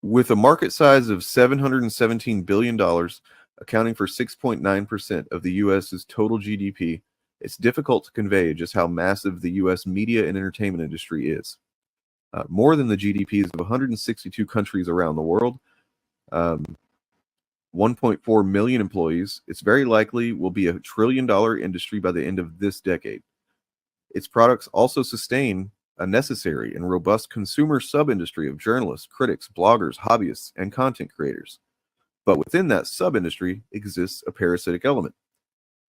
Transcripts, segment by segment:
With a market size of $717 billion, accounting for 6.9% of the U.S.'s total GDP, it's difficult to convey just how massive the U.S. media and entertainment industry is. More than the GDPs of 162 countries around the world, 1.4 million employees, it's very likely will be a $1 trillion industry by the end of this decade. Its products also sustain a necessary and robust consumer sub-industry of journalists, critics, bloggers, hobbyists, and content creators. But within that sub-industry exists a parasitic element,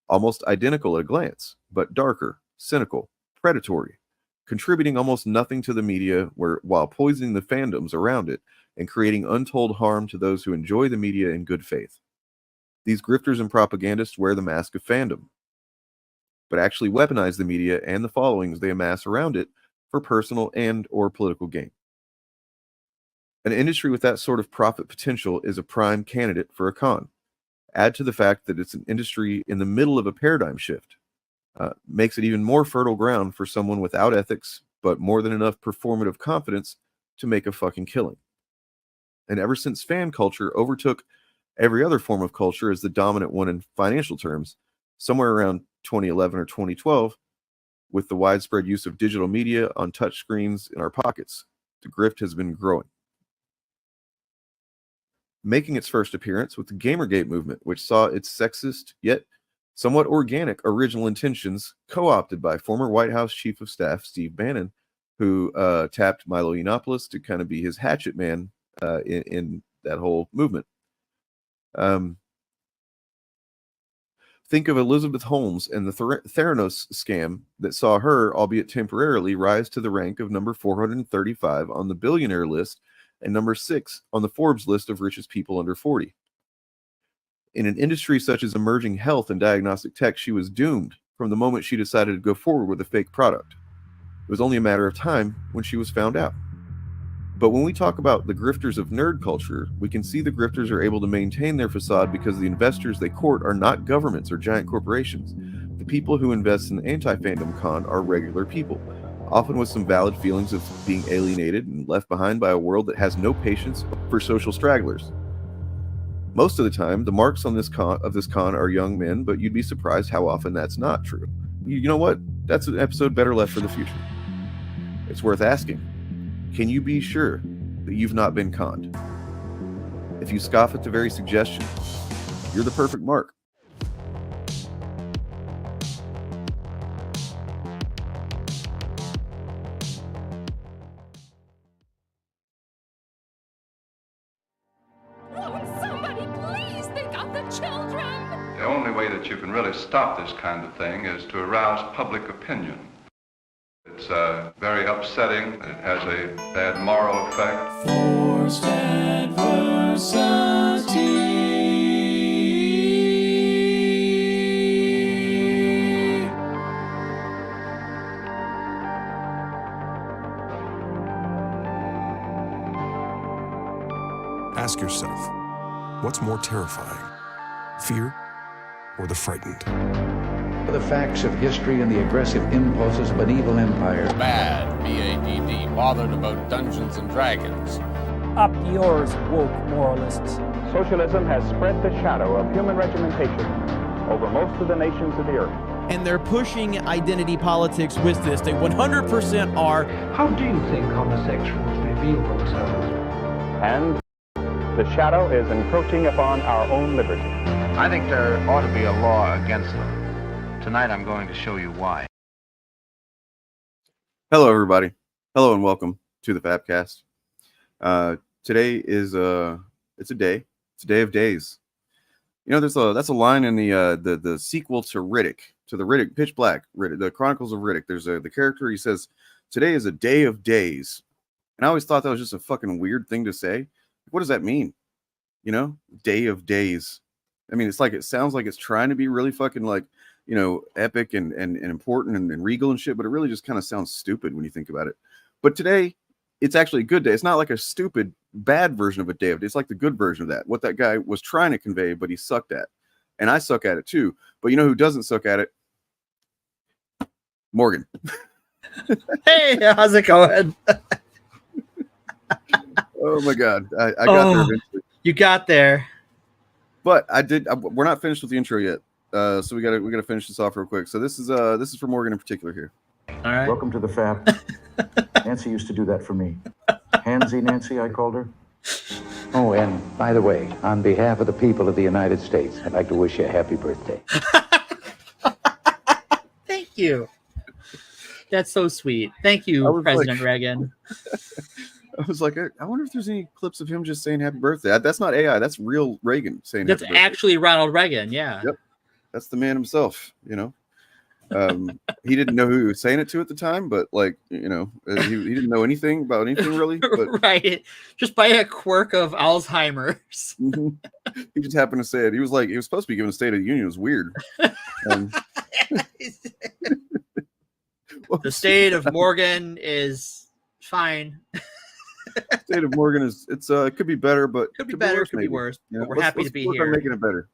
almost identical at a glance, but darker, cynical, predatory, contributing almost nothing to the media while poisoning the fandoms around it and creating untold harm to those who enjoy the media in good faith. These grifters and propagandists wear the mask of fandom, but actually weaponize the media and the followings they amass around it for personal and or political gain. An industry with that sort of profit potential is a prime candidate for a con. Add to the fact that it's an industry in the middle of a paradigm shift. Makes it even more fertile ground for someone without ethics, but more than enough performative confidence to make a fucking killing. And ever since fan culture overtook every other form of culture as the dominant one in financial terms, somewhere around 2011 or 2012, with the widespread use of digital media on touch screens in our pockets, the grift has been growing. Making its first appearance with the Gamergate movement, which saw its sexist yet somewhat organic original intentions co-opted by former White House Chief of Staff Steve Bannon, who tapped Milo Yiannopoulos to kind of be his hatchet man in that whole movement. Think of Elizabeth Holmes and the Theranos scam that saw her, albeit temporarily, rise to the rank of number 435 on the billionaire list and number 6 on the Forbes list of richest people under 40. In an industry such as emerging health and diagnostic tech, she was doomed from the moment she decided to go forward with a fake product. It was only a matter of time when she was found out. But when we talk about the grifters of nerd culture, we can see the grifters are able to maintain their facade because the investors they court are not governments or giant corporations. The people who invest in the anti-fandom con are regular people, often with some valid feelings of being alienated and left behind by a world that has no patience for social stragglers. Most of the time, the marks on this con are young men, but you'd be surprised how often that's not true. You know what? That's an episode better left for the future. It's worth asking. Can you be sure that you've not been conned? If you scoff at the very suggestion, you're the perfect mark. Somebody, please, they got the children! The only way that you can really stop this kind of thing is to arouse public opinion. It's very upsetting. It has a bad moral effect. Forced adversity. Ask yourself, what's more terrifying, fear or the frightened? The facts of history and the aggressive impulses of an evil empire. Bad, B-A-D-D, bothered about Dungeons and Dragons. Up yours, woke moralists. Socialism has spread the shadow of human regimentation over most of the nations of the earth. And they're pushing identity politics with this. They 100% are. How do you think homosexuals reveal themselves? And the shadow is encroaching upon our own liberty. I think there ought to be a law against them. Tonight I'm going to show you why. Hello, everybody. Hello and welcome to the FAPcast. Today is it's a day. It's a day of days. You know, that's a line in the sequel to Riddick, to the Riddick Pitch Black, Riddick, the Chronicles of Riddick. There's the character, he says, "Today is a day of days," and I always thought that was just a fucking weird thing to say. What does that mean? You know, day of days. I mean, it's like it sounds like it's trying to be really fucking like, you know, epic and important and regal and shit, but it really just kind of sounds stupid when you think about it. But today, it's actually a good day. It's not like a stupid, bad version of a day of day. It's like the good version of that. What that guy was trying to convey, but he sucked at. And I suck at it too. But you know who doesn't suck at it? Morgan. Hey, how's it going? Oh my God, I got there eventually. You got there, but we're not finished with the intro yet, so we gotta finish this off real quick. So this is for Morgan in particular here. All right. Welcome to the FAP. Nancy used to do that for me. Handsy Nancy, I called her. Oh, and by the way, on behalf of the people of the United States, I'd like to wish you a happy birthday. Thank you. That's so sweet. Thank you, President Reagan. I was like, I wonder if there's any clips of him just saying happy birthday. That's not AI. That's real Reagan saying that's happy birthday. Actually Ronald Reagan. Yeah. Yep. That's the man himself, you know. He didn't know who he was saying it to at the time, but like, you know, he didn't know anything about anything really. But right. Just by a quirk of Alzheimer's. He just happened to say it. He was supposed to be giving a State of the Union. It was weird. The state of Morgan is fine. State of Morgan is it could be better, but could be better, worse, could maybe. be worse. You know, but we're happy to be work here. on making it better.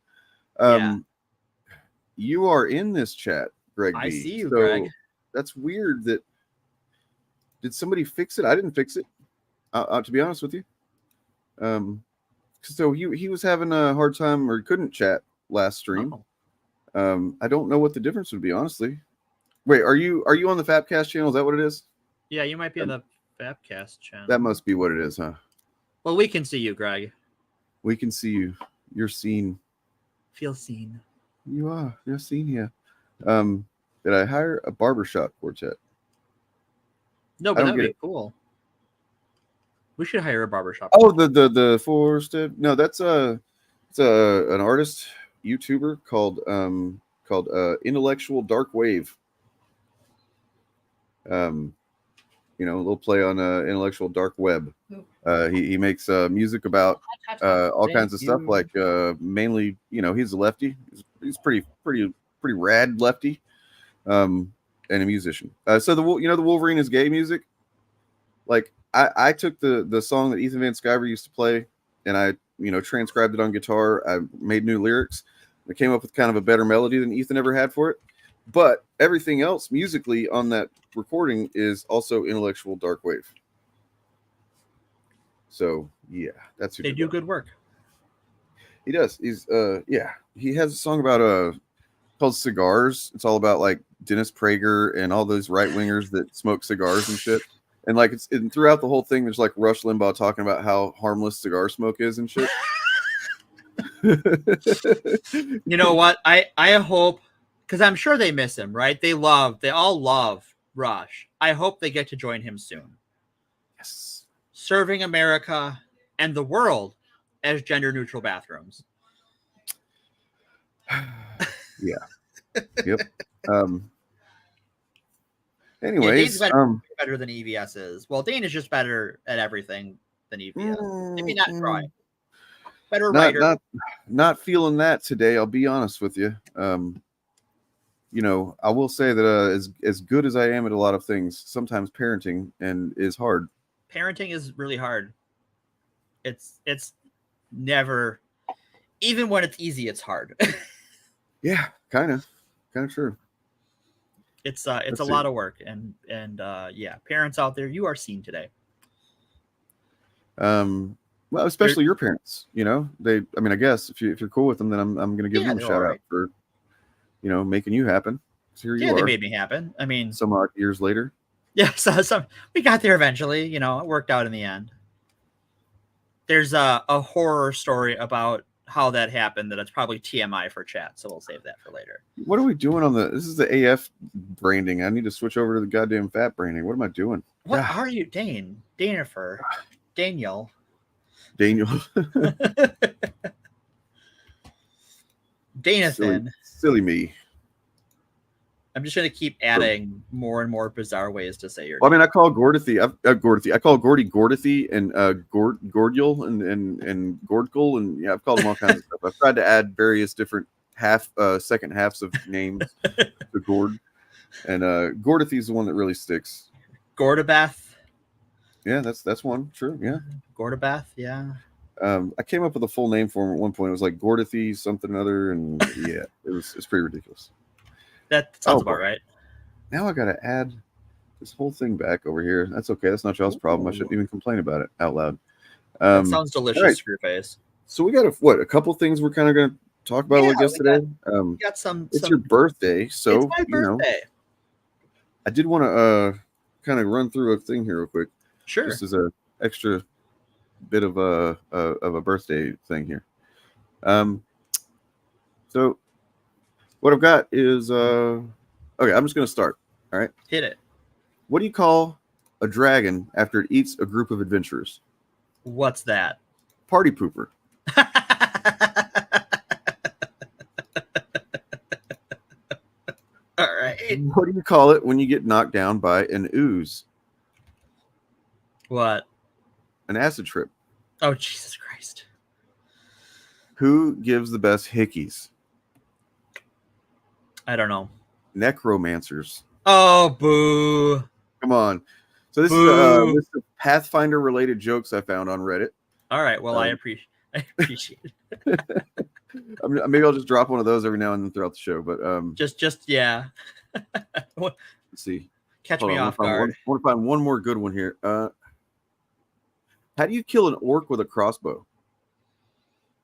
You are in this chat, Greg. I see you, so Greg. That's weird. Did somebody fix it? I didn't fix it. To be honest with you. So he was having a hard time or couldn't chat last stream. I don't know what the difference would be, honestly. Wait, are you on the FAPcast channel? Is that what it is? Yeah, you might be on the FAPcast channel. That must be what it is, huh? Well, we can see you, Greg. We can see you. You're seen. Feel seen. You are. You're seen here. Did I hire a barbershop quartet? No, but that'd be cool. We should hire a barbershop. Oh, the four-step. No, that's an artist YouTuber called Intellectual Dark Wave. You know, a little play on Intellectual Dark Web. He makes music about all kinds of stuff, like mainly, you know, he's a lefty. He's pretty rad lefty, and a musician. So the Wolverine is gay music. Like I took the song that Ethan Van Sciver used to play, and I transcribed it on guitar. I made new lyrics. I came up with kind of a better melody than Ethan ever had for it. But everything else musically on that recording is also Intellectual Dark Wave. So yeah, that's who they do good work. He does. He's he has a song about called Cigars. It's all about like Dennis Prager and all those right wingers that smoke cigars and shit. And like throughout the whole thing, there's like Rush Limbaugh talking about how harmless cigar smoke is and shit. You know what? I hope, because I'm sure they miss him, right? They all love Rush. I hope they get to join him soon. Yes. Serving America and the world as gender neutral bathrooms. Yeah. Yep. Anyways, yeah, better than EVS is. Well, Dane is just better at everything than EVS. Maybe not try. Better writer. Not feeling that today. I'll be honest with you. You know, I will say that as good as I am at a lot of things, sometimes parenting is hard. Parenting is really hard. It's never, even when it's easy, it's hard. Yeah, kind of true. It's a lot of work, and yeah, parents out there, you are seen today. Well, especially your parents. You know, I guess if you're cool with them, then I'm going to give them a shout out for, making you happen. So here you are. They made me happen. I mean, some odd years later. Yeah, so we got there eventually. You know, it worked out in the end. There's a horror story about how that happened that it's probably TMI for chat, so we'll save that for later. What are we doing this is the AF branding. I need to switch over to the goddamn fat branding. What am I doing? What are you, Daniel. Danathan. Silly me. I'm just going to keep adding more and more bizarre ways to say your name. I mean, I call Gordothy. I call Gordy Gordothy and Gordial and Gordkul, and yeah, I've called them all kinds of stuff. I've tried to add various different second halves of names to Gord, and Gordothy is the one that really sticks. Gordabeth. Yeah, that's one. True. Yeah. Gordabeth. Yeah. I came up with a full name for him at one point. It was like Gordothy something or other, and yeah, it's pretty ridiculous. That sounds about right. Now I got to add this whole thing back over here. That's okay. That's not y'all's problem. I shouldn't even complain about it out loud. That sounds delicious, right. Screwface. So we got a couple things we're kind of going to talk about, I guess, today. We got some. It's your birthday, so it's my birthday. I did want to kind of run through a thing here real quick. Sure. Just as a extra bit of a birthday thing here. So what I've got is okay, I'm just going to start. All right. Hit it. What do you call a dragon after it eats a group of adventurers? What's that? Party pooper. All right. What do you call it when you get knocked down by an ooze? What? An acid trip. Oh, Jesus Christ. Who gives the best hickeys? I don't know. Necromancers. Oh, boo. Come on. So this is a list of Pathfinder related jokes I found on Reddit. All right. Well, I appreciate it. Maybe I'll just drop one of those every now and then throughout the show. But just yeah. Let's see. Catch me off guard. I want to find one more good one here. How do you kill an orc with a crossbow?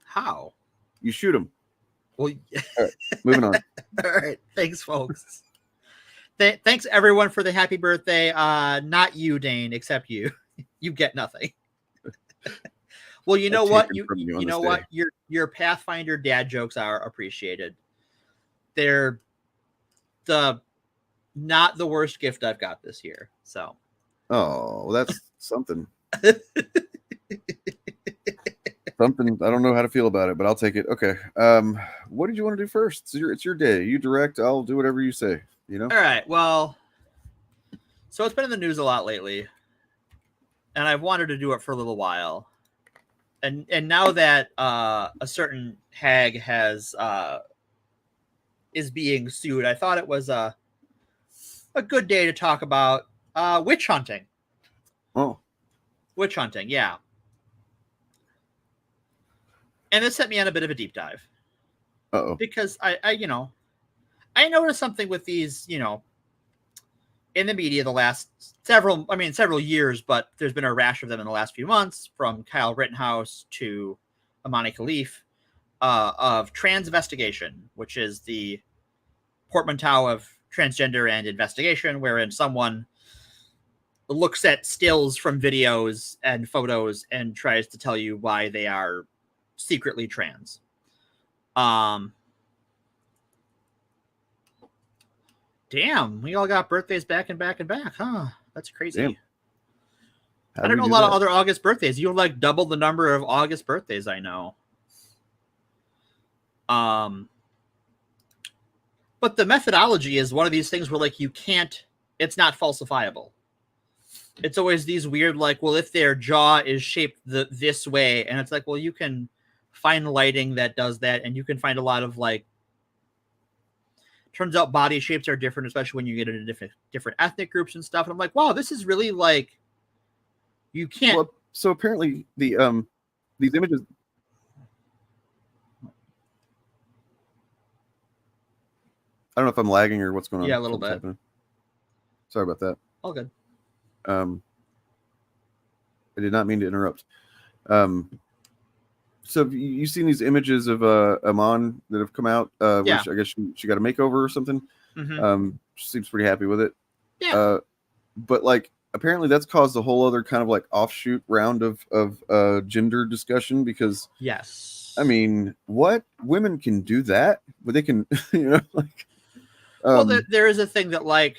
How? You shoot him. Well, all right, moving on. All right. Thanks, folks. Thanks, everyone, for the happy birthday. Not you, Dane, except you. You get nothing. Well, you know what? You know what? Your Pathfinder dad jokes are appreciated. They're not the worst gift I've got this year. So. Oh, well, that's something. Something I don't know how to feel about it, but I'll take it. Okay. What did you want to do first? It's your day. You direct. I'll do whatever you say. You know. All right. Well, so it's been in the news a lot lately, and I've wanted to do it for a little while, and now that a certain hag is being sued, I thought it was a good day to talk about witch hunting. Oh. Witch hunting, yeah. And this set me on a bit of a deep dive. Uh-oh. Because I noticed something with these, in the media the last several years, but there's been a rash of them in the last few months, from Kyle Rittenhouse to Amani Khalif, of Transvestigation, which is the portmanteau of transgender and investigation, wherein someone looks at stills from videos and photos and tries to tell you why they are secretly trans. Damn, we all got birthdays back and back and back, huh? That's crazy. Damn. I don't know a lot of other August birthdays. You have like double the number of August birthdays I know. But the methodology is one of these things where like it's not falsifiable. It's always these weird, like, well, if their jaw is shaped this way, and it's like, well, you can find lighting that does that, and you can find a lot of like. Turns out body shapes are different, especially when you get into different ethnic groups and stuff. And I'm like, wow, this is really like, you can't. Well, so apparently these images. I don't know if I'm lagging or what's going on. Yeah, a little bit. Happening. Sorry about that. All good. I did not mean to interrupt. So you've seen these images of Amon that have come out, which I guess she got a makeover or something. Mm-hmm. She seems pretty happy with it. Yeah. But like apparently that's caused a whole other kind of like offshoot round of gender discussion, because yes, I mean, what, women can do that, but they can, like. Well, there is a thing that like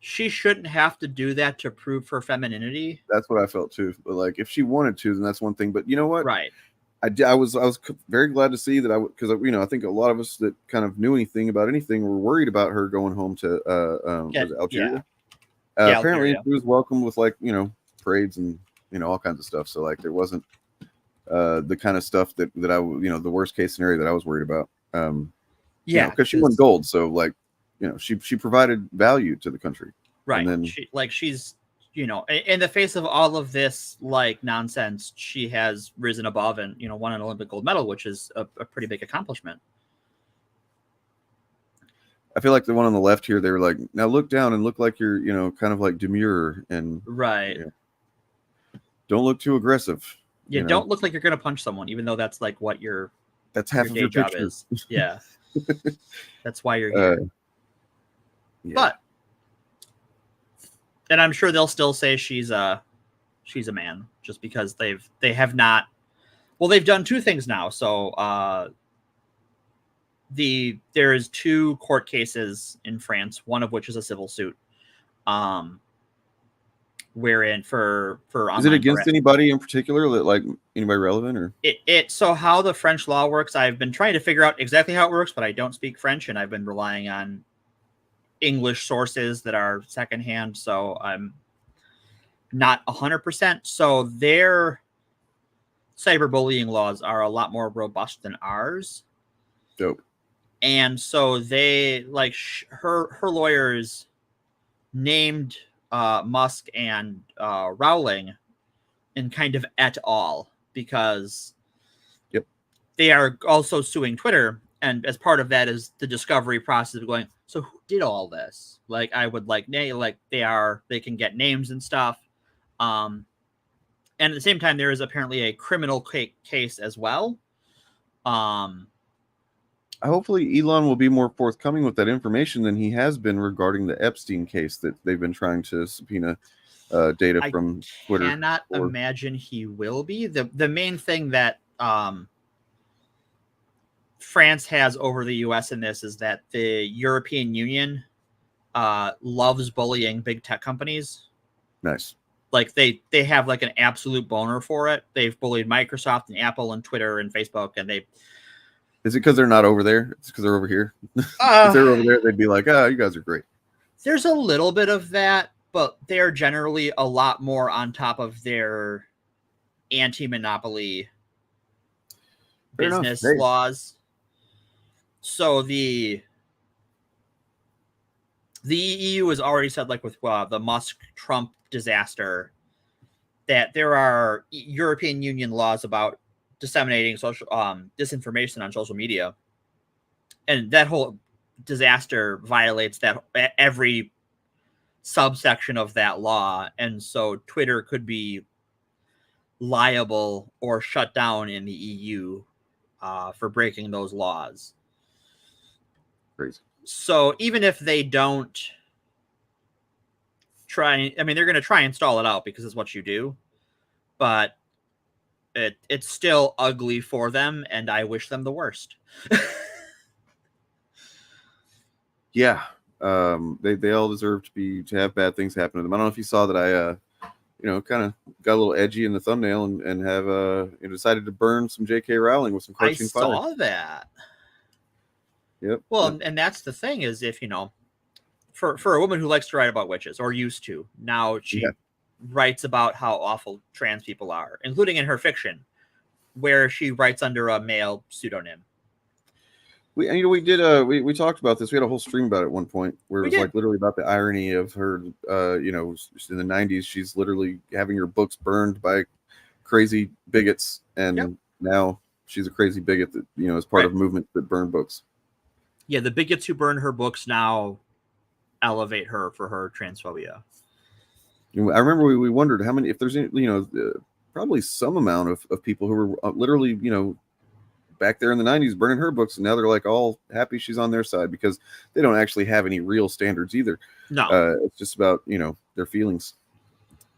she shouldn't have to do that to prove her femininity. That's what I felt too. But like, if she wanted to, then that's one thing. But you know what? Right. I was very glad to see that because I think a lot of us that kind of knew anything about anything were worried about her going home to was it Algeria. Yeah. Apparently Algeria. she was welcomed with like parades and all kinds of stuff. So like there wasn't the kind of stuff that I the worst case scenario that I was worried about. Because she won gold, so like she provided value to the country. Right. And then she's in the face of all of this like nonsense, she has risen above and won an Olympic gold medal, which is a pretty big accomplishment. I feel like the one on the left here, they were like, now look down and look like you're kind of like demure and right. don't look too aggressive. Yeah, you know? don't look like you're gonna punch someone, even though that's like what that's half your of day your job picture. is. Yeah, that's why you're here. Yeah. But, and I'm sure they'll still say she's a man, just because they have not. Well, they've done two things now. So there is 2 court cases in France, one of which is a civil suit. Wherein for is it against anybody in particular, like anybody relevant, or so how the French law works? I've been trying to figure out exactly how it works, but I don't speak French, and I've been relying on English sources that are secondhand, so I'm not 100%. So their cyberbullying laws are a lot more robust than ours. Dope. And so they her lawyers named Musk and Rowling in kind of et al. Because they are also suing Twitter, and as part of that is the discovery process of going, so who did all this? Like, I would like they can get names and stuff. And at the same time, there is apparently a criminal case as well. Hopefully Elon will be more forthcoming with that information than he has been regarding the Epstein case that they've been trying to subpoena data from Twitter. I cannot imagine he will be. The main thing that France has over the US in this is that the European Union loves bullying big tech companies. Nice. Like they have like an absolute boner for it. They've bullied Microsoft and Apple and Twitter and Facebook, and they. Is it because they're not over there? It's because they're over here. If they're over there, they'd be like, you guys are great. There's a little bit of that, but they're generally a lot more on top of their anti-monopoly business laws. So the EU has already said, like with the Musk-Trump disaster, that there are European Union laws about disseminating social disinformation on social media, and that whole disaster violates that every subsection of that law, and so Twitter could be liable or shut down in the EU for breaking those laws. Crazy. So even if they don't try, I mean, they're going to try and stall it out because it's what you do, but it's still ugly for them, and I wish them the worst. Yeah. They all deserve to have bad things happen to them. I don't know if you saw that I kind of got a little edgy in the thumbnail and have decided to burn some J.K. Rowling with some cartoon fire. I saw that. Yep. Well, and that's the thing is, if for a woman who likes to write about witches, or used to, now she writes about how awful trans people are, including in her fiction, where she writes under a male pseudonym. We talked about this. We had a whole stream about it at one point where it was like literally about the irony of her, in the 90s, she's literally having her books burned by crazy bigots. And now she's a crazy bigot that, is part of movements that burn books. Yeah. The bigots who burn her books now elevate her for her transphobia. I remember we wondered how many, if there's, probably some amount of people who were literally, back there in the 90s burning her books, and now they're like all happy she's on their side because they don't actually have any real standards either. No, it's just about their feelings.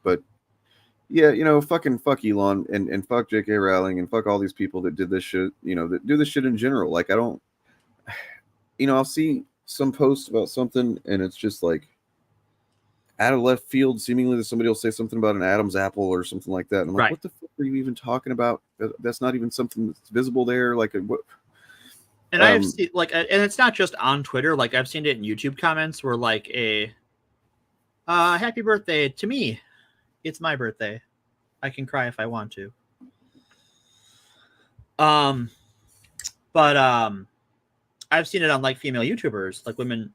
But yeah, fuck Elon and fuck J.K. Rowling and fuck all these people that did this shit, that do this shit in general. Like, I don't, I'll see some post about something and it's just like out of left field, seemingly that somebody will say something about an Adam's apple or something like that. And I'm like, what the fuck are you even talking about? That's not even something that's visible there. Like, what? And I've seen and it's not just on Twitter. Like, I've seen it in YouTube comments where like a happy birthday to me. It's my birthday. I can cry if I want to. I've seen it on like female YouTubers, like women,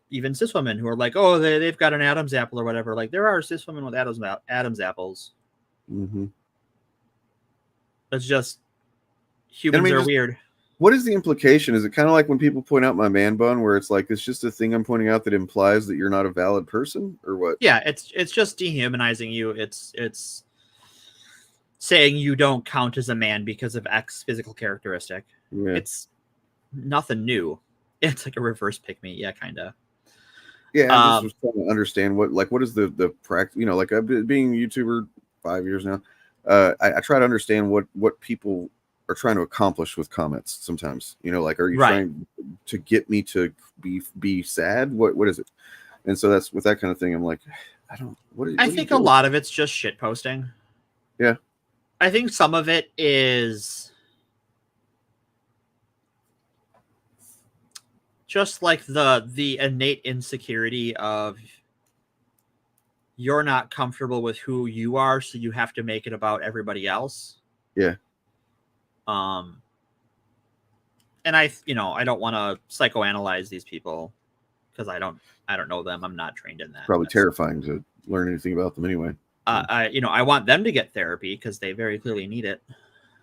even cis women who are like, oh, they've got an Adam's apple or whatever. Like, there are cis women with Adam's apples. Mm-hmm. It's just humans are weird. What is the implication? Is it kind of like when people point out my man bun, where it's like it's just a thing I'm pointing out that implies that you're not a valid person, or what? Yeah, it's just dehumanizing you. It's saying you don't count as a man because of X physical characteristic. Yeah. It's nothing new. It's like a reverse pick me. Yeah, kind of. Yeah, I just was trying to understand what is the practice. Like I've been being a YouTuber 5 years now. I try to understand what people are trying to accomplish with comments sometimes. Like, are you trying to get me to be sad? What is it? And so that's with that kind of thing. I'm like, I don't. I think a lot of it's just shit posting. Yeah. I think some of it is just like the innate insecurity of you're not comfortable with who you are, so you have to make it about everybody else. Yeah. And I don't want to psychoanalyze these people because I don't know them. I'm not trained in that. Probably terrifying to learn anything about them anyway. I want them to get therapy because they very clearly need it.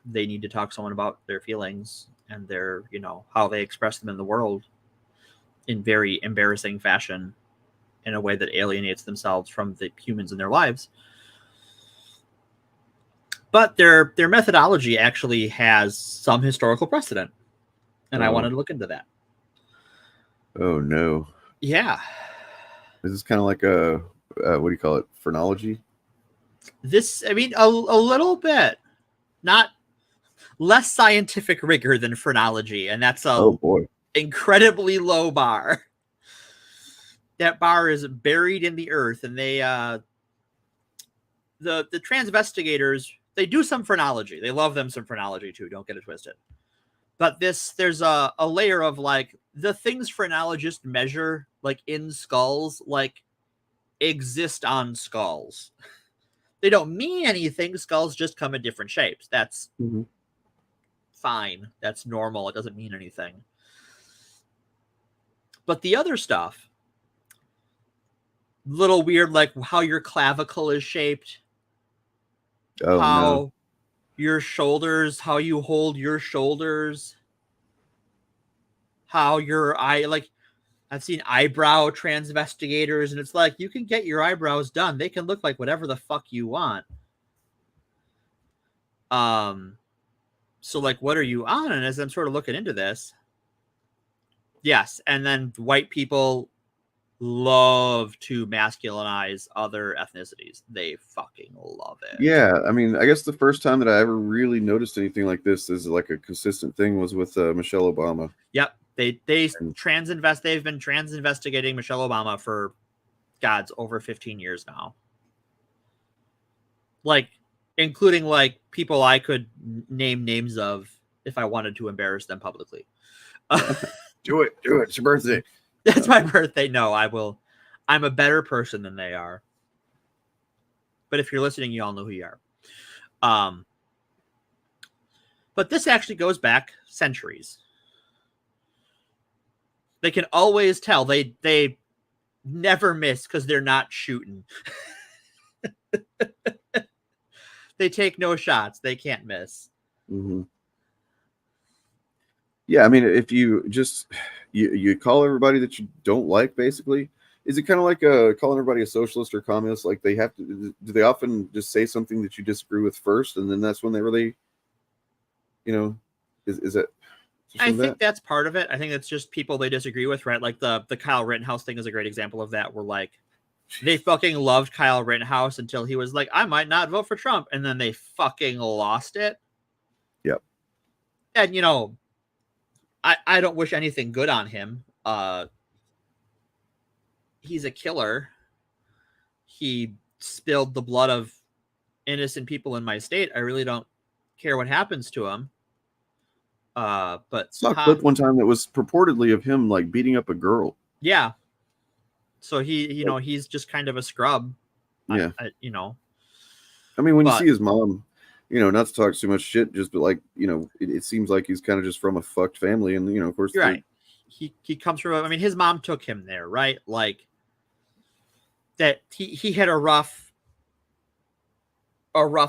They need to talk to someone about their feelings and their, how they express them in the world in very embarrassing fashion in a way that alienates themselves from the humans in their lives. But their methodology actually has some historical precedent. And I wanted to look into that. Oh, no. Yeah. This is kind of like a, what do you call it? Phrenology? A little bit. Not less scientific rigor than phrenology. And that's a incredibly low bar. That bar is buried in the earth. And they, the transvestigators, they do some phrenology. They love them some phrenology too. Don't get it twisted. But there's a layer of like the things phrenologists measure, like in skulls, like exist on skulls. They don't mean anything. Skulls just come in different shapes. That's fine. That's normal. It doesn't mean anything. But the other stuff, little weird, like how your clavicle is shaped, how your shoulders, how you hold your shoulders, how your eye, like I've seen eyebrow transvestigators, and it's like you can get your eyebrows done. They can look like whatever the fuck you want. So like, what are you on? And as I'm sort of looking into this, yes, and then white people love to masculinize other ethnicities. They fucking love it. Yeah, I mean, I guess the first time that I ever really noticed anything like this is like a consistent thing was with Michelle Obama. Yep, they've been transinvestigating Michelle Obama for over 15 years now. Like, including like people I could name names of if I wanted to embarrass them publicly. Do it. It's your birthday. It's my birthday. No, I will. I'm a better person than they are. But if you're listening, you all know who you are. But this actually goes back centuries. They can always tell. They never miss because they're not shooting. They take no shots. They can't miss. Mm-hmm. Yeah, I mean, if you just you call everybody that you don't like, basically, is it kind of like calling everybody a socialist or communist? Like they have to, do they often just say something that you disagree with first, and then that's when they really, is it? I think that's part of it. I think it's just people they disagree with, right? Like the Kyle Rittenhouse thing is a great example of that. Where like they fucking loved Kyle Rittenhouse until he was like, I might not vote for Trump, and then they fucking lost it. Yep. And I don't wish anything good on him. He's a killer. He spilled the blood of innocent people in my state. I really don't care what happens to him. But saw a clip one time that was purportedly of him like beating up a girl. Yeah. So he's just kind of a scrub. Yeah. I mean, when you see his mom, not to talk too much shit, just but like, it seems like he's kind of just from a fucked family, and of course, you're right. He comes from. I mean, his mom took him there, right? Like that. He had a rough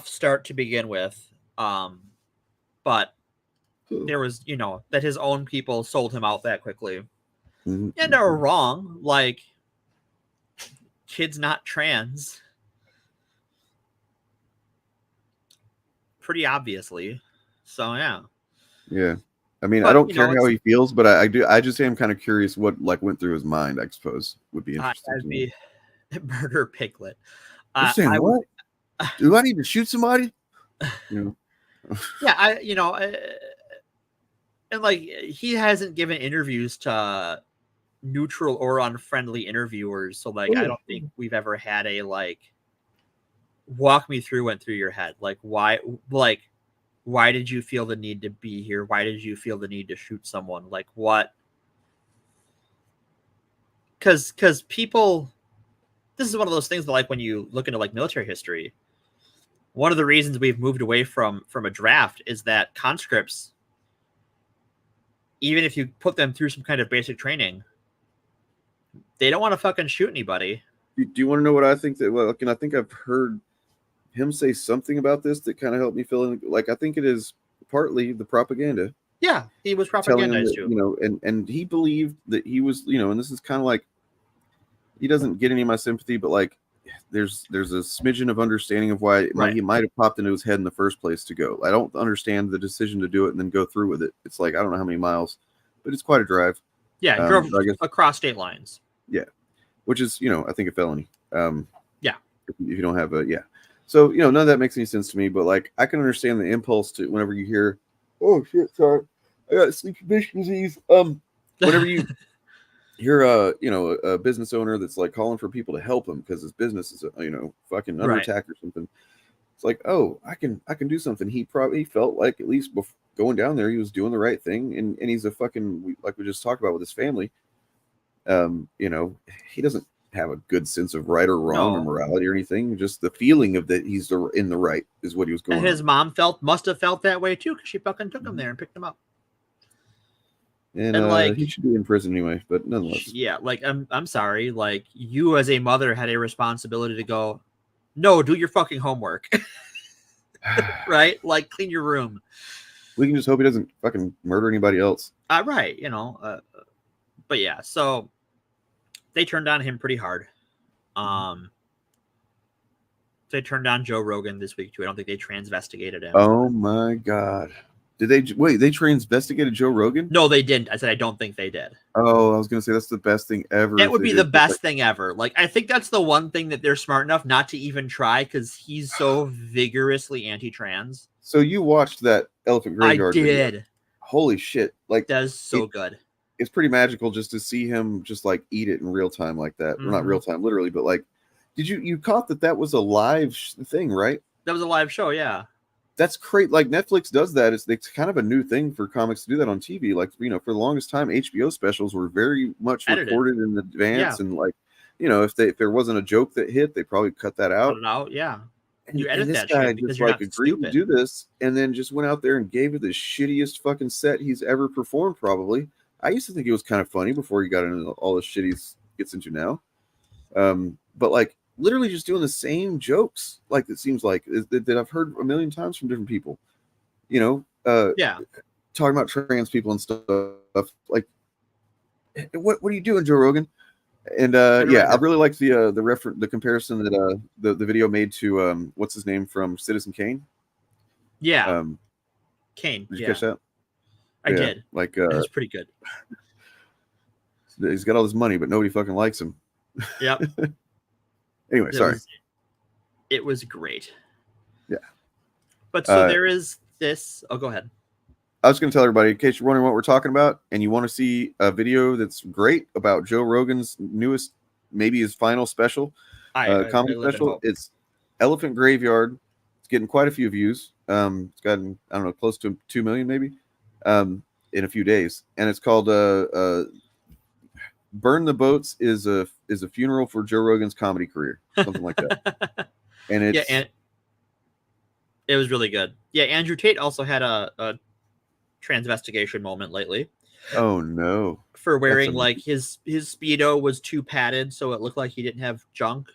start to begin with, but there was that his own people sold him out that quickly, and they're wrong. Like, kid's not trans. pretty obviously. So yeah. Yeah. I mean, But, I don't you care know, how it's- he feels, but I do. I just am kind of curious what like went through his mind. I suppose would be interesting. I'd to know. be murder piglet. You're saying I would, what? Do I need to shoot somebody? You know. yeah, and like he hasn't given interviews to neutral or unfriendly interviewers, so like I don't think we've ever had a like walk me through went through your head, like why did you feel the need to be here? Why did you feel the need to shoot someone? Like what? Because people, this is one of those things that like when you look into like military history, one of the reasons we've moved away from a draft is that conscripts, even if you put them through some kind of basic training, they don't want to fucking shoot anybody. Do you want to know what I think? That well, I think I've heard him say something about this that kind of helped me feel like I think it is partly the propaganda. Yeah, he was Telling him propagandized that, too. and he believed that he was, and this is kind of like he doesn't get any of my sympathy, but like there's a smidgen of understanding of why he might have popped into his head in the first place to go. I don't understand the decision to do it and then go through with it. It's like I don't know how many miles, but it's quite a drive. Yeah, drove across state lines. Yeah, which is I think a felony. Yeah, if you don't have a So none of that makes any sense to me. But like I can understand the impulse to whenever you hear, oh shit, sorry, I got sleep condition disease. Whenever you hear a business owner that's like calling for people to help him because his business is fucking under attack or something. It's like, oh, I can do something. He probably felt like at least before going down there, he was doing the right thing, and he's a fucking like we just talked about with his family. He doesn't have a good sense of right or wrong or morality or anything. Just the feeling of that he's in the right is what he was going. And his mom must have felt that way too, because she fucking took him there and picked him up. And like he should be in prison anyway, but nonetheless. Yeah, like I'm sorry, like you as a mother had a responsibility to go, no, do your fucking homework. Right? Like clean your room. We can just hope he doesn't fucking murder anybody else. Right, but yeah, so they turned on him pretty hard. They turned on Joe Rogan this week too. I don't think they transvestigated him. Oh my god. Did they they transvestigated Joe Rogan? No, they didn't. I said I don't think they did. Oh, I was gonna say that's the best thing ever. That would be the best thing ever. Like I think that's the one thing that they're smart enough not to even try because he's so vigorously anti-trans. So you watched that Elephant Graveyard? I did. Video. Holy shit! Like that's so good. It's pretty magical just to see him just like eat it in real time like that. Well, not real time, literally, but like, did you caught that was a live thing, right? That was a live show, yeah. That's great. Like Netflix does that. It's kind of a new thing for comics to do that on TV. Like, for the longest time, HBO specials were very much recorded in advance. Yeah. And like, if there wasn't a joke that hit, they probably cut that out. Cut it out, yeah. You edit this that guy shit because just you're like not agreed stupid. to do this and then just went out there and gave it the shittiest fucking set he's ever performed, probably. I used to think it was kind of funny before he got into all the shit he gets into now. But like literally just doing the same jokes, like it seems like that I've heard a million times from different people. Yeah, talking about trans people and stuff. Like, what are you doing, Joe Rogan? And yeah, I really liked the comparison that the video made to what's his name from Citizen Kane. Yeah, Kane. Did you catch that? I did. Like, it's pretty good. He's got all this money, but nobody fucking likes him. Yep. Anyway, sorry. It was great. Yeah. But so there is this. Oh, go ahead. I was going to tell everybody, in case you're wondering what we're talking about, and you want to see a video that's great about Joe Rogan's newest, maybe his final special, comedy special. It's Elephant Graveyard. It's getting quite a few views. It's gotten, I don't know, close to 2 million maybe in a few days. And it's called Burn the Boats is a funeral for Joe Rogan's comedy career. Something like that. And it's... Yeah, and it was really good. Yeah, Andrew Tate also had a transvestigation moment lately. Oh no. For wearing like his Speedo was too padded so it looked like he didn't have junk.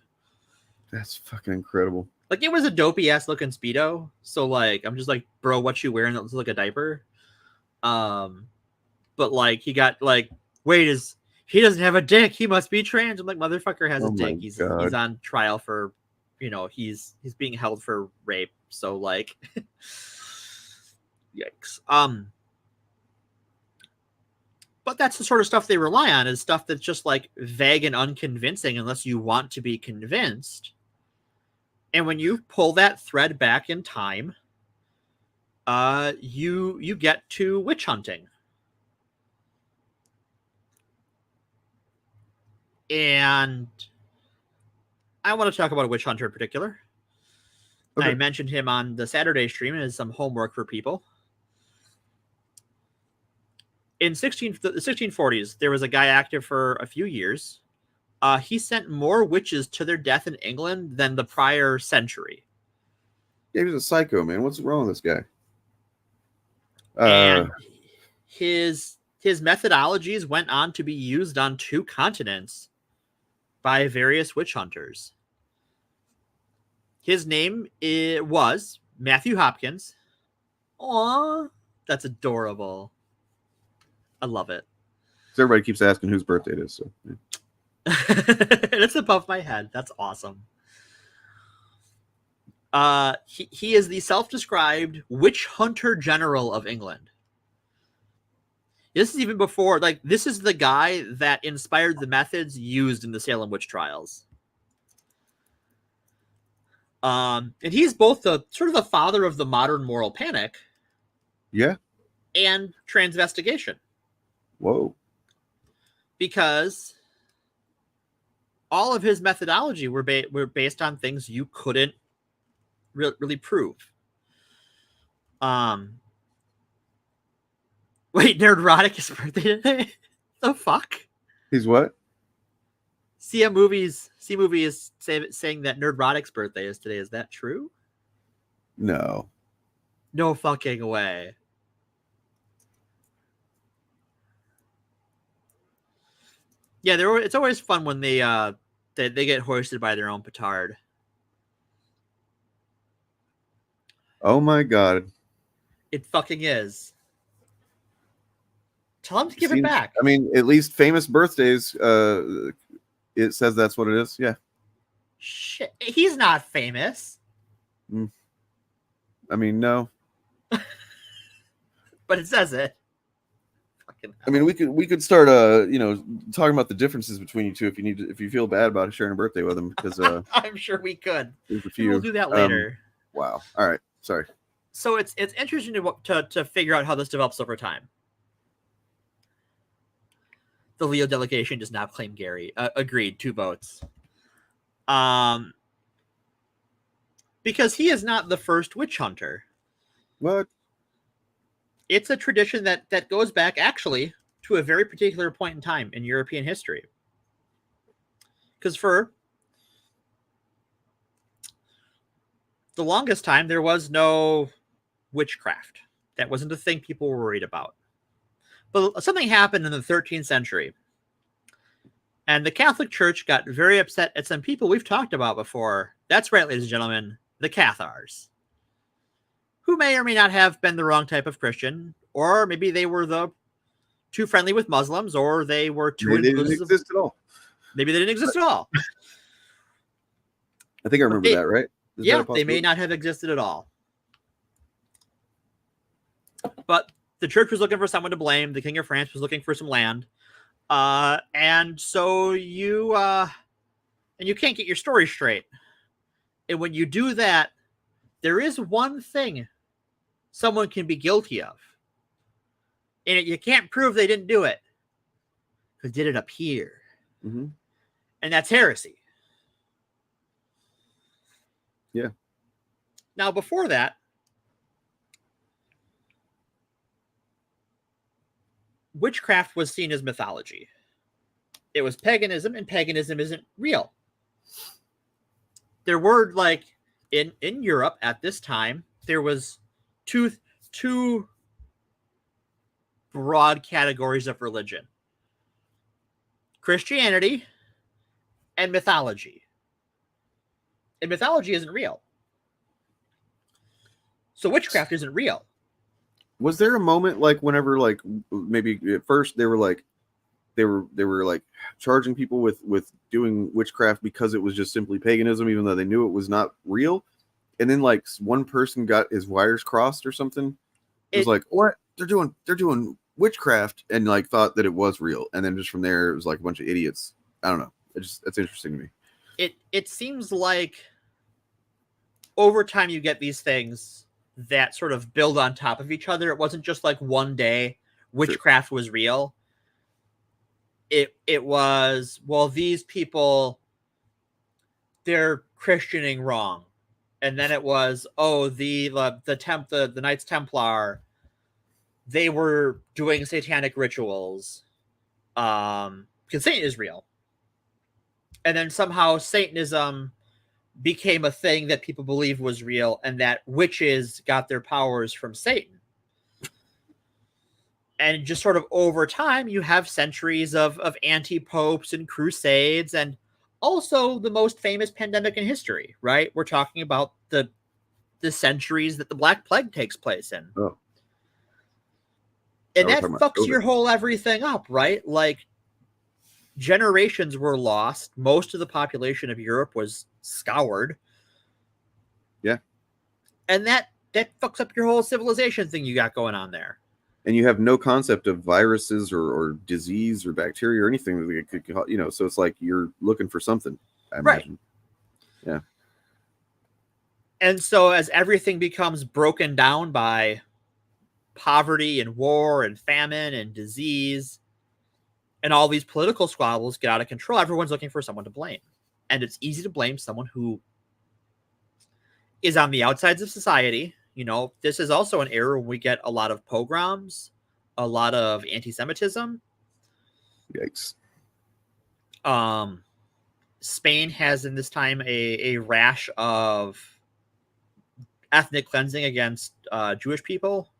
That's fucking incredible. Like it was a dopey ass looking Speedo. So like I'm just like, bro, what you wearing that looks like a diaper? But like he got like, wait, he doesn't have a dick, he must be trans. I'm like, motherfucker has a dick. He's on trial for he's being held for rape. So like, yikes. But that's the sort of stuff they rely on, is stuff that's just like vague and unconvincing unless you want to be convinced. And when you pull that thread back in time, you get to witch hunting. And I want to talk about a witch hunter in particular. Okay. I mentioned him on the Saturday stream as some homework for people. In the 1640s, there was a guy active for a few years. He sent more witches to their death in England than the prior century. Yeah, he was a psycho, man. What's wrong with this guy? And his methodologies went on to be used on 2 continents by various witch hunters. His name was Matthew Hopkins. Aww, that's adorable. I love it. So everybody keeps asking whose birthday it is. So yeah. It's above my head. That's awesome. He is the self-described witch hunter general of England. This is even before, like, this is the guy that inspired the methods used in the Salem witch trials. And he's both the sort of the father of the modern moral panic. Yeah. And transvestigation. Whoa. Because all of his methodology were based on things you couldn't really prove. Wait, Nerdrotic is birthday today? The fuck? He's what? Movie is saying that Nerdrotic's birthday is today. Is that true? No. No fucking way. Yeah, it's always fun when they get hoisted by their own petard. Oh my god. It fucking is. Tell him to give it back. I mean, at least famous birthdays, it says that's what it is. Yeah. Shit. He's not famous. I mean, no. But it says it. I mean, we could start talking about the differences between you two if you feel bad about sharing a birthday with him, because I'm sure we could. There's a few. We'll do that later. Wow. All right. Sorry. So it's interesting to figure out how this develops over time. The Leo delegation does not claim Gary. Agreed. 2 votes. Because he is not the first witch hunter. What? It's a tradition that goes back actually to a very particular point in time in European history. Because for the longest time, there was no witchcraft. That wasn't a thing people were worried about. But something happened in the 13th century. And the Catholic Church got very upset at some people we've talked about before. That's right, ladies and gentlemen, the Cathars. Who may or may not have been the wrong type of Christian, or maybe they were too friendly with Muslims, or they were too maybe they didn't exist at all. Maybe they didn't exist at all. I think I remember that, right? Yeah, they may not have existed at all. But the church was looking for someone to blame. The King of France was looking for some land. And so you can't get your story straight. And when you do that, there is one thing someone can be guilty of. And you can't prove they didn't do it. Because did it appear? Mm-hmm. And that's heresy. Yeah. Now, before that, witchcraft was seen as mythology. It was paganism, and paganism isn't real. There were, like, in Europe at this time, there was two broad categories of religion: Christianity and mythology. And mythology isn't real. So witchcraft isn't real. Was there a moment, like, whenever, like, maybe at first they were like, they were like charging people with doing witchcraft because it was just simply paganism, even though they knew it was not real. And then like one person got his wires crossed or something. It was like, what? They're doing witchcraft, and like thought that it was real. And then just from there, it was like a bunch of idiots. I don't know. That's interesting to me. It seems like over time you get these things that sort of build on top of each other. It wasn't just like one day witchcraft was real. It was, well, these people, they're Christianing wrong. And then it was, oh, the Knights Templar, they were doing satanic rituals. Because Satan is real. And then somehow Satanism became a thing that people believed was real, and that witches got their powers from Satan. And just sort of over time, you have centuries of anti-popes and crusades, and also the most famous pandemic in history, right? We're talking about the centuries that the Black Plague takes place in. Oh. And that fucks your whole everything up, right? Like, generations were lost. Most of the population of Europe was scoured. Yeah. And that fucks up your whole civilization thing you got going on there. And you have no concept of viruses or disease or bacteria or anything that could, so it's like you're looking for something, I imagine. Right. Yeah. And so as everything becomes broken down by poverty and war and famine and disease, and all these political squabbles get out of control, everyone's looking for someone to blame. And it's easy to blame someone who is on the outsides of society. This is also an era when we get a lot of pogroms, a lot of anti-Semitism. Yikes. Spain has in this time a rash of ethnic cleansing against Jewish people,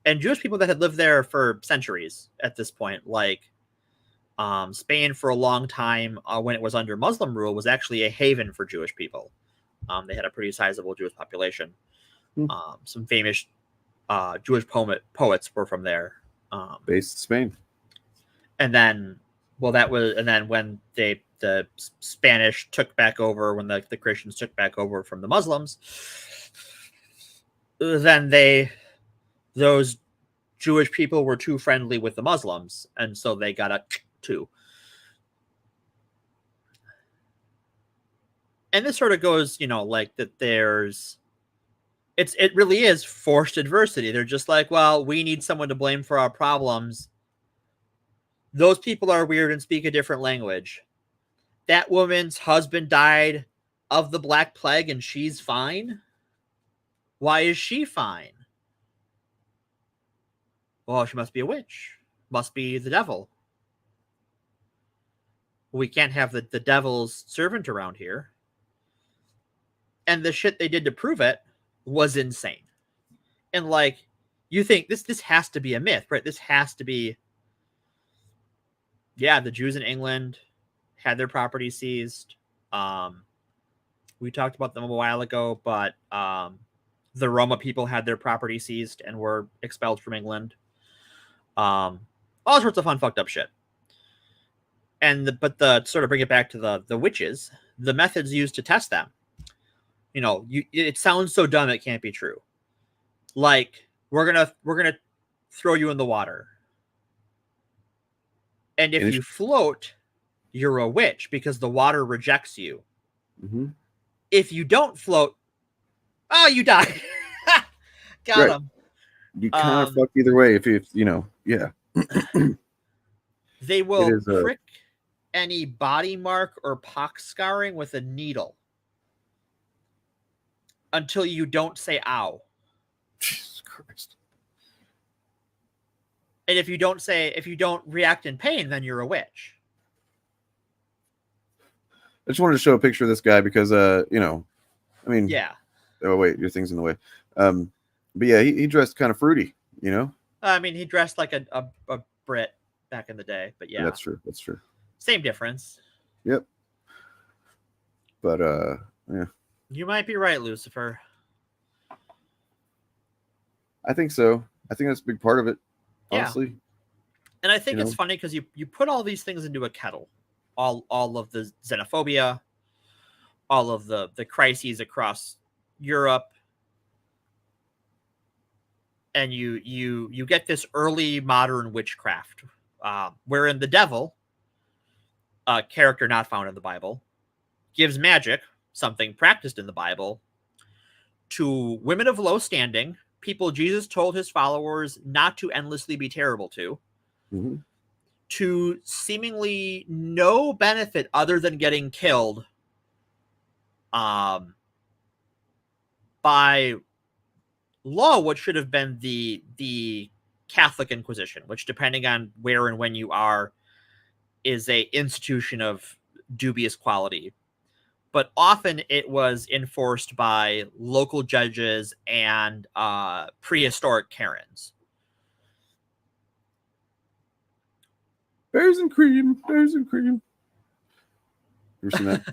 and Jewish people that had lived there for centuries at this point. Like, Spain for a long time, when it was under Muslim rule, was actually a haven for Jewish people. They had a pretty sizable Jewish population. Some famous Jewish poets were from there. Based in Spain. And then when the Spanish took back over, when the Christians took back over from the Muslims, then those Jewish people were too friendly with the Muslims, and so they got a too. And this sort of goes, like that it really is forced adversity. They're just like, well, we need someone to blame for our problems. Those people are weird and speak a different language. That woman's husband died of the Black Plague and she's fine. Why is she fine? Well, she must be a witch. Must be the devil. We can't have the devil's servant around here. And the shit they did to prove it was insane. And like, you think this has to be a myth, right? This has to be, the Jews in England had their property seized. We talked about them a while ago, but the Roma people had their property seized and were expelled from England. All sorts of fun, fucked up shit. But sort of bring it back to the witches, the methods used to test them. It sounds so dumb it can't be true. Like, we're gonna throw you in the water, and if you float, you're a witch because the water rejects you. Mm-hmm. If you don't float, you die. Got him. You kind of fucked either way. If yeah. They will prick any body mark or pox scarring with a needle until you don't say ow. Jesus Christ. And if you don't react in pain, then you're a witch. I just wanted to show a picture of this guy because Yeah. Oh wait, your thing's in the way. But yeah, he dressed kind of fruity, I mean, he dressed like a Brit back in the day, but yeah. That's true. Same difference. Yep. But yeah. You might be right, Lucifer. I think so. I think that's a big part of it, honestly. And And I think it's funny because you put all these things into a kettle, all of the xenophobia, all of the crises across Europe, and you get this early modern witchcraft, wherein the devil, a character not found in the Bible, gives magic, something practiced in the Bible, to women of low standing, people Jesus told his followers not to endlessly be terrible to, to seemingly no benefit other than getting killed by law, what should have been the Catholic Inquisition, which, depending on where and when you are, is a institution of dubious quality. But often it was enforced by local judges and prehistoric Karens. Bears and cream, bears and cream. You ever seen that?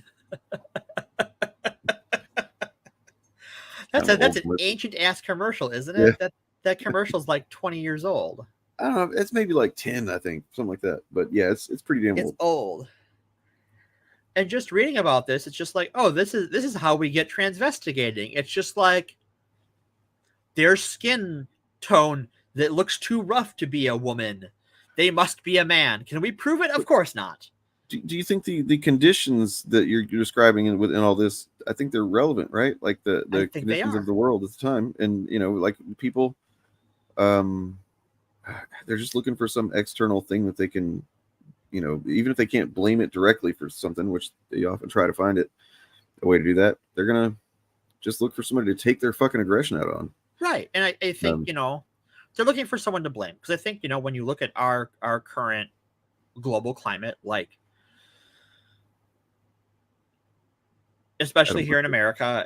That's an ancient ass commercial, isn't it? Yeah. That commercial's like 20 years old. I don't know. It's maybe like 10, I think, something like that. But yeah, it's pretty damn old. It's old. And just reading about this, it's just like, oh, this is how we get transvestigating. It's just like their skin tone that looks too rough to be a woman. They must be a man. Can we prove it? Of course not. Do you think the conditions that you're describing in all this, I think they're relevant, right? Like the conditions of the world at the time, and like people, they're just looking for some external thing that they can, even if they can't blame it directly for something, which they often try to find a way to do that, they're gonna just look for somebody to take their fucking aggression out on. Right, and I think they're looking for someone to blame, because I think when you look at our current global climate, like, especially here in America,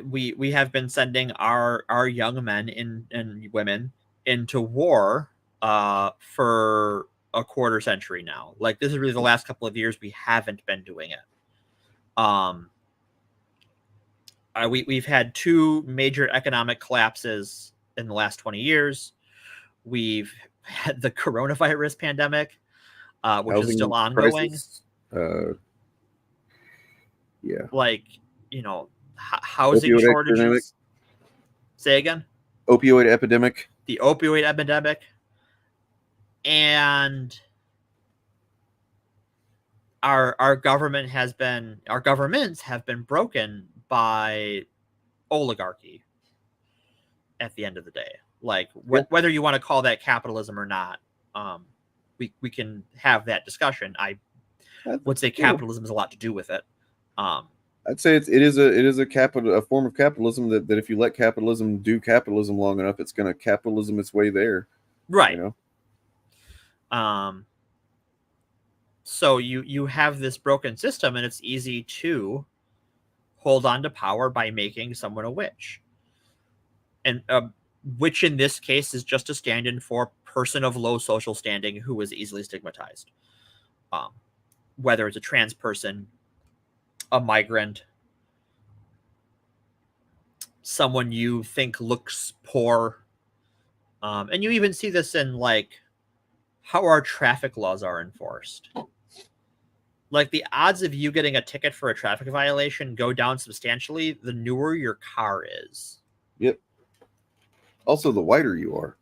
we have been sending our young men and women into war for a quarter century now. Like, this is really the last couple of years we haven't been doing it. We've had two major economic collapses in the last 20 years. We've had the coronavirus pandemic, which is still ongoing. Yeah. Like, housing opioid shortages. Epidemic. Say again? Opioid epidemic. The opioid epidemic. And our governments have been broken by oligarchy at the end of the day. Like, whether you want to call that capitalism or not, we can have that discussion. I would say capitalism has a lot to do with it. I'd say it is a form of capitalism that if you let capitalism do capitalism long enough, it's going to capitalism its way there. Right. So you have this broken system, and it's easy to hold on to power by making someone a witch. And which in this case is just a stand-in for person of low social standing who is easily stigmatized. Whether it's a trans person, a migrant, someone you think looks poor. And you even see this in, like, how our traffic laws are enforced. Like, the odds of you getting a ticket for a traffic violation go down substantially the newer your car is. Yep. Also, the whiter you are.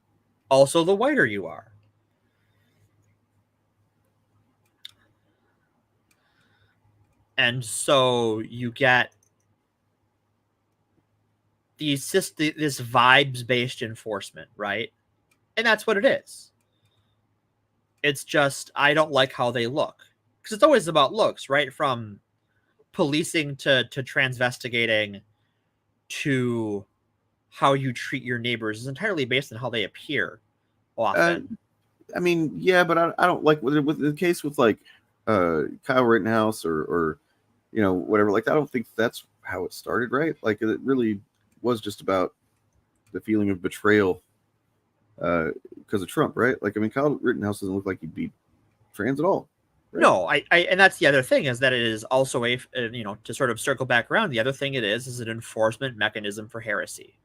And so you get this vibes-based enforcement, right? And that's what it is. It's just, I don't like how they look. Because it's always about looks, right? From policing to transvestigating to how you treat your neighbors is entirely based on how they appear often. I mean, yeah, but I don't like with the case with, like, Kyle Rittenhouse or whatever. Like, I don't think that's how it started, right? Like, it really was just about the feeling of betrayal because of Trump, right? Like, I mean, Kyle Rittenhouse doesn't look like he'd be trans at all. Right? No, I and that's the other thing, is that it is also to sort of circle back around. The other thing it is an enforcement mechanism for heresy.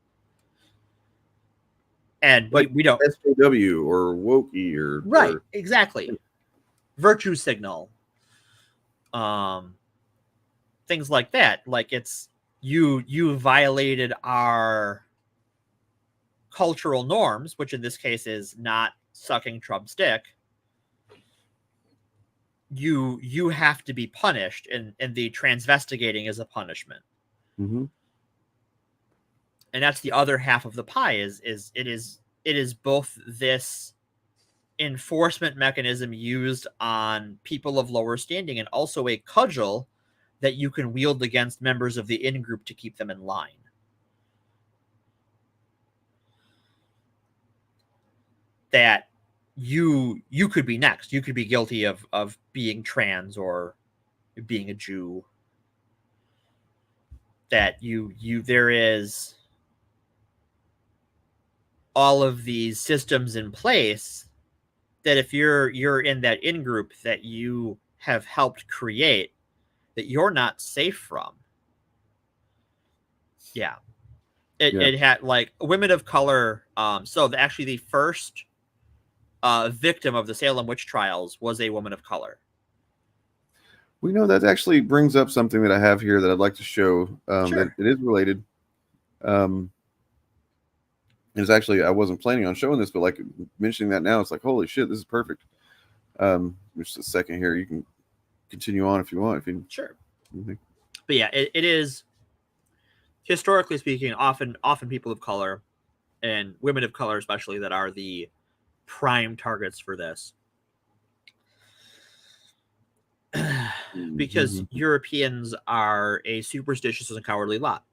And like we don't SJW or wokey or right, or, exactly. Virtue signal. Things like that. Like it's you violated our cultural norms, which in this case is not sucking Trump's dick. You have to be punished, and the transvestigating is a punishment. Mm-hmm. And that's the other half of the pie is it is both this enforcement mechanism used on people of lower standing and also a cudgel that you can wield against members of the in-group to keep them in line. That you could be next. You could be guilty of being trans or being a Jew. That there is all of these systems in place that if you're in that in-group that you have helped create, that you're not safe from. Yeah. It had like women of color. Actually the first victim of the Salem witch trials was a woman of color. We know that actually brings up something that I have here that I'd like to show. Sure. That it is related. It's actually, I wasn't planning on showing this, but like mentioning that now, it's like, holy shit, this is perfect. Just a second here. You can continue on if you want. Sure. Mm-hmm. But yeah, it is, historically speaking, often people of color and women of color especially that are the prime targets for this. Because Europeans are a superstitious and cowardly lot.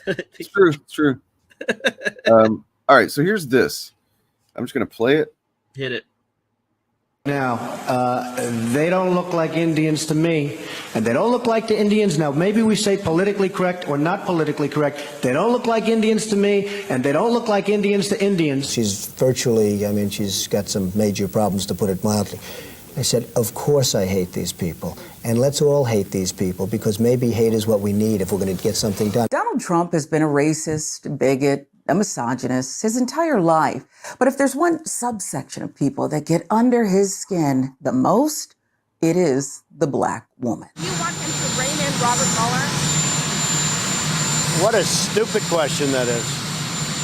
It's true. All right, so here's this. I'm just going to play it. Hit it. Now, they don't look like Indians to me, and they don't look like the Indians. Now, maybe we say politically correct or not politically correct. They don't look like Indians to me, and they don't look like Indians to Indians. She's virtually, I mean, she's got some major problems, to put it mildly. I said, of course I hate these people, and let's all hate these people, because maybe hate is what we need if we're going to get something done. Donald Trump has been a racist, a bigot, a misogynist his entire life. But if there's one subsection of people that get under his skin the most, it is the black woman. You want him to rein in Robert Mueller? What a stupid question that is.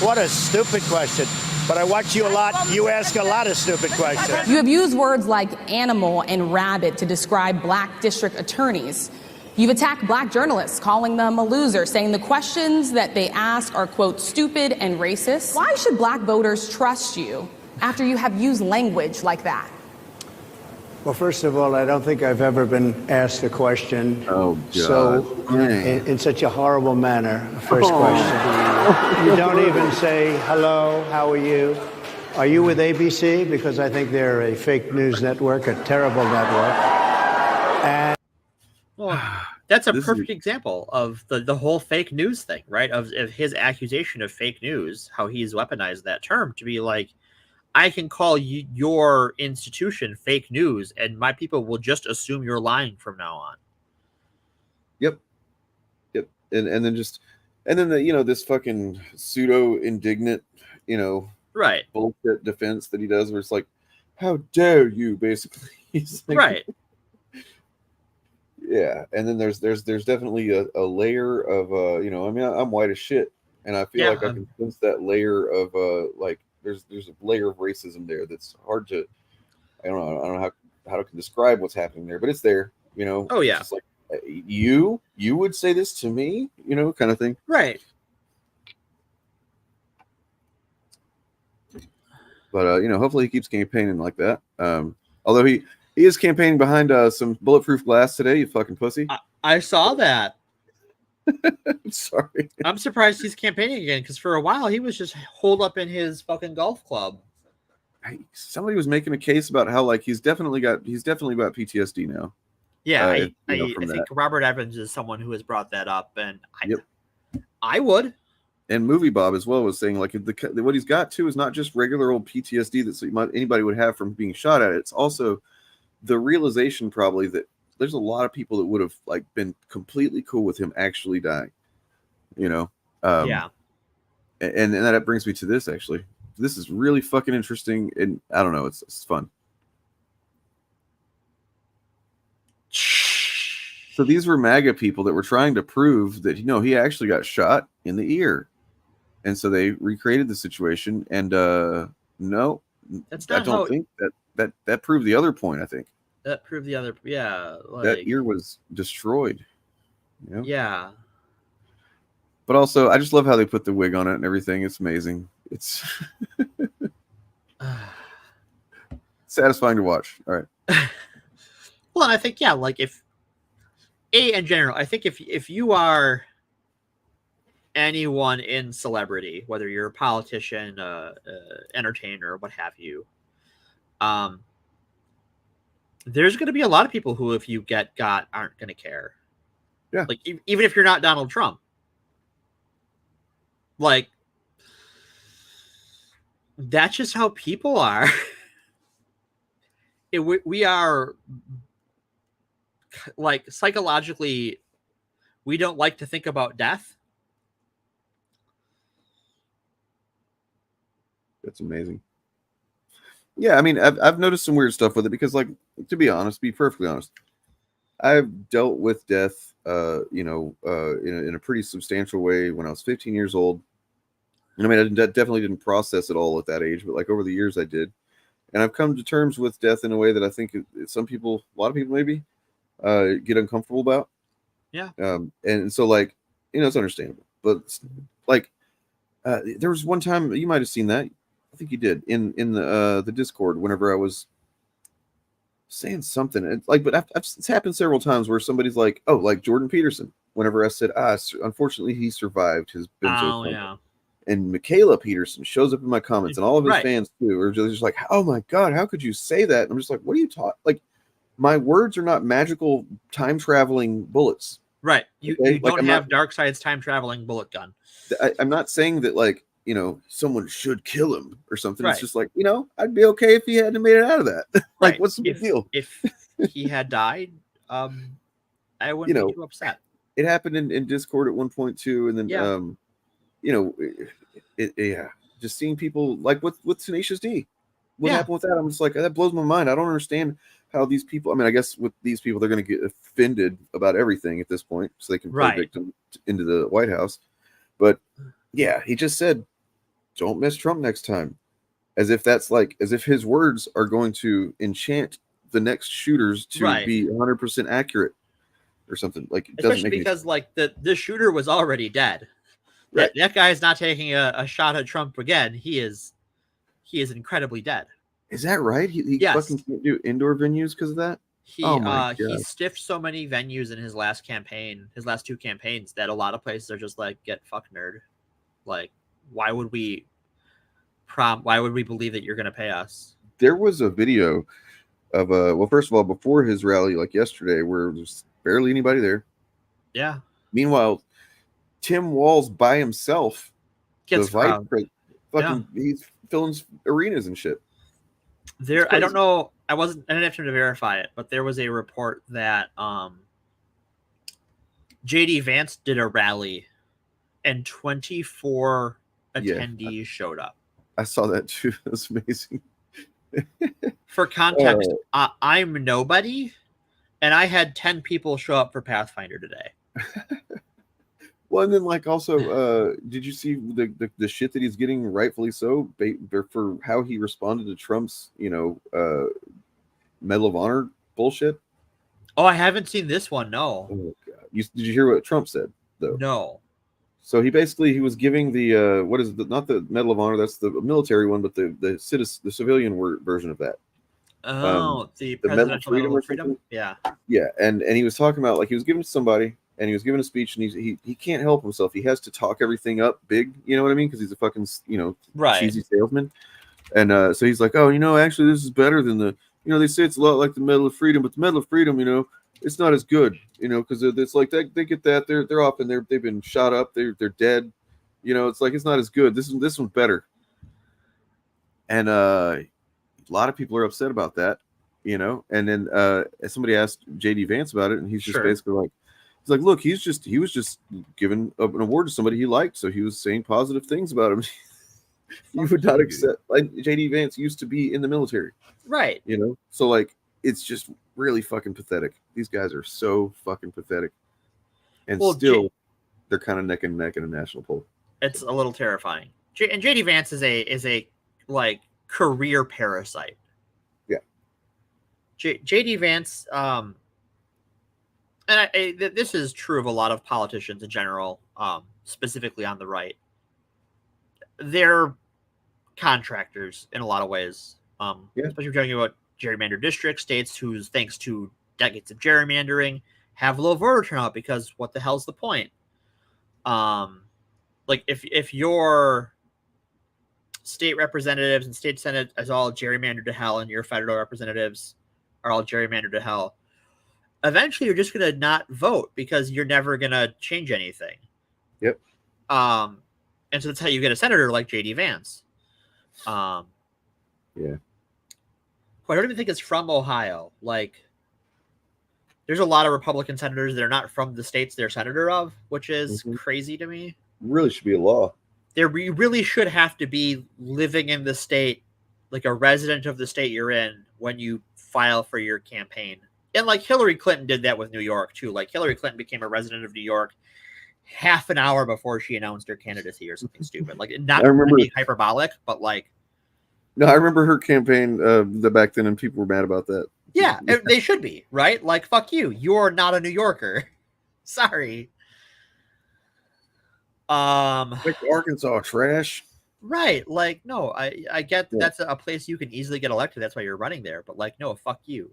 What a stupid question. But I watch you a lot. You ask a lot of stupid questions. You have used words like animal and rabbit to describe black district attorneys. You've attacked black journalists, calling them a loser, saying the questions that they ask are, quote, stupid and racist. Why should black voters trust you after you have used language like that? Well, first of all, I don't think I've ever been asked a question in such a horrible manner. First question. You don't even say, hello, how are you? Are you with ABC? Because I think they're a fake news network, a terrible network. And well, that's a perfect example of the whole fake news thing, right? Of his accusation of fake news, how he's weaponized that term to be like, I can call your institution fake news, and my people will just assume you're lying from now on. Yep. And then this fucking pseudo indignant, right, bullshit defense that he does, where it's like, how dare you, basically. He's like, right. Yeah, and then there's definitely a layer of I'm white as shit, and I feel like I can sense that layer of there's a layer of racism there that's hard to I don't know how to describe what's happening there, but it's there, Oh yeah, it's like you would say this to me, kind of thing, right? But hopefully he keeps campaigning like that. Although he is campaigning behind some bulletproof glass today, you fucking pussy. I saw that. Sorry. I'm surprised he's campaigning again, because for a while he was just holed up in his fucking golf club. Somebody was making a case about how he's definitely got PTSD now. Yeah, I think Robert Evans is someone who has brought that up, and I would. And Movie Bob as well was saying what he's got too is not just regular old PTSD that anybody would have from being shot at. It's also the realization probably that there's a lot of people that would have been completely cool with him actually dying, yeah. And that brings me to this, actually. This is really fucking interesting, and I don't know, it's fun. So these were MAGA people that were trying to prove that, he actually got shot in the ear. And so they recreated the situation, and no, That's I not don't think that proved the other point, I think. That proved the other, that ear was destroyed. Yeah. But also, I just love how they put the wig on it and everything. It's amazing. It's satisfying to watch. All right. Well, and I think, like in general, I think if you are anyone in celebrity, whether you're a politician, entertainer, what have you, there's going to be a lot of people who, if you got, aren't going to care. Yeah. Like, even if you're not Donald Trump. Like, that's just how people are. We are, like, psychologically, we don't like to think about death. That's amazing. Yeah, I mean, I've noticed some weird stuff with it because, like, to be perfectly honest, I've dealt with death, in a pretty substantial way when I was 15 years old. I mean, I definitely didn't process it all at that age, but like over the years I did. And I've come to terms with death in a way that I think some people, a lot of people maybe, get uncomfortable about. Yeah. And so, like, it's understandable. But, like, there was one time, you might have seen that. I think you did, in the Discord, whenever I was saying something. But it's happened several times where somebody's like, oh, like Jordan Peterson. Whenever I said, unfortunately, he survived his benzo coma. Yeah. And Michaela Peterson shows up in my comments, and all of his fans too are just like, "Oh my god, how could you say that?" And I'm just like, "What are you talking? Like, my words are not magical time traveling bullets, right? You don't have Darkseid's time traveling bullet gun. I'm not saying that, like, someone should kill him or something. Right. It's just like, I'd be okay if he hadn't made it out of that. Like, what's the big deal? If he had died, I wouldn't be too upset. It happened in Discord at one point too, and then just seeing people like with Tenacious D. What happened with that? I'm just like, that blows my mind. I don't understand how these people, I mean, I guess with these people, they're going to get offended about everything at this point, so they can play victim into the White House. But yeah, he just said, don't miss Trump next time. As if his words are going to enchant the next shooters to be 100% accurate or something. Like, it doesn't make because like the shooter was already dead. Right. That guy is not taking a shot at Trump again. He is incredibly dead. Is that right? He fucking can't do indoor venues because of that? He stiffed so many venues in his last two campaigns, that a lot of places are just like, get fucked, nerd. Like, why would we believe that you're going to pay us? There was a video of first of all, before his rally, like yesterday, where there's barely anybody there. Yeah. Meanwhile, Tim Walz by himself gets crowd. He's filling arenas and shit. I don't know. I didn't have time to verify it, but there was a report that JD Vance did a rally and 24 attendees showed up. I saw that too. That's amazing. For context, I'm nobody, and I had 10 people show up for Pathfinder today. Well, and then, like, also, did you see the shit that he's getting, rightfully so, for how he responded to Trump's, Medal of Honor bullshit? Oh, I haven't seen this one. No. Oh god! Did you hear what Trump said though? No. So he was giving the what is it? Not the Medal of Honor. That's the military one, but the civilian version of that. Oh, the Presidential Medal of Freedom. Yeah. Yeah, and he was talking about, like, he was giving to somebody. And he was giving a speech, and he can't help himself. He has to talk everything up big, you know what I mean? Because he's a fucking, cheesy salesman. And so he's like, oh, actually, this is better than they say it's a lot like the Medal of Freedom, but the Medal of Freedom, it's not as good, because it's like they get that they're off and they've been shot up, they're dead, it's like it's not as good. This one's better. And a lot of people are upset about that, And then somebody asked JD Vance about it, and he's just basically like, He's like, look, he was just giving an award to somebody he liked, so he was saying positive things about him. You would not accept. Like JD Vance used to be in the military, right? You know, so like it's just really fucking pathetic. These guys are so fucking pathetic, and still they're kind of neck and neck in a national poll. It's a little terrifying. And JD Vance is a like career parasite. Yeah. JD Vance, and this is true of a lot of politicians in general, specifically on the right. They're contractors in a lot of ways, especially if you're talking about gerrymandered district states whose, thanks to decades of gerrymandering, have low voter turnout because what the hell's the point? Like if your state representatives and state senate is all gerrymandered to hell and your federal representatives are all gerrymandered to hell, eventually you're just going to not vote because you're never going to change anything. Yep. And so that's how you get a senator like JD Vance. Yeah. Well, I don't even think it's from Ohio. Like, there's a lot of Republican senators that are not from the states they're senator of, which is crazy to me. Really should be a law. You really should have to be living in the state, like a resident of the state you're in, when you file for your campaign. And like Hillary Clinton did that with New York too. Like Hillary Clinton became a resident of New York half an hour before she announced her candidacy or something stupid. Like, not being hyperbolic, but like. No, I remember her campaign back then, and people were mad about that. Yeah, they should be, right? Like, fuck you. You're not a New Yorker. Sorry. Like Arkansas trash. Right. Like, no, I get that's a place you can easily get elected. That's why you're running there. But like, no, fuck you.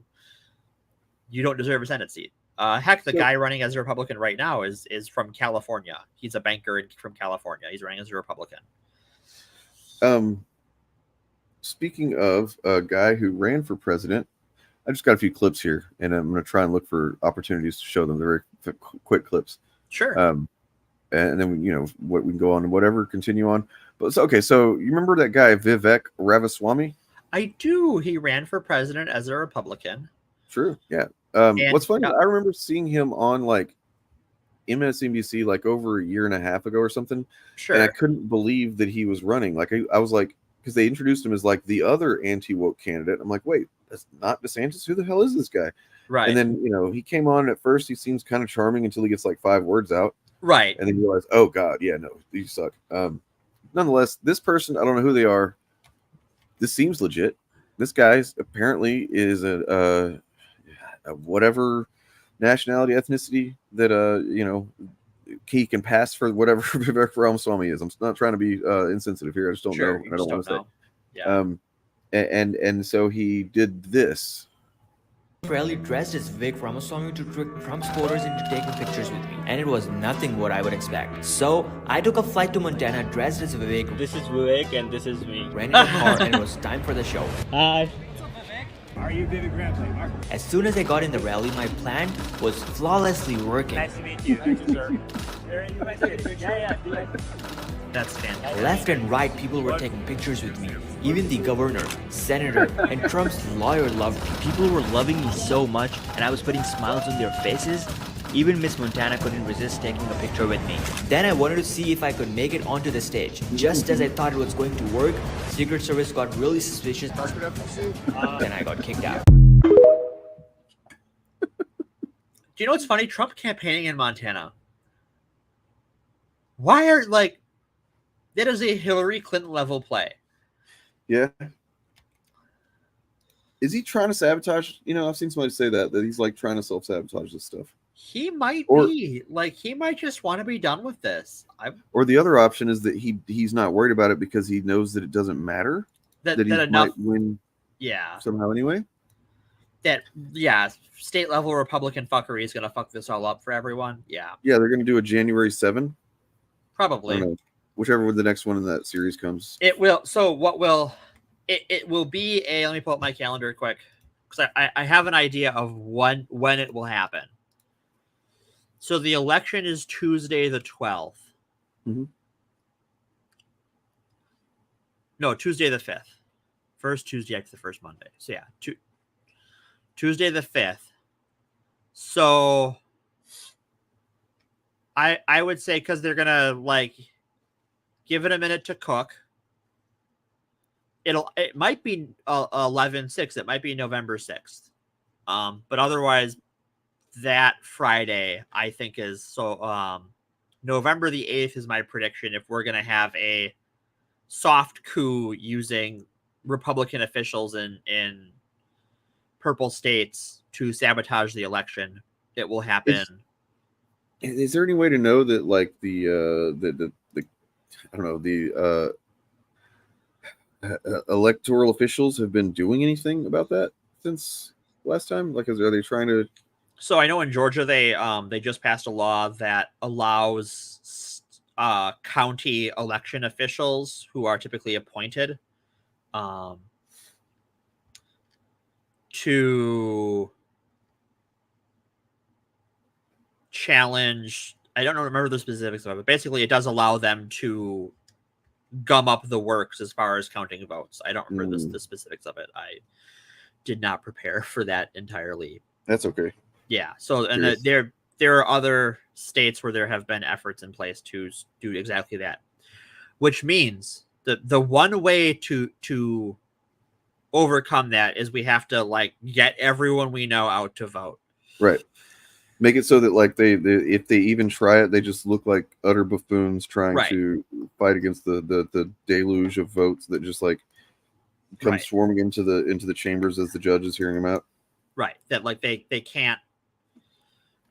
You don't deserve a Senate seat. Heck, the guy running as a Republican right now is from California. He's a banker from California. He's running as a Republican. Speaking of a guy who ran for president, I just got a few clips here, and I'm going to try and look for opportunities to show them. They're very quick clips. Sure. And then we can go on and whatever, continue on. But so you remember that guy Vivek Ramaswamy? I do. He ran for president as a Republican. True. Yeah. What's funny, I remember seeing him on like MSNBC like over a year and a half ago or something. Sure. And I couldn't believe that he was running. Like I was like, because they introduced him as like the other anti-woke candidate. I'm like, wait, that's not DeSantis. Who the hell is this guy? Right. And then he came on. At first, he seems kind of charming until he gets like 5 words out. Right. And then you realize, oh god, yeah, no, you suck. Nonetheless, this person, I don't know who they are. This seems legit. This guy apparently is a whatever nationality, ethnicity that he can pass for whatever Vivek Ramaswamy is. I'm not trying to be insensitive here. I just don't know. I don't want to say. Yeah. And so he did this. Rarely dressed as Vivek Ramaswamy to trick Trump supporters into taking pictures with me, and it was nothing what I would expect. So I took a flight to Montana dressed as Vivek. This is Vivek and this is me. Rented a car and it was time for the show. Hi. Are you Vivek Ramaswamy? As soon as I got in the rally, my plan was flawlessly working. Nice to meet you. Thank you, sir. That's fantastic. Left and right, people were taking pictures with me. Even the governor, senator, and Trump's lawyer loved me. People were loving me so much, and I was putting smiles on their faces. Even Miss Montana couldn't resist taking a picture with me. Then I wanted to see if I could make it onto the stage. Just as I thought it was going to work, Secret Service got really suspicious. Then I got kicked out. Do you know what's funny? Trump campaigning in Montana. Why are that is a Hillary Clinton level play. Yeah. Is he trying to sabotage? I've seen somebody say that he's like trying to self-sabotage this stuff. He might be. He might just want to be done with this. Or the other option is that he's not worried about it because he knows that it doesn't matter. That he might win somehow anyway. State level Republican fuckery is going to fuck this all up for everyone. Yeah. Yeah, they're going to do a January 7. Probably. Whichever the next one in that series comes. It will. So what will it will be let me pull up my calendar quick because I have an idea of when it will happen. So the election is Tuesday the 12th. Mm-hmm. No, Tuesday the 5th. First Tuesday after the first Monday. So yeah, Tuesday the 5th. So I would say because they're gonna like give it a minute to cook. It might be 11/6. It might be November 6th. But otherwise, that Friday I think is so. November the 8th is my prediction. If we're gonna have a soft coup using Republican officials in purple states to sabotage the election, it will happen. Is there any way to know that like the I don't know, the electoral officials have been doing anything about that since last time? Like, are they trying to? So I know in Georgia they just passed a law that allows county election officials who are typically appointed to challenge. I don't remember the specifics of it, but basically it does allow them to gum up the works as far as counting votes. I don't remember the specifics of it. I did not prepare for that entirely. That's okay. Yeah. So, and there are other states where there have been efforts in place to do exactly that, which means that the one way to overcome that is we have to like get everyone we know out to vote. Right. Make it so that like they if they even try it, they just look like utter buffoons trying to fight against the deluge of votes that just like come swarming into the chambers as the judge is hearing them out. Right. That like they can't.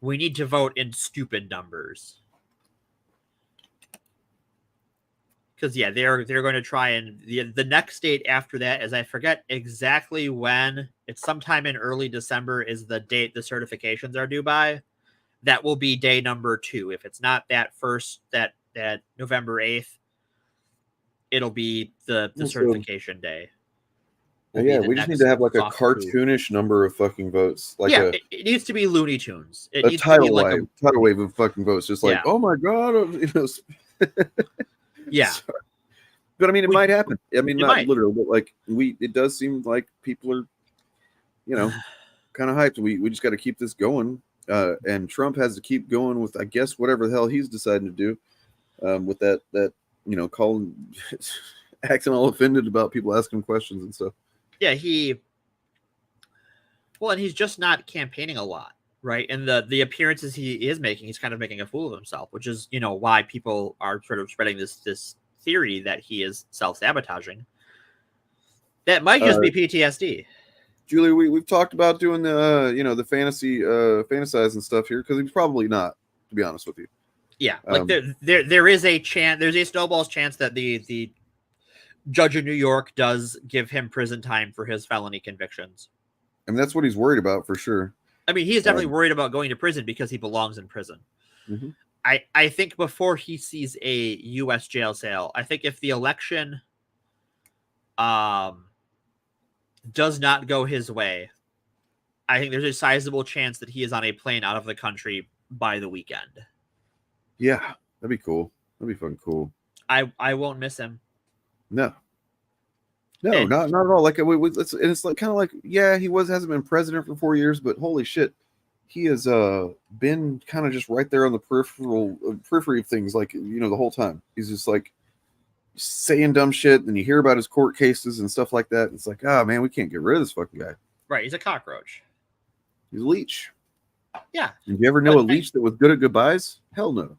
We need to vote in stupid numbers. Because they're going to try, and the next date after that is, I forget exactly when. It's sometime in early December is the date the certifications are due by. That will be day number 2. If it's not that November 8th, it'll be the certification day. Yeah, we just need to have like a cartoonish number of fucking votes. Like it needs to be Looney Tunes. It a needs tidal to be like tidal wave of fucking votes. Just like, oh my god, Yeah. But I mean, it might happen. I mean, not might. literally, but like it does seem like people are, kind of hyped. We just got to keep this going. And Trump has to keep going with, I guess, whatever the hell he's deciding to do. With that calling, acting all offended about people asking him questions and stuff. Yeah, and he's just not campaigning a lot, right? And the appearances he is making, he's kind of making a fool of himself, which is, why people are sort of spreading this theory that he is self-sabotaging. That might just be PTSD. Julie, we've talked about doing the the fantasy fantasizing stuff here, because he's probably not, to be honest with you. Yeah, like there is a chance, there's a snowball's chance that the judge in New York does give him prison time for his felony convictions. I mean, that's what he's worried about for sure. I mean, he is definitely worried about going to prison because he belongs in prison. Mm-hmm. I think before he sees a U.S. jail cell, I think if the election does not go his way, I think there's a sizable chance that he is on a plane out of the country by the weekend. Yeah, that'd be cool. That'd be fucking cool. I won't miss him. No, not at all. Like it's like kind of like, yeah, he hasn't been president for 4 years, but holy shit, he has been kind of just right there on the periphery of things, like the whole time. He's just like saying dumb shit, and you hear about his court cases and stuff like that. And it's like, oh man, we can't get rid of this fucking guy. Right, he's a cockroach. He's a leech. Yeah. Did you ever know a leech that was good at goodbyes? Hell no.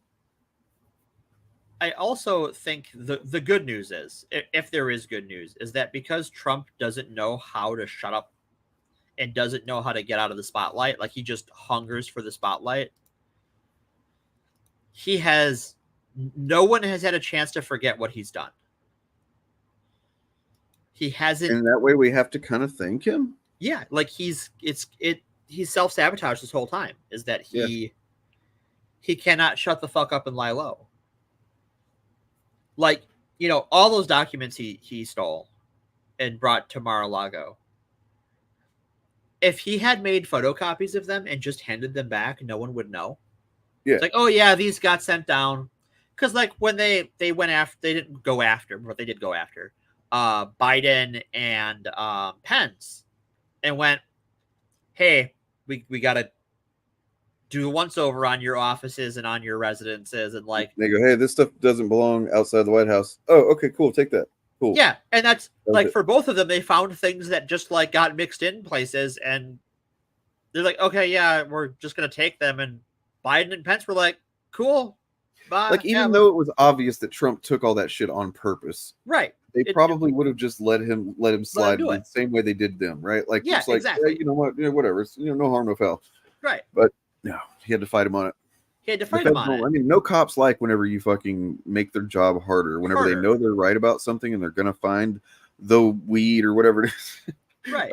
I also think the good news is, if there is good news, is that because Trump doesn't know how to shut up and doesn't know how to get out of the spotlight, like he just hungers for the spotlight, no one has had a chance to forget what he's done. He hasn't. And that way we have to kind of thank him. Yeah, like he's self-sabotaged this whole time, is that he cannot shut the fuck up and lie low. Like, all those documents he stole and brought to Mar-a-Lago. If he had made photocopies of them and just handed them back, no one would know. Yeah. It's like, oh yeah, these got sent down. Because like when they went after, they didn't go after, but they did go after Biden and Pence, and went, hey, we got to do once over on your offices and on your residences, and like they go, hey, this stuff doesn't belong outside the White House. Oh, okay, cool, take that. Cool. Yeah, and that's like it. for both of them, they found things that just like got mixed in places, and they're like, okay, yeah, we're just gonna take them. And Biden and Pence were like, cool, bye. Like even though it was obvious that Trump took all that shit on purpose, right? They probably would have just let him slide the same way they did them, right? Like yeah, just like exactly. you know what, whatever, it's no harm, no foul, right? But no, he had to fight him on it. He had to fight him on it. I mean, no cops like whenever you fucking make their job harder. Whenever they know they're right about something and they're gonna find the weed or whatever it is. Right.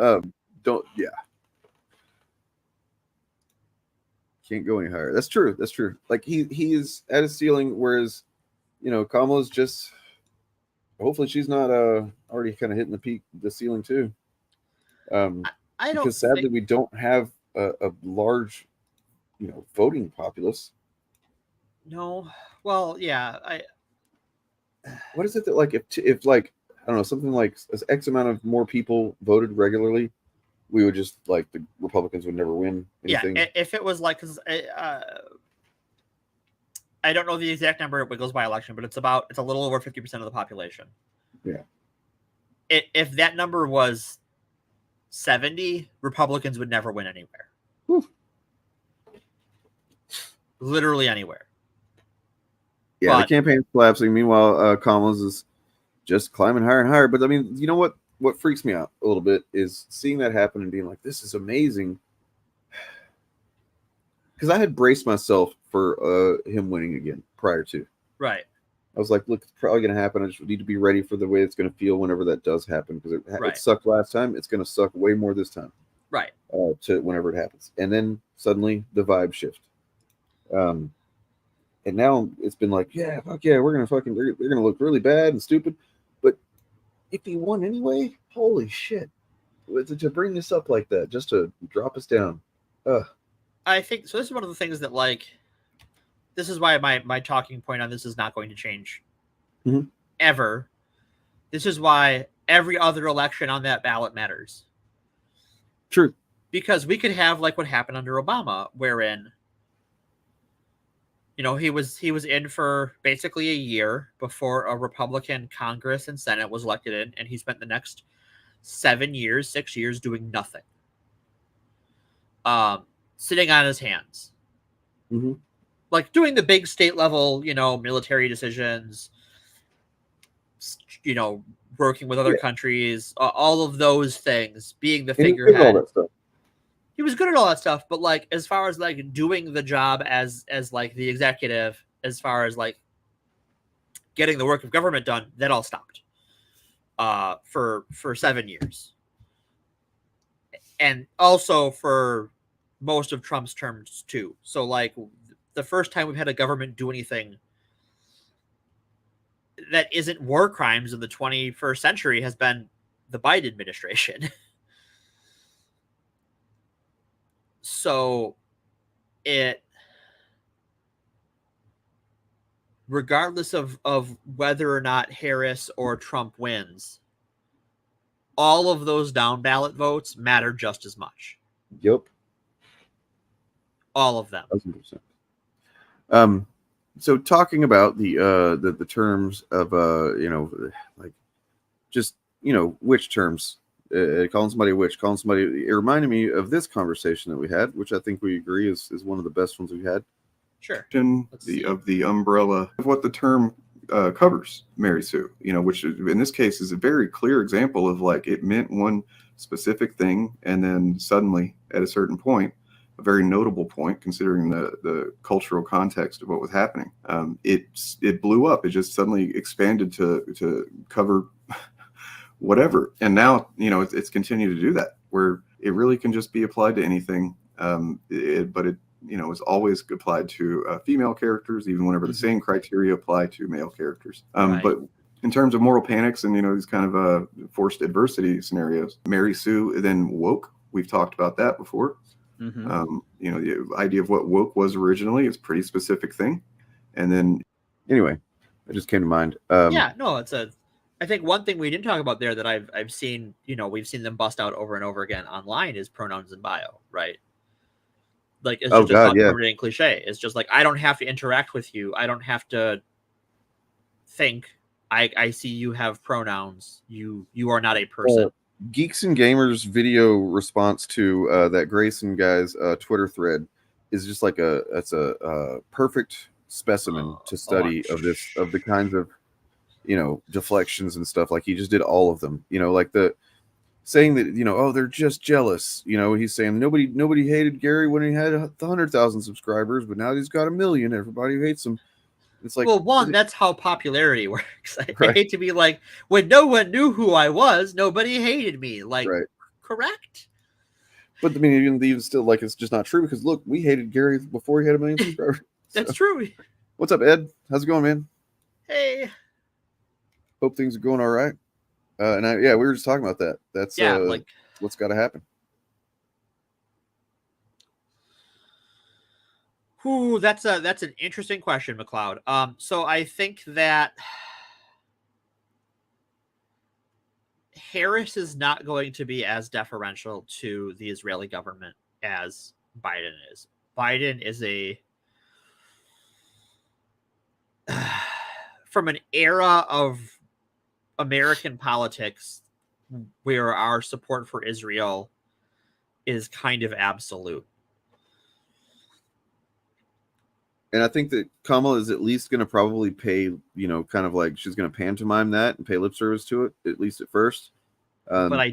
Can't go any higher. That's true. Like he is at his ceiling, whereas Kamala's just hopefully she's not already kind of hitting the ceiling too. I don't, because sadly we don't have a large voting populace. No. Well, yeah. What is it that like if like I don't know, something like X amount of more people voted regularly, we would just like the Republicans would never win anything. Yeah, if it was like, because I don't know the exact number it goes by election, but it's a little over 50% of the population. Yeah. If that number was 70, Republicans would never win anywhere. Whew. Literally anywhere. Yeah, the campaign's collapsing. Meanwhile, Kamala's is just climbing higher and higher. But I mean, you know what? What freaks me out a little bit is seeing that happen and being like, "This is amazing." Because I had braced myself for him winning again prior to. Right. I was like, "Look, it's probably going to happen. I just need to be ready for the way it's going to feel whenever that does happen." Because it sucked last time. It's going to suck way more this time. Right. To whenever it happens, and then suddenly the vibe shift. And now it's been like, yeah, fuck yeah, we're gonna they're gonna look really bad and stupid. But if he won anyway, holy shit. To bring this up like that, just to drop us down. I think so. This is one of the things that this is why my talking point on this is not going to change ever. This is why every other election on that ballot matters. True. Because we could have like what happened under Obama, wherein he was in for basically a year before a Republican Congress and Senate was elected in, and he spent the next 6 years doing nothing. Sitting on his hands. Mm-hmm. Like doing the big state level, military decisions, working with other countries, all of those things, being the figurehead. He was good at all that stuff, but like as far as like doing the job as like the executive, as far as like getting the work of government done, that all stopped for 7 years. And also for most of Trump's terms too. So like the first time we've had a government do anything that isn't war crimes in the 21st century has been the Biden administration. So regardless of whether or not Harris or Trump wins, all of those down ballot votes matter just as much. Yep. All of them. 1,000%. So talking about the terms of like just which terms, calling somebody a witch, calling somebody, it reminded me of this conversation that we had, which I think we agree is one of the best ones we've had. Sure. Of the umbrella of what the term covers, Mary Sue, which in this case is a very clear example of like it meant one specific thing, and then suddenly at a certain point, a very notable point considering the cultural context of what was happening, it blew up. It just suddenly expanded to cover whatever, and now it's continued to do that, where it really can just be applied to anything, but it is always applied to female characters, even whenever the same criteria apply to male characters. Right. But in terms of moral panics and these kind of forced adversity scenarios, Mary Sue then woke. We've talked about that before. Mm-hmm. The idea of what woke was originally is a pretty specific thing, and then anyway, it just came to mind. I think one thing we didn't talk about there that I've seen, we've seen them bust out over and over again online is pronouns in bio, right? Like it's Oh, just God, yeah. a cliche. It's just like I don't have to interact with you. I don't have to think. I see you have pronouns. You are not a person. Geeks and Gamers video response to that Grayson guy's Twitter thread is just like it's a perfect specimen to study of the kinds of, you know, deflections and stuff. Like he just did all of them, you know, like the saying that, you know, oh, they're just jealous. You know, he's saying nobody hated Gary when he had 100,000 subscribers, but now he's got 1 million. Everybody hates him. It's like, well, one, that's how popularity works. I Right. hate to be like, when no one knew who I was, nobody hated me. Like, right. correct? But I mean, even still, like, it's just not true because look, we hated Gary before he had 1 million subscribers. That's true. What's up, Ed? How's it going, man? Hey. Hope things are going all right. We were just talking about that. That's like what's got to happen. Ooh, that's an interesting question, McLeod. So I think that Harris is not going to be as deferential to the Israeli government as Biden is. Biden is from an era of American politics where our support for Israel is kind of absolute. And I think that Kamala is at least going to probably pay, you know, kind of like she's going to pantomime that and pay lip service to it, at least at first. But I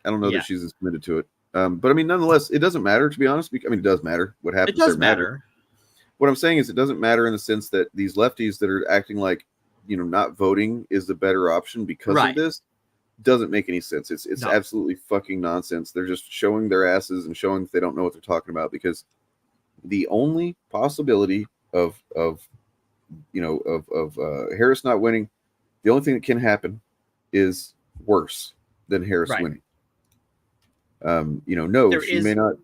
don't know that she's as committed to it. But I mean, nonetheless, it doesn't matter, to be honest. I mean, it does matter. What happens there matter. What I'm saying is it doesn't matter in the sense that these lefties that are acting like, you know, not voting is the better option because of this doesn't make any sense. It's absolutely fucking nonsense. They're just showing their asses and showing that they don't know what they're talking about, because the only possibility of Harris not winning, the only thing that can happen is worse than Harris winning. She may not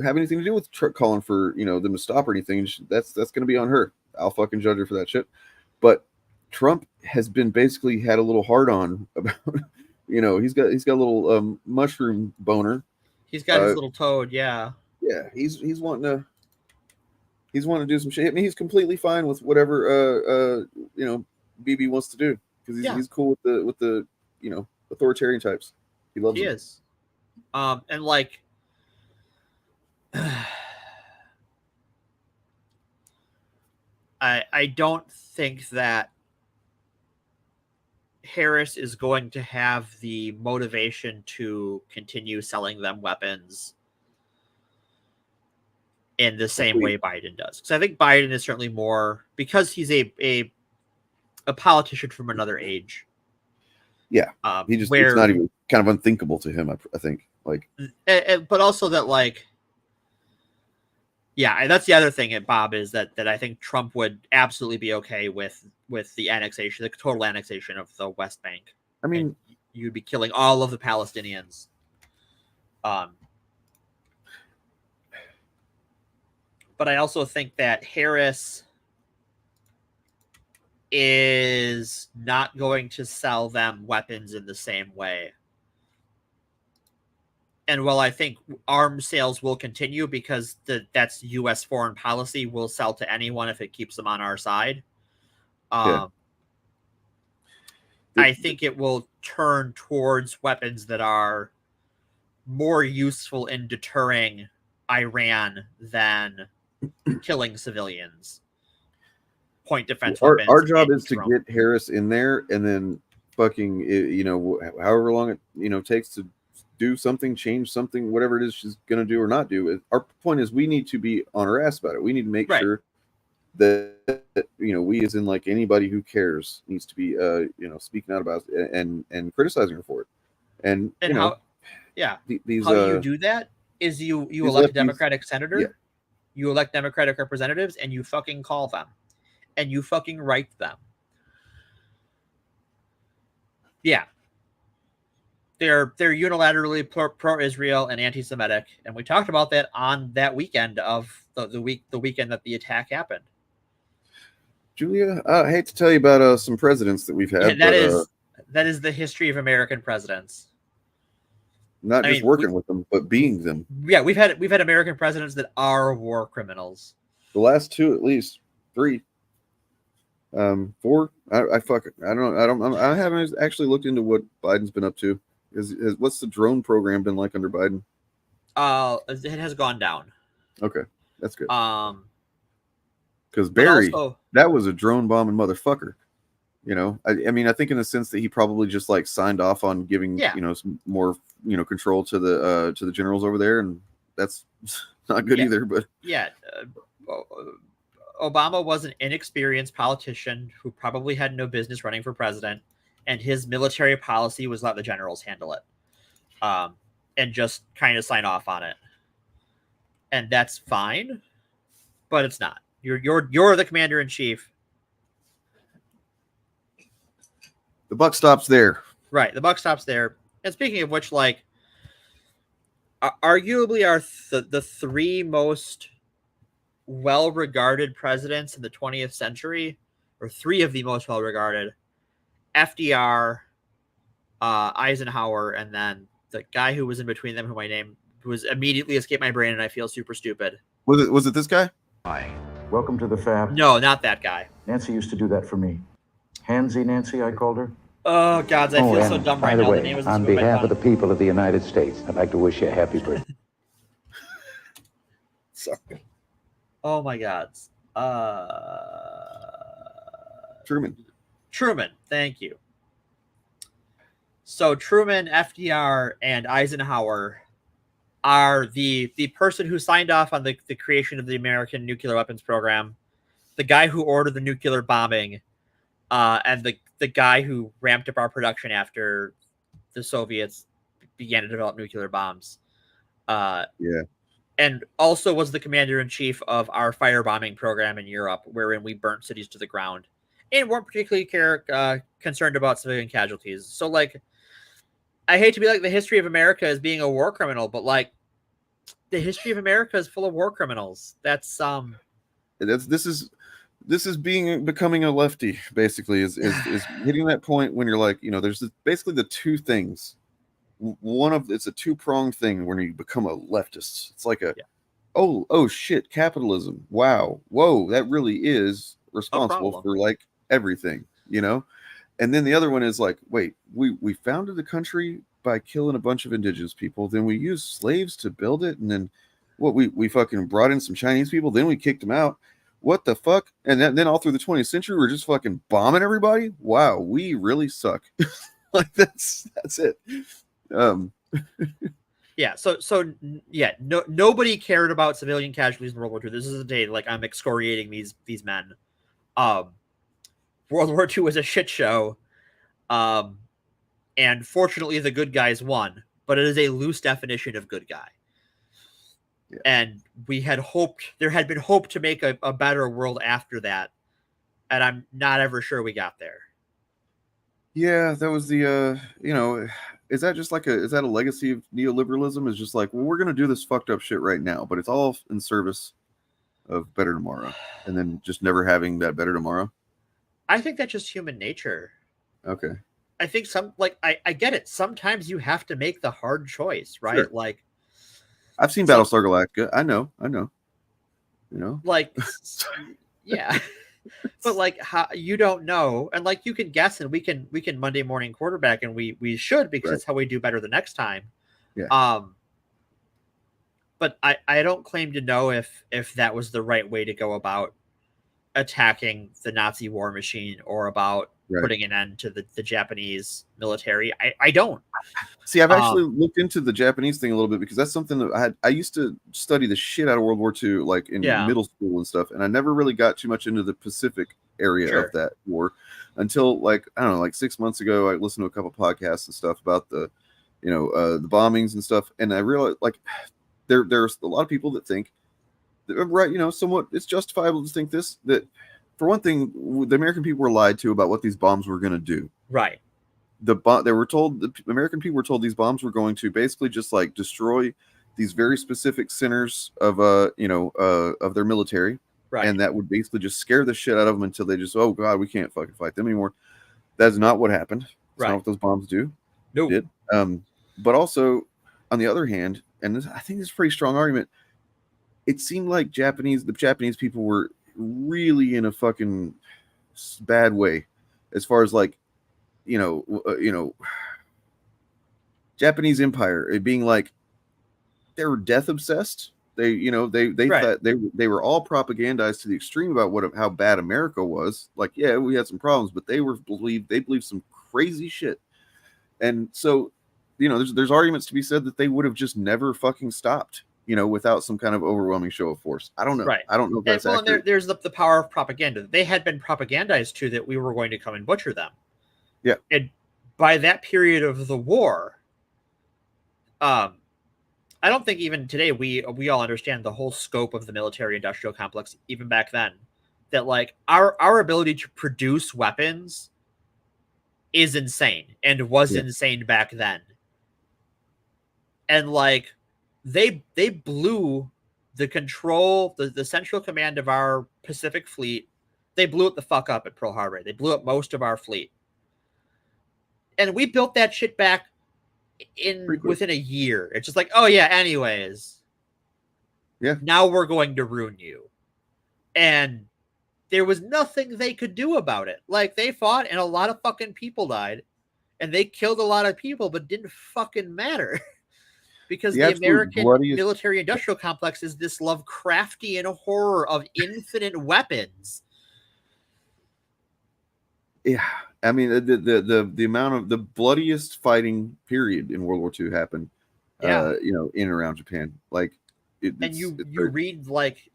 have anything to do with calling for, you know, them to stop or anything. That's going to be on her. I'll fucking judge her for that shit. But Trump has been basically had a little hard on about, you know, he's got a little mushroom boner. He's got his little toad, yeah. Yeah, he's wanting to do some shit. I mean, he's completely fine with whatever BB wants to do, because he's cool with the you know, authoritarian types. He loves them. Is. And like I don't think that Harris is going to have the motivation to continue selling them weapons in the same way Biden does. Because I think Biden is certainly more, because he's a politician from another age. Yeah, it's not even kind of unthinkable to him. I think, like, but also that, like, yeah, and that's the other thing at Bob is that I think Trump would absolutely be okay with the annexation, the total annexation of the West Bank. I mean, and you'd be killing all of the Palestinians. But I also think that Harris is not going to sell them weapons in the same way. And while I think arms sales will continue because that's U.S. foreign policy, we'll sell to anyone if it keeps them on our side. I think it will turn towards weapons that are more useful in deterring Iran than killing civilians. Point defense weapons. Our job is to get Harris in there, and then fucking, you know, however long it, you know, takes to do something, change something, whatever it is she's going to do or not do. Our point is we need to be on her ass about it. We need to make sure that, you know, we, as in like anybody who cares, needs to be, you know, speaking out about it and criticizing her for it. And you know, how do you do that? Is you elect a Democratic senator, you elect Democratic representatives, and you fucking call them, and you fucking write them. Yeah. They're unilaterally pro-Israel and anti-Semitic, and we talked about that on that weekend of the weekend that the attack happened. Julia, I hate to tell you about some presidents that we've had. Yeah, that is the history of American presidents. Not just working with them, but being them. Yeah, we've had American presidents that are war criminals. The last two, at least 3, 4. I fuck it. I haven't actually looked into what Biden's been up to. What's the drone program been like under Biden? It has gone down. Okay, that's good. Because Barry, that was a drone bombing motherfucker. You know, I mean, I think in the sense that he probably just like signed off on giving some more control to the generals over there, and that's not good either. But Obama was an inexperienced politician who probably had no business running for president, and his military policy was let the generals handle it, and just kind of sign off on it, and that's fine, but it's not. You're the commander in chief. The buck stops there. Right. The buck stops there. And speaking of which, like, arguably the 3 most well-regarded presidents in the 20th century, or 3 of the most well-regarded, FDR, Eisenhower, and then the guy who was in between them, who was immediately escaped my brain, and I feel super stupid. Was it this guy? Hi. Welcome to the Fab. No, not that guy. Nancy used to do that for me. Handsy Nancy, I called her. Oh, God, I feel so dumb right now. By the way, on behalf of the people of the United States, I'd like to wish you a happy birthday. Sorry. Oh, my God. Truman, thank you. So Truman, FDR, and Eisenhower are the person who signed off on the creation of the American nuclear weapons program, the guy who ordered the nuclear bombing, and the guy who ramped up our production after the Soviets began to develop nuclear bombs. And also was the commander-in-chief of our firebombing program in Europe, wherein we burnt cities to the ground and weren't particularly concerned about civilian casualties. So, like, I hate to be like the history of America as being a war criminal, but, like, the history of America is full of war criminals. This is becoming a lefty, basically, is hitting that point when you're like, there's basically the 2 things. It's a 2-pronged thing when you become a leftist. It's like oh shit, capitalism. Wow. Whoa, that really is responsible for like everything, And then the other one is like, wait, we founded the country by killing a bunch of indigenous people, then we used slaves to build it, and then we fucking brought in some Chinese people, then we kicked them out. What the fuck? And then all through the 20th century, we're just fucking bombing everybody. Wow, we really suck. Like that's it. Nobody cared about civilian casualties in World War II. This is a day like I'm excoriating these men. World War II was a shit show. And fortunately the good guys won, but it is a loose definition of good guy. Yeah. And there had been hope to make a better world after that. And I'm not ever sure we got there. Yeah, that was the, is that a legacy of neoliberalism? Is just like, well, we're going to do this fucked up shit right now, but it's all in service of better tomorrow. And then just never having that better tomorrow. I think that's just human nature. Okay. I think I get it. Sometimes you have to make the hard choice, right? Sure. Like, I've seen Battlestar Galactica. I know. Like, yeah. But like, how you don't know, and like you can guess, and we can Monday morning quarterback, and we should, because that's how we do better the next time. Yeah. But I don't claim to know if that was the right way to go about attacking the Nazi war machine, or about putting an end to the Japanese military. I don't. See, I've actually looked into the Japanese thing a little bit, because that's something that I used to study the shit out of World War II, like in middle school and stuff. And I never really got too much into the Pacific area of that war until like 6 months ago. I listened to a couple podcasts and stuff about the bombings and stuff. And I realized like there's a lot of people that think that, somewhat it's justifiable to think that for one thing, the American people were lied to about what these bombs were going to do. Right. The American people were told these bombs were going to basically just like destroy these very specific centers of their military, right? And that would basically just scare the shit out of them until they just, oh god, we can't fucking fight them anymore. That's not what happened. That's not what those bombs do. No. Did. But also, on the other hand, and I think this is a pretty strong argument, it seemed like the Japanese people were really in a fucking bad way, as far as like, Japanese Empire, it being like they were death obsessed. They thought they were all propagandized to the extreme about how bad America was. Like, yeah, we had some problems, but they believed some crazy shit. And so, there's arguments to be said that they would have just never fucking stopped, without some kind of overwhelming show of force. I don't know. Right. I don't know if that's accurate. And there's the power of propaganda. They had been propagandized to that we were going to come and butcher them. Yeah. And by that period of the war, I don't think even today we all understand the whole scope of the military-industrial complex. Even back then, that like our ability to produce weapons is insane and was insane back then. And like they blew the control, the central command of our Pacific fleet. They blew it the fuck up at Pearl Harbor. They blew up most of our fleet. And we built that shit back within a year. It's just like, oh yeah, anyways. Yeah. Now we're going to ruin you. And there was nothing they could do about it. Like, they fought and a lot of fucking people died. And they killed a lot of people, but didn't fucking matter. Because the American military-industrial complex is this Lovecraftian horror of infinite weapons. Yeah. I mean, the amount of the bloodiest fighting period in World War II happened, in and around Japan. Like, you read like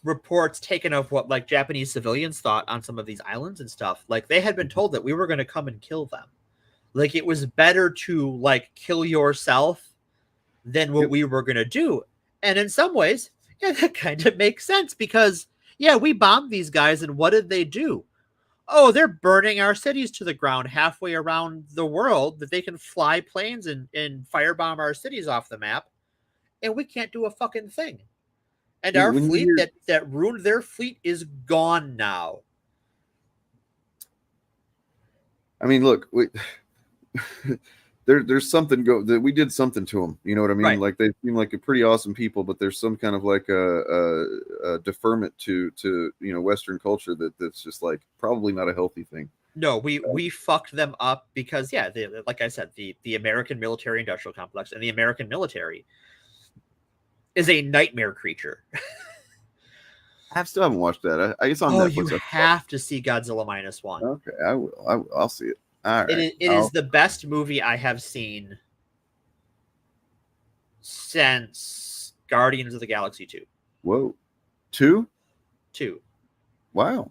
reports taken of what like Japanese civilians thought on some of these islands and stuff. Like, they had been told that we were going to come and kill them. Like, it was better to like kill yourself than what we were going to do. And in some ways, yeah, that kind of makes sense because yeah, we bombed these guys, and what did they do? Oh, they're burning our cities to the ground halfway around the world that they can fly planes and firebomb our cities off the map, and we can't do a fucking thing. And our fleet that ruined their fleet is gone now. I mean, look, there's something that we did something to them. You know what I mean? Right. Like, they seem like a pretty awesome people, but there's some kind of like a deferment to Western culture that's just like probably not a healthy thing. No, we fucked them up because like I said, the American military-industrial complex and the American military is a nightmare creature. I still haven't watched that. I guess on Netflix. You have to see Godzilla -1. Okay, I will. I'll see it. All right. It is the best movie I have seen since Guardians of the Galaxy 2. Whoa. 2? 2. Wow.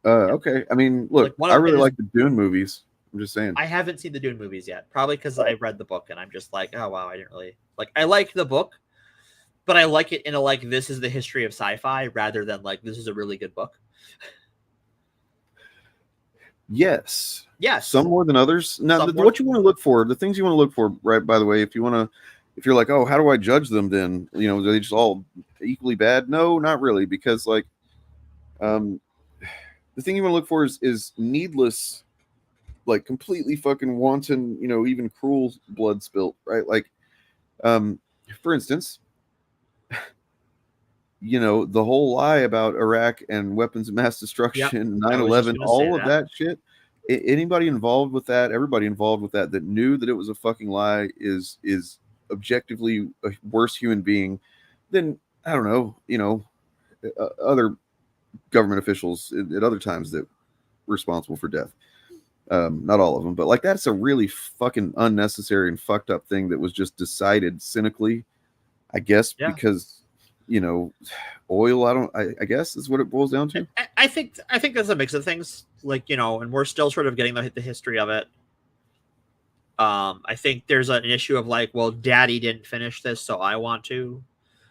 Okay. I mean, look, I really like the Dune movies. I'm just saying. I haven't seen the Dune movies yet, probably because I read the book and I'm just like, oh wow, I didn't really like. I like the book, but I like it in a like this is the history of sci-fi rather than like this is a really good book. Yes. Some more than others. Now, what you want to look for, the things you want to look for, right? By the way, if you're like, oh, how do I judge them? Then are they just all equally bad? No, not really, because like, the thing you want to look for is needless, like completely fucking wanton, even cruel blood spilt, right? Like, for instance, the whole lie about Iraq and weapons of mass destruction, 9/11, all of that shit. Anybody involved with that, everybody involved with that knew that it was a fucking lie is objectively a worse human being than, I don't know, other government officials at other times that were responsible for death. Not all of them, but like that's a really fucking unnecessary and fucked up thing that was just decided cynically, I guess, because oil, I guess is what it boils down to. I think there's a mix of things, like, and we're still sort of getting the history of it. I think there's an issue of like, well, daddy didn't finish this, so I want to.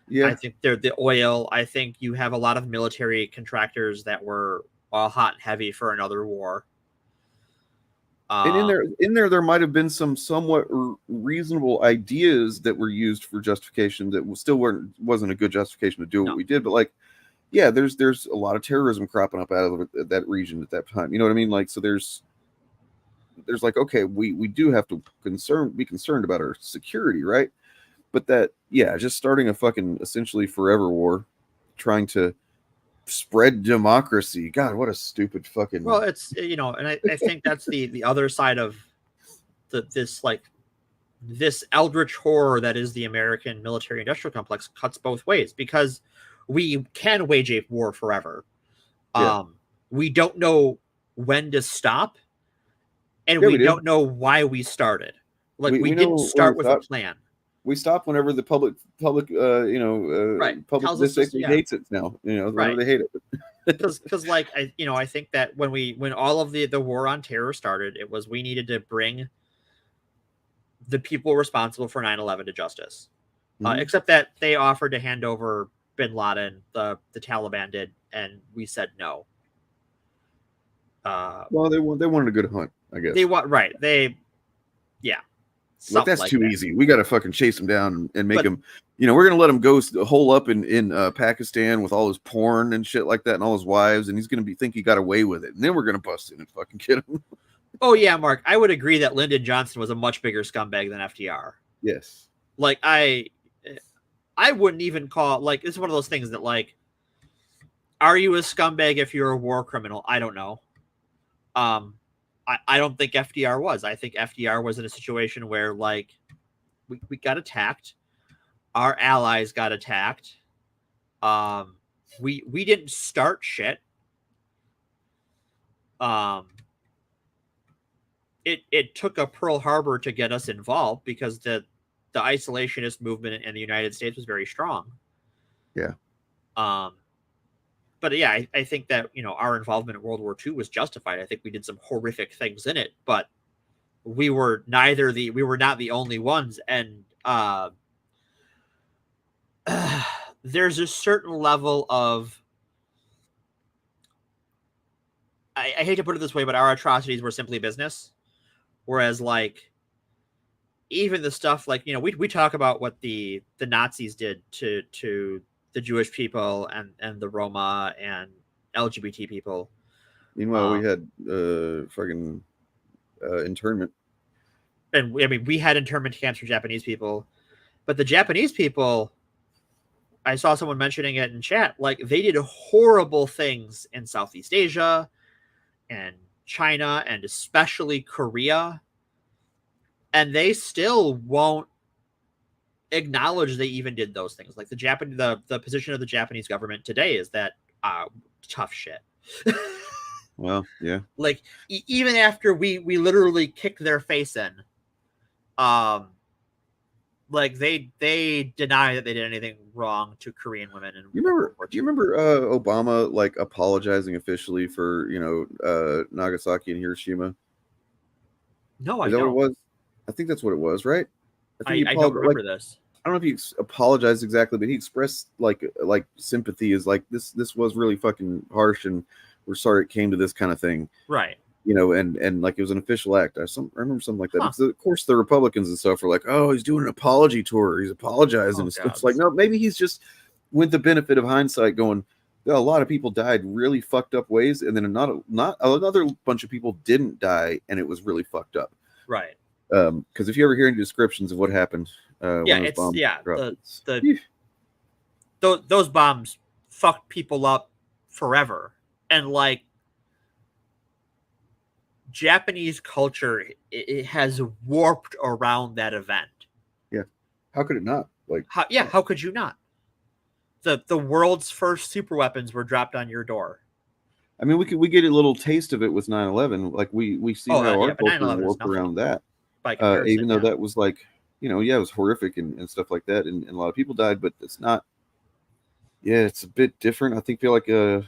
Yeah. I think the oil. I think you have a lot of military contractors that were all hot and heavy for another war. And in there might have been some somewhat reasonable ideas that were used for justification that still wasn't a good justification to do what we did. But like, yeah, there's a lot of terrorism cropping up out of that region at that time. You know what I mean? Like, so there's there's like, okay, we do have to be concerned about our security, right? But that, yeah, just starting a fucking essentially forever war, trying to spread democracy. God, what a stupid fucking. Well, it's, and I think that's the other side of this eldritch horror that is the American military industrial complex cuts both ways, because we can wage a war forever. Yeah. We don't know when to stop, and Yeah, we we do. don't know why we started. Like, we know didn't when start we with stopped. a plan. We stop whenever the public public Tells us basically yeah. hates it now. Whenever Right. they hate it. Because like I think that when all of the war on terror started, it was we needed to bring the people responsible for 9/11 to justice. Mhm. Except that they offered to hand over bin Laden, the Taliban did, and we said no. Well, they wanted a good hunt, I guess. Yeah. Like, that's like too that. easy. We got to fucking chase him down and make him. We're gonna let him go hole up in Pakistan with all his porn and shit like that, and all his wives, and he's gonna think he got away with it, and then we're gonna bust in and fucking get him. Oh yeah, Mark. I would agree that Lyndon Johnson was a much bigger scumbag than FDR. Yes. Like I wouldn't even call, like, it's one of those things that, like, are you a scumbag if you're a war criminal? I don't know. I don't think FDR was. I think FDR was in a situation where, like, we got attacked. Our allies got attacked. We didn't start shit. It took a Pearl Harbor to get us involved, because the isolationist movement in the United States was very strong. Yeah. But yeah, I think that, our involvement in World War II was justified. I think we did some horrific things in it, but we were not the only ones. And there's a certain level of, I hate to put it this way, but our atrocities were simply business. Whereas, like, even the stuff like, we talk about what the Nazis did to the Jewish people and the Roma and LGBT people. Meanwhile, we had fucking internment. And we had internment camps for Japanese people, but the Japanese people, I saw someone mentioning it in chat, like, they did horrible things in Southeast Asia and China and especially Korea, and they still won't acknowledge they even did those things. Like, the position of the Japanese government today is that tough shit. Well, yeah. Like, even after we literally kicked their face in, like, they deny that they did anything wrong to Korean women. And do you remember Obama, like, apologizing officially for Nagasaki and Hiroshima? No, I Is that don't. what it was? I think that's what it was, right? I don't remember this. I don't know if he apologized exactly, but he expressed like sympathy, is like, this was really fucking harsh, and we're sorry it came to this kind of thing. Right. And like, it was an official act. I remember something like that. Because, of course, the Republicans and stuff were like, oh, he's doing an apology tour. He's apologizing and stuff. It's like, no, maybe he's just, with the benefit of hindsight, going, a lot of people died really fucked up ways, and then not another bunch of people didn't die, and it was really fucked up. Right. Because if you ever hear any descriptions of what happened, those bombs fucked people up forever. And, like, Japanese culture, it has warped around that event. Yeah. How could it not? Like, how could you not? The world's first super weapons were dropped on your door. I mean, we get a little taste of it with 9/11. Like, we see how our culture warped around that. Even though that was, like, it was horrific and stuff like that, and a lot of people died, but it's not. Yeah, it's a bit different. I feel like the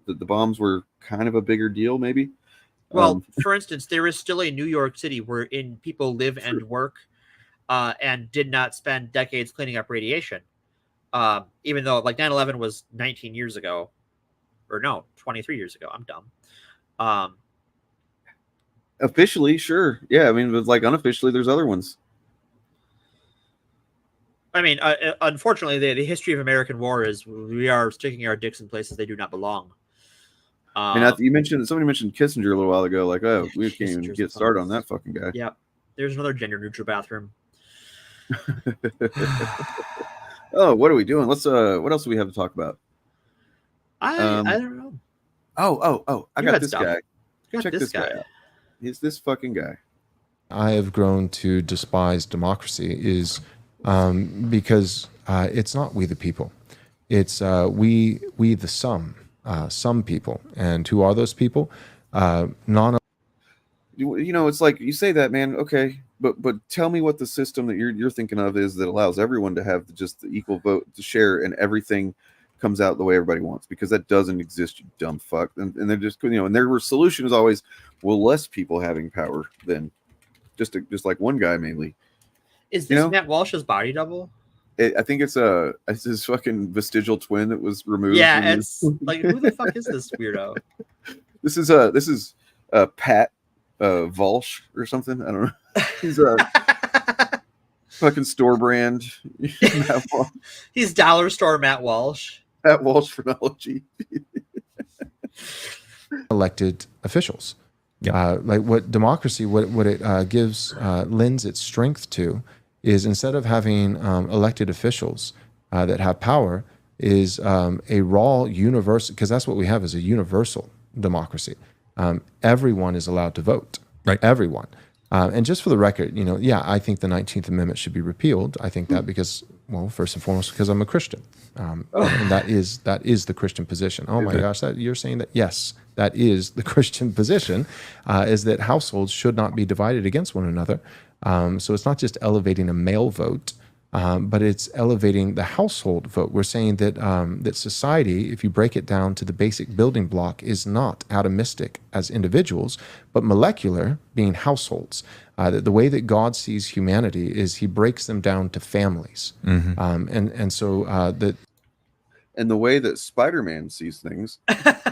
bombs were kind of a bigger deal, maybe. Well, for instance, there is still a New York City wherein people live and work, and did not spend decades cleaning up radiation. Even though, like, 9/11 was 19 years ago, or no, 23 years ago. I'm dumb. Officially, sure. Yeah, I mean, but, like, unofficially, there's other ones. I mean, unfortunately, the history of American war is we are sticking our dicks in places they do not belong. You mentioned somebody mentioned Kissinger a little while ago. Like, oh, we can't even get started on that fucking guy. Yep. There's another gender neutral bathroom. Oh, what are we doing? Let's what else do we have to talk about? I don't know. I got this guy. Check this guy out. He's this fucking guy. I have grown to despise democracy is because it's not we the people. It's we the some people. And who are those people? It's like you say that, man. Okay, but tell me what the system that you're thinking of is that allows everyone to have just the equal vote to share, and everything comes out the way everybody wants, because that doesn't exist, you dumb fuck. And they're just, and their solution is always, well, less people having power than just like one guy mainly. Is this Matt Walsh's body double? I think it's his fucking vestigial twin that was removed. Yeah, it's like, who the fuck is this weirdo? This is Pat Walsh or something. I don't know. He's a fucking store brand. He's dollar store Matt Walsh. Matt Walsh phrenology. Elected officials. Like what democracy, what it gives, lends its strength to, is instead of having elected officials that have power, is a raw universal, because that's what we have, is a universal democracy. Everyone is allowed to vote. Right. Everyone. And just for the record, I think the 19th Amendment should be repealed. I think that because, well, first and foremost, because I'm a Christian. And that is the Christian position. Oh my gosh, you're saying that? Yes, that is the Christian position, is that households should not be divided against one another. So it's not just elevating a male vote, but it's elevating the household vote. We're saying that that society, if you break it down to the basic building block, is not atomistic as individuals, but molecular, being households. That the way that God sees humanity is He breaks them down to families, and so that. And the way that Spider-Man sees things,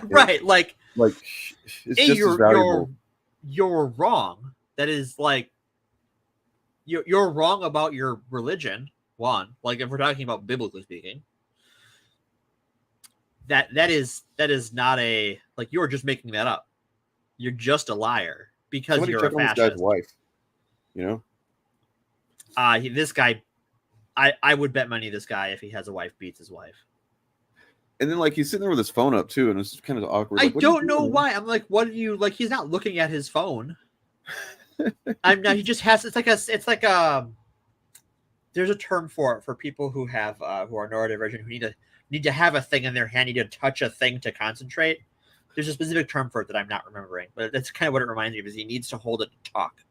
right? Like it's just as valuable. You're wrong. That is like. You're wrong about your religion. One, like if we're talking about biblically speaking, that is not a, like, you're just making that up. You're just a liar because Somebody you're a fascist. This guy's wife, this guy, I would bet money this guy, if he has a wife, beats his wife. And then like he's sitting there with his phone up too, and it's kind of awkward. I don't know why. I'm like, what do you like? He's not looking at his phone. He just has. It's like a. There's a term for it for people who have who are neurodivergent, who need to have a thing in their hand, need to touch a thing to concentrate. There's a specific term for it that I'm not remembering, but that's kind of what it reminds me of. Is he needs to hold it to talk.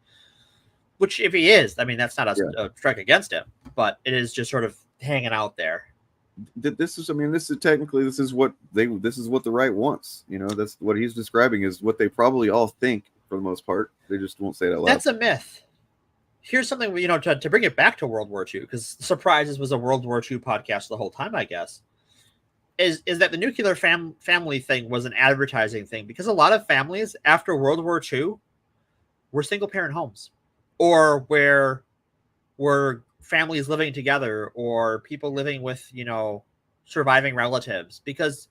Which, if he is, I mean, that's not a strike against him, but it is just sort of hanging out there. This is what the right wants. That's what he's describing is what they probably all think for the most part. They just won't say it out loud. That's a myth. Here's something, to bring it back to World War II, because Surprises was a World War II podcast the whole time, I guess, is that the nuclear family thing was an advertising thing, because a lot of families after World War II were single-parent homes, or where were families living together, or people living with, surviving relatives, because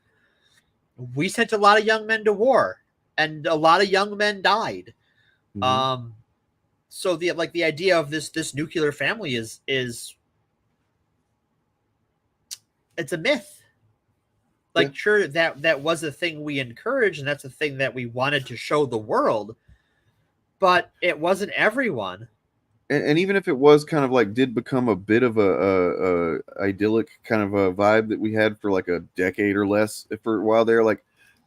we sent a lot of young men to war, and a lot of young men died. Mm-hmm. So the idea of this nuclear family is it's a myth. Sure, that was a thing we encouraged, and that's a thing that we wanted to show the world, but it wasn't everyone. And even if it was kind of like did become a bit of a idyllic kind of a vibe that we had for like a decade or less for a while there, like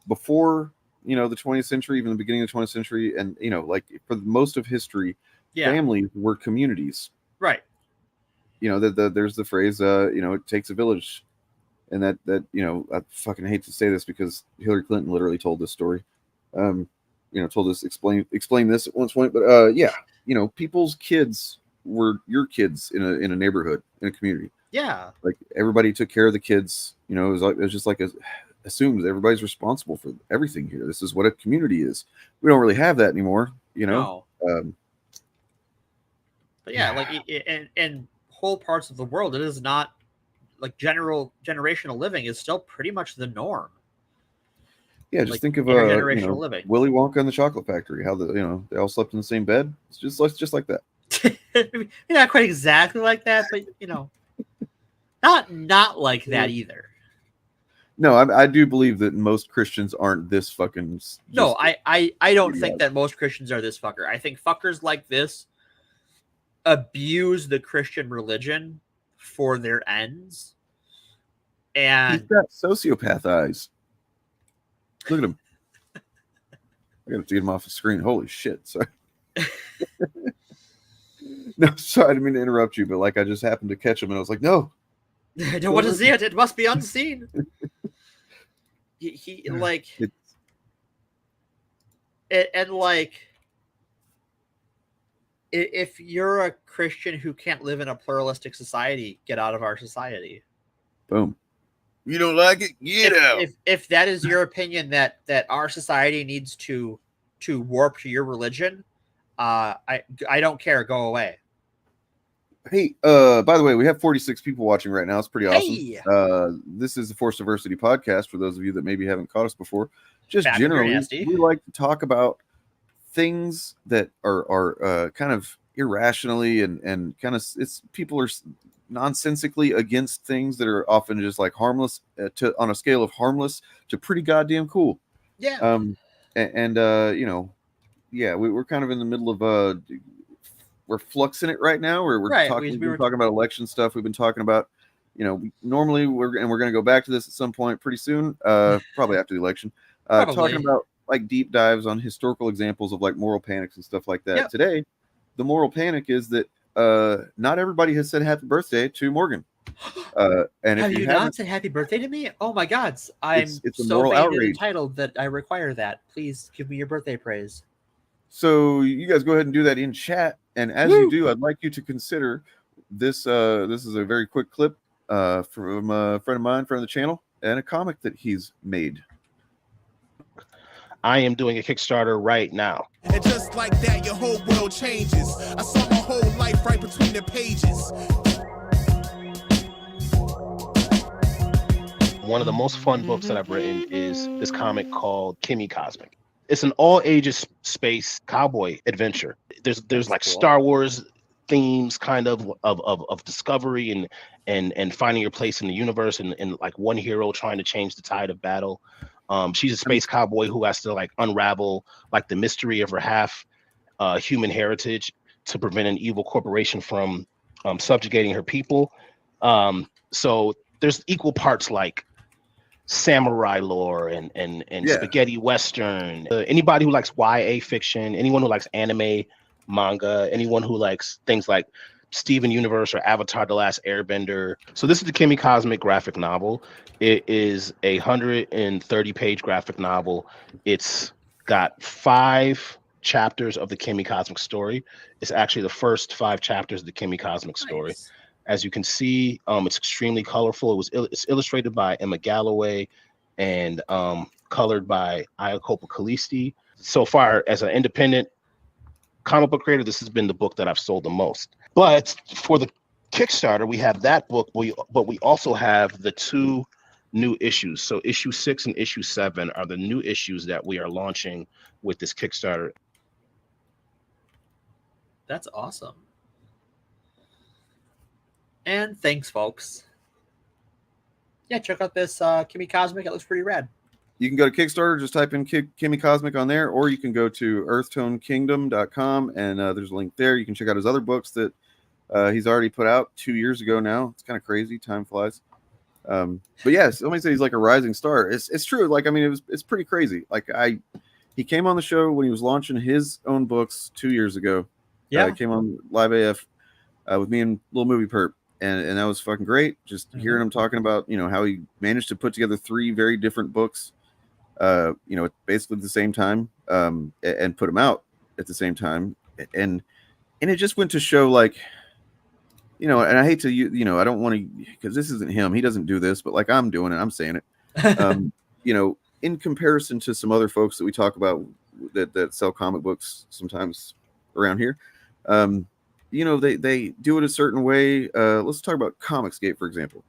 before the 20th century, even the beginning of the 20th century, and like for most of history, families were communities, right? There's the phrase, it takes a village, and that I fucking hate to say this because Hillary Clinton literally told this story, told us explain this at one point, but people's kids were your kids in a neighborhood, in a community. Yeah, like everybody took care of the kids. It was just like assumes everybody's responsible for everything here. This is what a community is. We don't really have that anymore, No. But in whole parts of the world, it is not like generational living is still pretty much the norm. Yeah, just like think of intergenerational living. Willy Wonka and the Chocolate Factory. How they all slept in the same bed. It's just like that. Not quite exactly like that, but not like that either. No, I do believe that most Christians aren't this fucking. No, I don't think that most Christians are this fucker. I think fuckers like this abuse the Christian religion for their ends. And he's got sociopath eyes. Look at him. I gotta get him off the screen. Holy shit! Sorry. No, sorry, I didn't mean to interrupt you, but like I just happened to catch him, and I was like, "No, I don't want to see it. It must be unseen." he like, and like, if you're a Christian who can't live in a pluralistic society, get out of our society. Boom. You don't like it? Get out. If that is your opinion that our society needs to warp to your religion, I don't care. Go away. Hey, by the way, we have 46 people watching right now. It's pretty awesome. Hey. This is the Force Diversity podcast for those of you that maybe haven't caught us before. Just Bad generally, nasty. we like to talk about things that are kind of irrationally and kind of people are nonsensically against things that are often just like harmless on a scale of harmless to pretty goddamn cool. Yeah. We're kind of in the middle of we're fluxing it right now. We're Right. talking. We're talking about election stuff. We've been talking about, normally we're going to go back to this at some point pretty soon, probably after the election. Talking about like deep dives on historical examples of like moral panics and stuff like that. Yep. Today, the moral panic is that not everybody has said happy birthday to Morgan. And Have if you not said happy birthday to me? Oh my God! I'm it's a so moral vain and outrage. entitled that I require that. Please give me your birthday praise. So you guys go ahead and do that in chat. And as you do, I'd like you to consider this. This is a very quick clip from a friend of mine, friend of the channel, and a comic that he's made. I am doing a Kickstarter right now. And just like that, your whole world changes. I saw my whole life right between the pages. One of the most fun books that I've written is this comic called Kimmy Cosmic. It's an all ages space cowboy adventure. There's like Star Wars themes kind of discovery and finding your place in the universe and like one hero trying to change the tide of battle. She's a space cowboy who has to like unravel like the mystery of her half human heritage to prevent an evil corporation from subjugating her people. So there's equal parts like samurai lore and spaghetti western. Anybody who likes YA fiction, anyone who likes anime, manga, anyone who likes things like Steven Universe or Avatar: The Last Airbender. So this is the Kimmy Cosmic graphic novel. It is a 130-page graphic novel. It's got 5 chapters of the Kimmy Cosmic story. It's actually the first 5 chapters of the Kimmy Cosmic story. Nice. As you can see, it's extremely colorful. It's illustrated by Emma Galloway and colored by Iacopa Callisti. So far, as an independent comic book creator, this has been the book that I've sold the most. But for the Kickstarter, we have that book, but we also have the 2 new issues. So issue 6 and issue 7 are the new issues that we are launching with this Kickstarter. That's awesome. And thanks, folks. Yeah, check out this Kimmy Cosmic. It looks pretty rad. You can go to Kickstarter, just type in Kimmy Cosmic on there, or you can go to earthtonekingdom.com, and there's a link there. You can check out his other books that he's already put out 2 years ago now. It's kind of crazy. Time flies. But yeah, somebody said he's like a rising star. It's true. Like, I mean, it's pretty crazy. Like he came on the show when he was launching his own books 2 years ago. Yeah. He came on Live AF with me and Little Movie Perp. And that was fucking great. Just hearing him talking about, how he managed to put together 3 very different books, basically at the same time, and put them out at the same time. And it just went to show, like, and I hate to, I don't want to, because this isn't him. He doesn't do this, but like I'm doing it. I'm saying it. In comparison to some other folks that we talk about that sell comic books sometimes around here, they do it a certain way. Let's talk about Comicsgate, for example.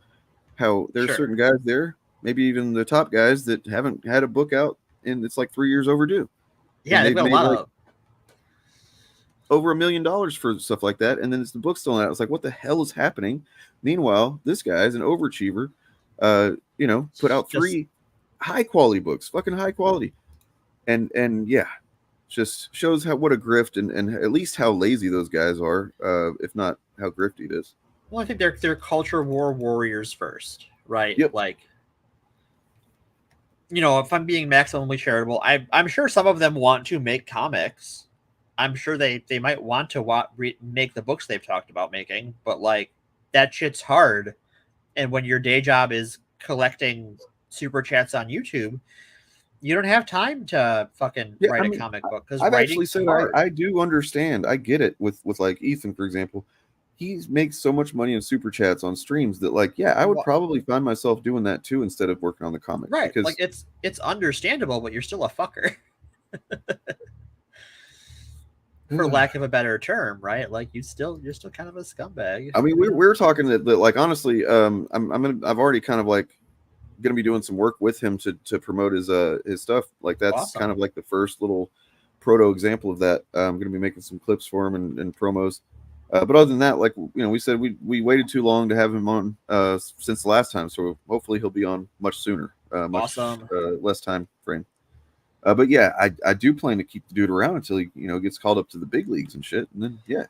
How there's certain guys there, maybe even the top guys, that haven't had a book out and it's like 3 years overdue. Yeah, And they've got a lot of over $1 million for stuff like that, and then it's the book's still out. It's like, what the hell is happening? Meanwhile, this guy is an overachiever. Put out 3 high quality books, fucking high quality, and yeah, just shows what a grift and at least how lazy those guys are, if not how grifty it is. Well, I think they're culture war warriors first, right? Yep. Like, if I'm being maximally charitable, I'm sure some of them want to make comics. I'm sure they might want to make the books they've talked about making, but like that shit's hard. And when your day job is collecting super chats on YouTube, you don't have time to fucking write a comic book. Because I've actually said I do understand. I get it with like Ethan, for example. He makes so much money in super chats on streams that like, yeah, I would probably find myself doing that too instead of working on the comic. Right. Because like it's understandable, but you're still a fucker. For lack of a better term, right? Like you're still kind of a scumbag. I mean, we're talking that like honestly, I've already kind of like gonna be doing some work with him to promote his stuff. Like that's Awesome. kind of like the first little proto example of that. I'm gonna be making some clips for him and promos. But other than that, like we said, we waited too long to have him on since the last time, so hopefully he'll be on much sooner, Awesome. less time frame. But yeah, I do plan to keep the dude around until he gets called up to the big leagues and shit, and then yeah.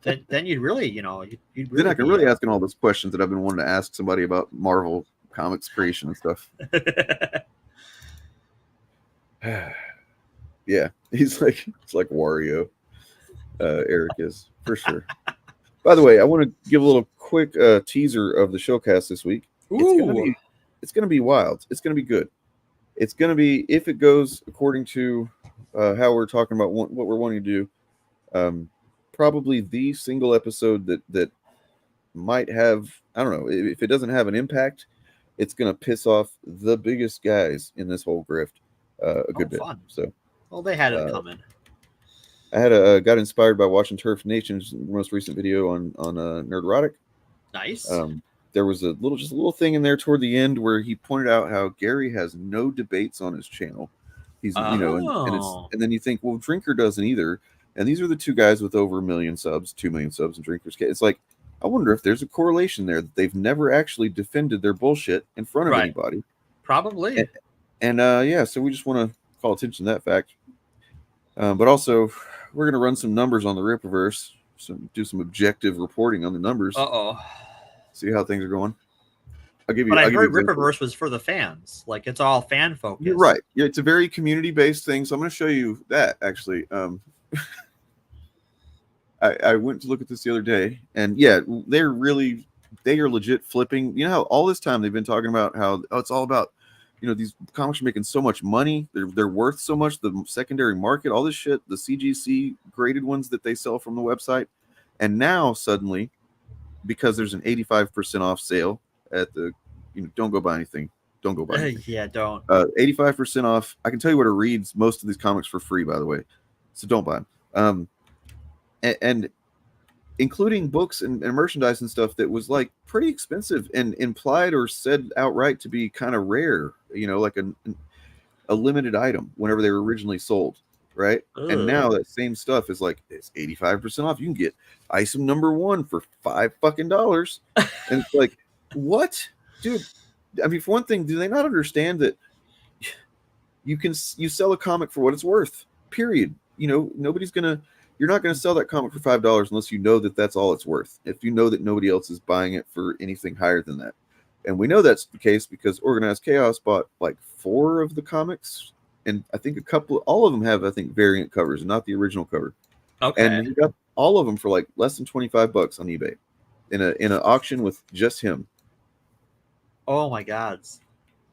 then you'd really, you'd really Then I can really ask him all those questions that I've been wanting to ask somebody about Marvel comics creation and stuff. Yeah, it's like Wario. Eric is for sure. By the way, I want to give a little quick teaser of the showcast this week. It's gonna be wild. It's gonna be good. It's gonna be, if it goes according to how we're talking about what we're wanting to do, probably the single episode that might have, I don't know, if it doesn't have an impact, it's gonna piss off the biggest guys in this whole grift a good bit. Fun. So, well, they had it coming. I had got inspired by watching Turf Nation's most recent video on Nerderotic. Nice. There was a little thing in there toward the end where he pointed out how Gary has no debates on his channel. He's and then you think, well, Drinker doesn't either. And these are the two guys with over 1 million subs, 2 million subs in Drinker's case. It's like, I wonder if there's a correlation there that they've never actually defended their bullshit in front of anybody. Probably. And yeah, so we just want to call attention to that fact. But also, we're going to run some numbers on the Rippaverse, do some objective reporting on the numbers. See how things are going. I'll give you. But I heard examples. Rippaverse was for the fans. Like it's all fan focused. You're right. Yeah, it's a very community based thing. So I'm going to show you that actually. I went to look at this the other day, and yeah, they are legit flipping. You know how all this time they've been talking about how it's all about, these comics are making so much money, they're worth so much, the secondary market, all this shit, the CGC graded ones that they sell from the website, and now suddenly, because there's an 85% off sale at the, don't go buy anything. Don't go buy anything. Yeah, don't. 85% off. I can tell you where to read most of these comics for free, by the way. So don't buy them. And including books and merchandise and stuff that was like pretty expensive and implied or said outright to be kind of rare, like a limited item whenever they were originally sold. Right. And now that same stuff is like, it's 85% off. You can get item number 1 for $5 and it's like, what, dude? I mean, for one thing, do they not understand that you sell a comic for what it's worth, period? You're not going to sell that comic for $5 unless you know that that's all it's worth. If you know that nobody else is buying it for anything higher than that. And we know that's the case because Organized Chaos bought like 4 of the comics. And I think all of them have, I think, variant covers, not the original cover. Okay. And he got all of them for like less than $25 on eBay in an auction with just him. Oh my God.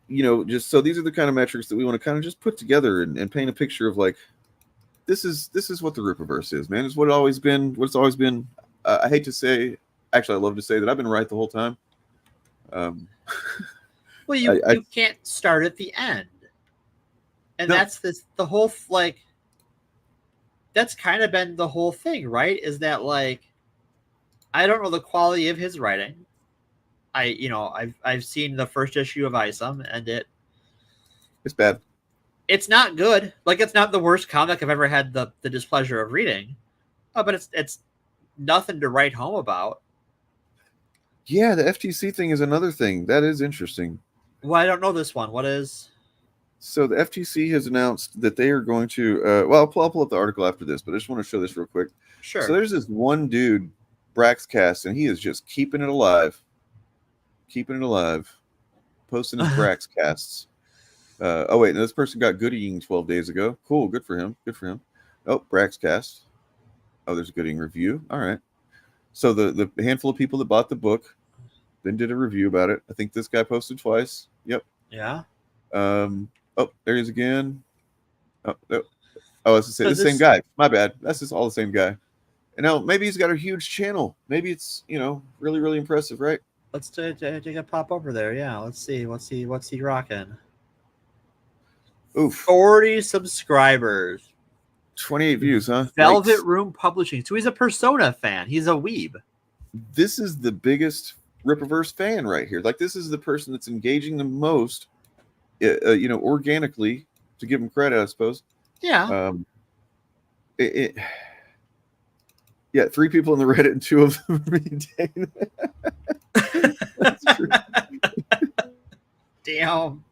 Just so these are the kind of metrics that we want to kind of just put together and paint a picture of like, this is what the Rippaverse is, man. It's what it's always been. I hate to say, actually, I love to say that I've been right the whole time. Well, you can't start at the end. And that's the whole, like, that's kind of been the whole thing, right? Is that, like, I don't know the quality of his writing. I've seen the first issue of Isom, and it's bad. It's not good. Like, it's not the worst comic I've ever had the displeasure of reading. But it's nothing to write home about. Yeah, the FTC thing is another thing. That is interesting. Well, I don't know this one. What is? So the FTC has announced that they are going to, well, I'll pull up the article after this, but I just want to show this real quick. Sure. So there's this one dude, Braxcast, and he is just keeping it alive. Posting his Braxcasts. Oh, wait, no, this person got Gooding 12 days ago. Cool, good for him. Oh, Braxcast. Oh, there's a Gooding review. All right. So the handful of people that bought the book then did a review about it. I think this guy posted twice. Yep. Yeah. Oh, there he is again. Oh, it's the same guy. My bad. That's just all the same guy. And now maybe he's got a huge channel. Maybe it's really, really impressive, right? Let's take a pop over there. Yeah. Let's see. What's he rocking? Oof. 40 subscribers. 28 views, huh? Velvet Room Publishing. So he's a Persona fan. He's a weeb. This is the biggest Rippaverse fan right here. Like, this is the person that's engaging the most, organically, to give him credit, I suppose. Yeah. Yeah, 3 people in the Reddit and 2 of them read Dane. That's true. Damn.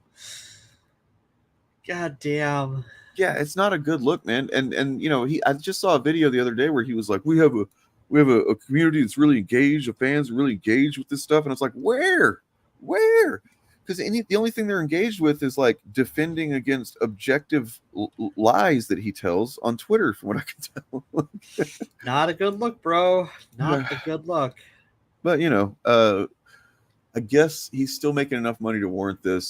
God damn. Yeah, it's not a good look, man. And I just saw a video the other day where he was like, we have a community that's really engaged, the fans are really engaged with this stuff, and it's like, where? Because the only thing they're engaged with is like defending against objective lies that he tells on Twitter, from what I can tell. Not a good look, bro. Not a good look. But I guess he's still making enough money to warrant the,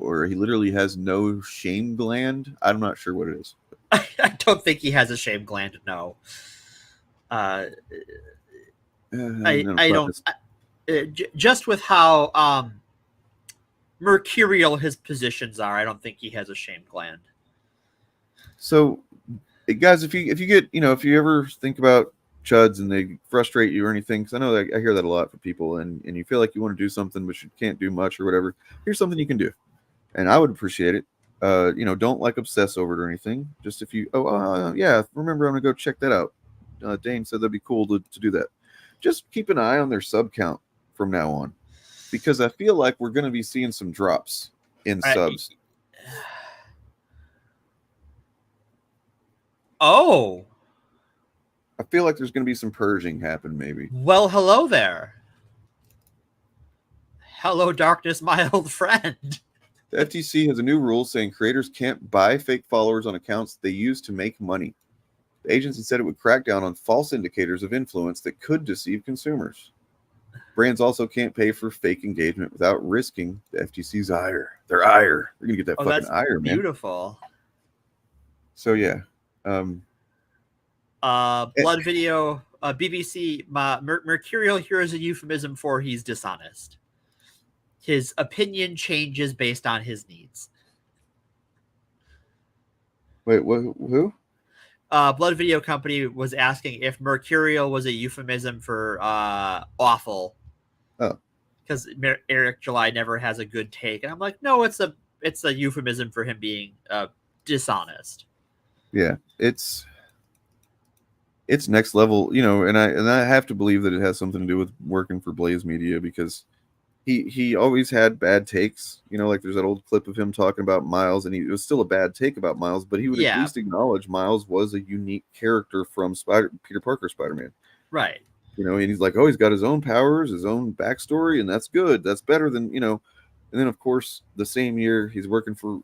or he literally has no shame gland. I'm not sure what it is. I don't think he has a shame gland. No. I don't. Just with how mercurial his positions are, I don't think he has a shame gland. So, guys, if you get, if you ever think about chuds and they frustrate you or anything, because I know I hear that a lot from people, and you feel like you want to do something but you can't do much or whatever, here's something you can do, and I would appreciate it. Don't like obsess over it or anything. Just if you remember, I'm gonna go check that out. Dane said that'd be cool to do that. Just keep an eye on their sub count from now on, because I feel like we're gonna be seeing some drops in subs. Oh, I feel like there's going to be some purging happen, maybe. Well, hello there. Hello, darkness, my old friend. The FTC has a new rule saying creators can't buy fake followers on accounts they use to make money. The agency said it would crack down on false indicators of influence that could deceive consumers. Brands also can't pay for fake engagement without risking the FTC's ire. Their ire. They're going to get that fucking ire, man. Beautiful. So, yeah. Blood video, BBC, mercurial here is a euphemism for he's dishonest. His opinion changes based on his needs. Wait, who? Blood Video Company was asking if mercurial was a euphemism for awful. Oh. Because Eric July never has a good take. And I'm like, no, it's a euphemism for him being dishonest. Yeah, it's next level, and I have to believe that it has something to do with working for Blaze Media, because he always had bad takes, like there's that old clip of him talking about Miles, and it was still a bad take about Miles, but he would at least acknowledge Miles was a unique character from Peter Parker Spider-Man. Right. And he's like, oh, he's got his own powers, his own backstory, and that's good. That's better than, And then, of course, the same year he's working for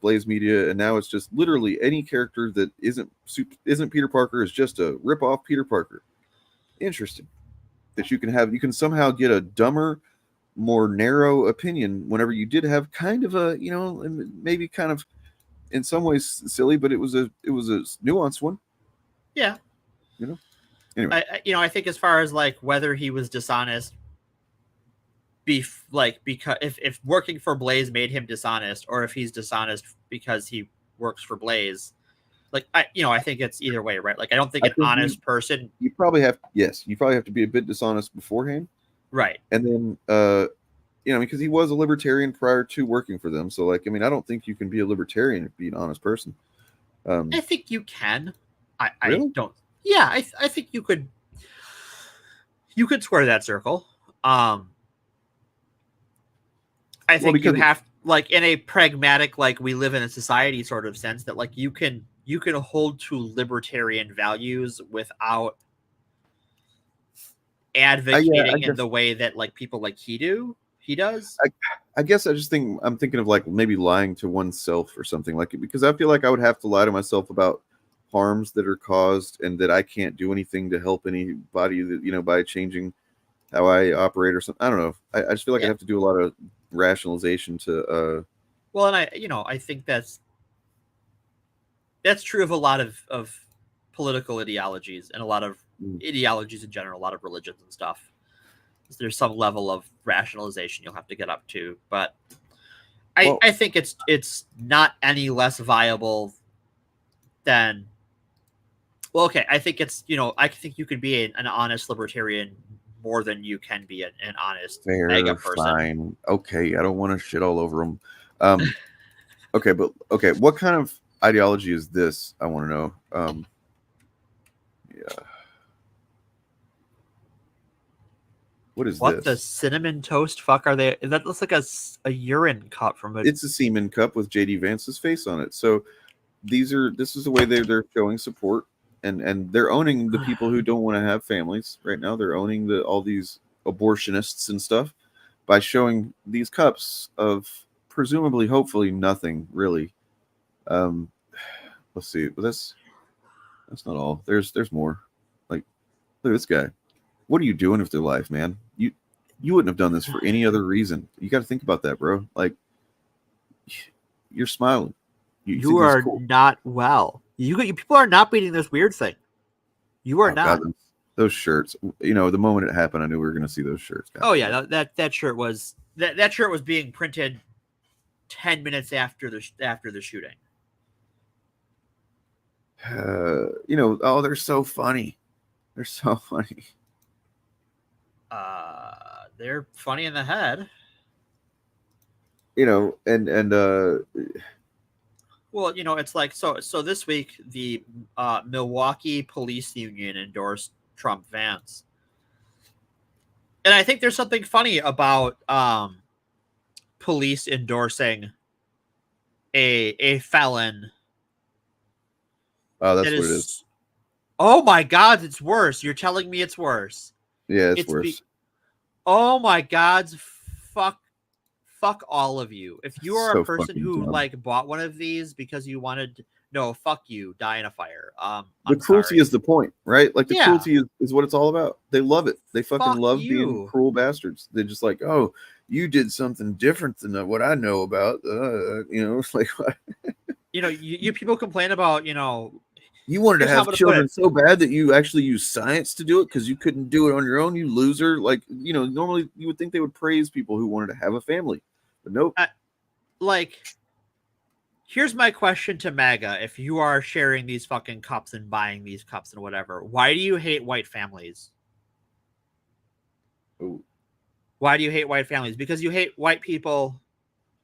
Blaze Media, and now it's just literally any character that isn't Peter Parker is just a rip-off Peter Parker. Interesting. That you can somehow get a dumber, more narrow opinion whenever you did have kind of a, maybe kind of in some ways silly, but it was a nuanced one. Yeah. Anyway. I think as far as like whether he was dishonest, because if working for Blaze made him dishonest, or if he's dishonest because he works for Blaze, I think it's either way, right? Like, I don't think an honest person. You probably have to be a bit dishonest beforehand, right? And then you know, because he was a libertarian prior to working for them. So, like, I mean, I don't think you can be a libertarian and be an honest person. I think you can. I Really? don't. Yeah, I think you could. You could square that circle. I think you have, like, in a pragmatic, like, we live in a society sort of sense, that, like, you can hold to libertarian values without advocating in the way that, like, people like he does. I guess I just think I'm thinking of, like, maybe lying to oneself or something, like, because I feel like I would have to lie to myself about harms that are caused and that I can't do anything to help anybody, that, you know, by changing how I operate or something. I don't know. I just feel like I have to do a lot of rationalization to Well, and I think that's true of a lot of political ideologies and a lot of ideologies in general, a lot of religions and stuff. There's some level of rationalization you'll have to get up to, but I think it's not any less viable than. Well, okay, I think it's, you know, I think you could be an honest libertarian more than you can be an honest mega person. fine. Okay, I don't want to shit all over them. Okay, but okay, what kind of ideology is this? I want to know. Yeah. What is What this? the cinnamon toast fuck are they? That looks like a urine cup from it. It's a semen cup with JD Vance's face on it. So this is the way they're showing support, and they're owning the people who don't want to have families right now. They're owning all these abortionists and stuff by showing these cups of presumably, hopefully, nothing really. Let's see. But that's not all. There's more. Like, look at this guy. What are you doing with your life, man? You wouldn't have done this for any other reason. You got to think about that, bro. Like, you're smiling. You are not well. You people are not beating this weird thing. You are not. God, those shirts. You know, the moment it happened, I knew we were going to see those shirts. God. Oh yeah, that shirt was that shirt was being printed 10 minutes after the shooting. You know, oh, they're so funny. They're so funny. They're funny in the head. You know, and well, you know, it's like so this week the Milwaukee Police Union endorsed Trump Vance. And I think there's something funny about police endorsing a felon. Oh, that's what it is. Oh my God, it's worse. You're telling me it's worse. Yeah, it's worse. Oh my God, fuck all of you. If you are So a person who dumb. like bought one of these because you wanted, no, fuck you, die in a fire. The cruelty is the point, right? Like, the Yeah. cruelty is what it's all about. They love it. They fucking Fuck love you. being cruel bastards. They're just like, oh, you did something different than what I know about. You know, it's like, You know, you people complain about, you know, you wanted to here's how I'm have gonna put children it. so bad that you actually use science to do it because you couldn't do it on your own, you loser. Like, you know, normally you would think they would praise people who wanted to have a family, but nope. Like, here's my question to MAGA. If you are sharing these fucking cups and buying these cups and whatever, why do you hate white families? Ooh. Why do you hate white families? Because you hate white people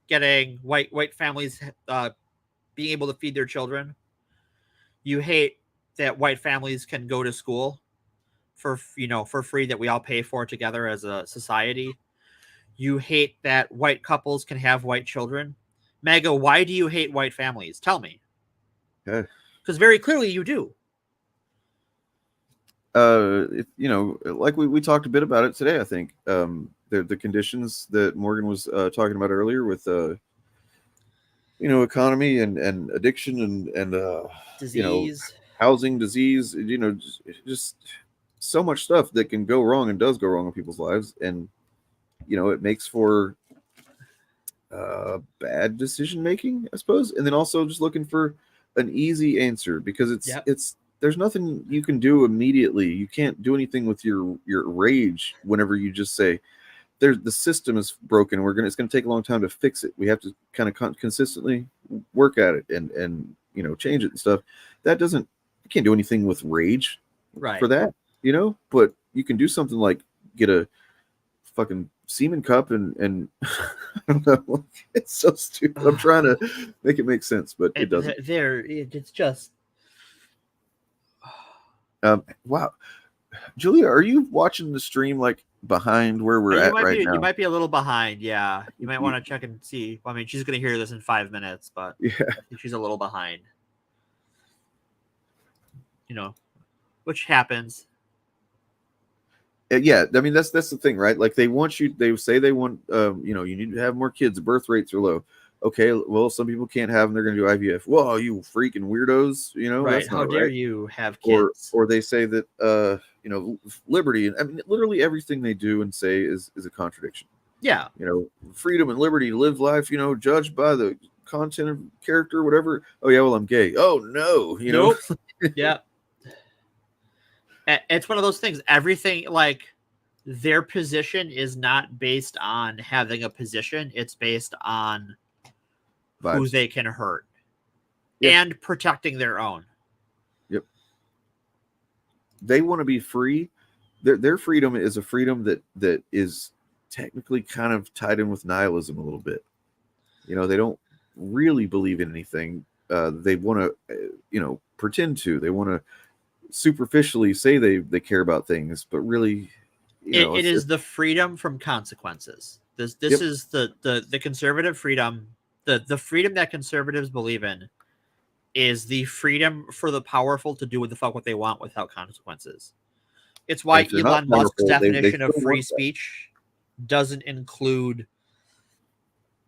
getting white families being able to feed their children. You hate that white families can go to school for free, that we all pay for together as a society. You hate that white couples can have white children. MAGA, why do you hate white families? Tell me. Okay. Because very clearly you do. You know, like we talked a bit about it today, I think. The conditions that Morgan was talking about earlier with you know, economy and addiction and disease, you know, housing, disease, you know, just so much stuff that can go wrong and does go wrong in people's lives, and you know, it makes for bad decision making, I suppose, and then also just looking for an easy answer because it's there's nothing you can do immediately. You can't do anything with your rage whenever you just say the system is broken. It's going to take a long time to fix it. We have to kind of consistently work at it and you know, change it and stuff. You can't do anything with rage right for that, you know, but you can do something like get a fucking semen cup and I don't know. It's so stupid. I'm trying to make it make sense, but it doesn't. It's just Wow, Julia, are you watching the stream like behind where we're at right now? You might be a little behind. Yeah, you might want to check and see. I mean, she's going to hear this in 5 minutes, but yeah, I think she's a little behind. You know, which happens. Yeah, I mean that's the thing, right? Like they say they want you need to have more kids. Birth rates are low. Okay, well, some people can't have them. They're going to do IVF. Whoa, you freaking weirdos! Right? That's How not dare right. you have kids? Or they say that liberty. I mean, literally everything they do and say is a contradiction. Yeah. Freedom and liberty to live life. Judged by the content of character, whatever. Oh yeah, well I'm gay. Oh no, Nope. Yeah. It's one of those things. Everything, like, their position is not based on having a position. It's based on who they can hurt and protecting their own. Yep. They want to be free. Their freedom is a freedom that is technically kind of tied in with nihilism a little bit. They don't really believe in anything. They want to, pretend to. They want to superficially say they care about things, but really, it is the freedom from consequences. This is the conservative freedom. The freedom that conservatives believe in is the freedom for the powerful to do what the fuck what they want without consequences. It's why Elon Musk's definition of free speech doesn't include,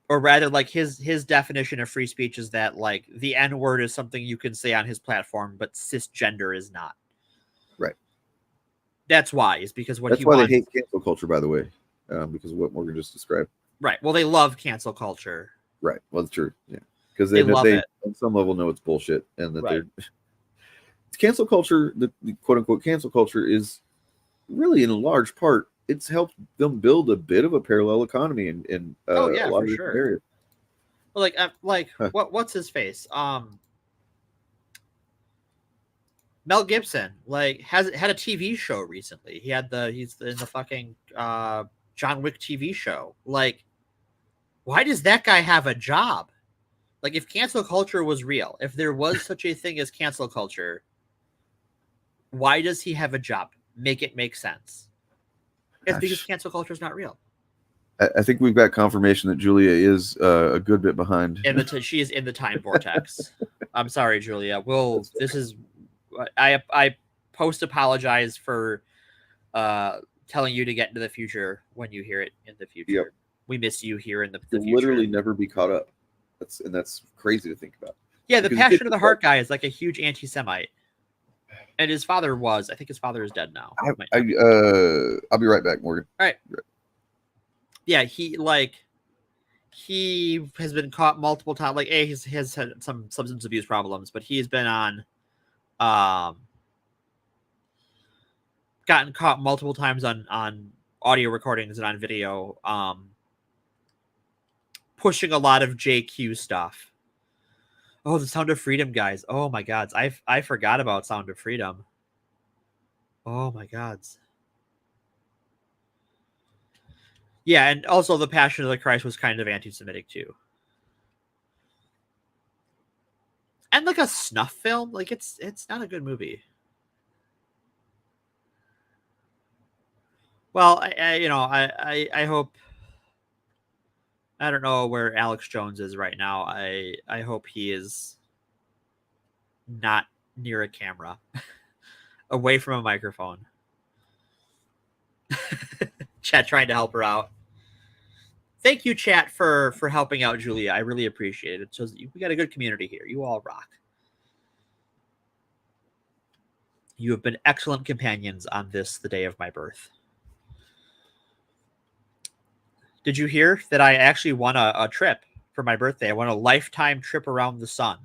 or rather, like his definition of free speech is that like the N-word is something you can say on his platform, but cisgender is not. Right. That's why. Is because that's why they hate cancel culture, by the way, because of what Morgan just described. Right. Well, they love cancel culture. Right. Well, it's true. Yeah. Because they on some level know it's bullshit, and that they're cancel culture. The quote unquote cancel culture is really, in a large part, it's helped them build a bit of a parallel economy in a lot of different areas. Well, what's his face? Mel Gibson has had a TV show recently. He's in the fucking John Wick TV show. Like, why does that guy have a job? Like, if cancel culture was real, if there was such a thing as cancel culture, why does he have a job? Make it make sense. It's because cancel culture is not real. I think we've got confirmation that Julia is a good bit behind. She is in the time vortex. I'm sorry, Julia. I post apologize for telling you to get into the future when you hear it in the future. Yep. We miss you here in the You'll future. literally never be caught up. That's crazy to think about. Yeah, the Passion of the Heart guy is like a huge anti-Semite. And his father was. I think his father is dead now. I'll be right back, Morgan. All right. Yeah, he has been caught multiple times. Like, he has had some substance abuse problems, but he's been on gotten caught multiple times on audio recordings and on video, pushing a lot of JQ stuff. Oh, the Sound of Freedom guys. Oh my God. I forgot about Sound of Freedom. Oh my God. Yeah, and also the Passion of the Christ was kind of anti-Semitic too. And like a snuff film, like it's not a good movie. Well, I hope. I don't know where Alex Jones is right now. I hope he is not near a camera, away from a microphone. Chat trying to help her out. Thank you, chat, for helping out Julia. I really appreciate it. It shows we got a good community here. You all rock. You have been excellent companions on the day of my birth. Did you hear that I actually won a trip for my birthday? I won a lifetime trip around the sun.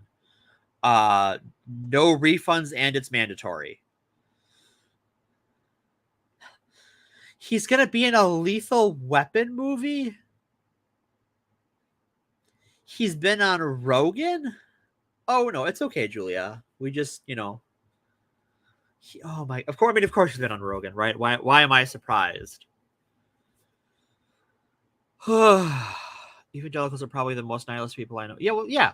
No refunds, and it's mandatory. He's going to be in a Lethal Weapon movie? He's been on Rogan? Oh, no, it's okay, Julia. We just, oh my, of course he's been on Rogan, right? Why am I surprised? Evangelicals are probably the most nihilist people I know. Yeah, well, yeah.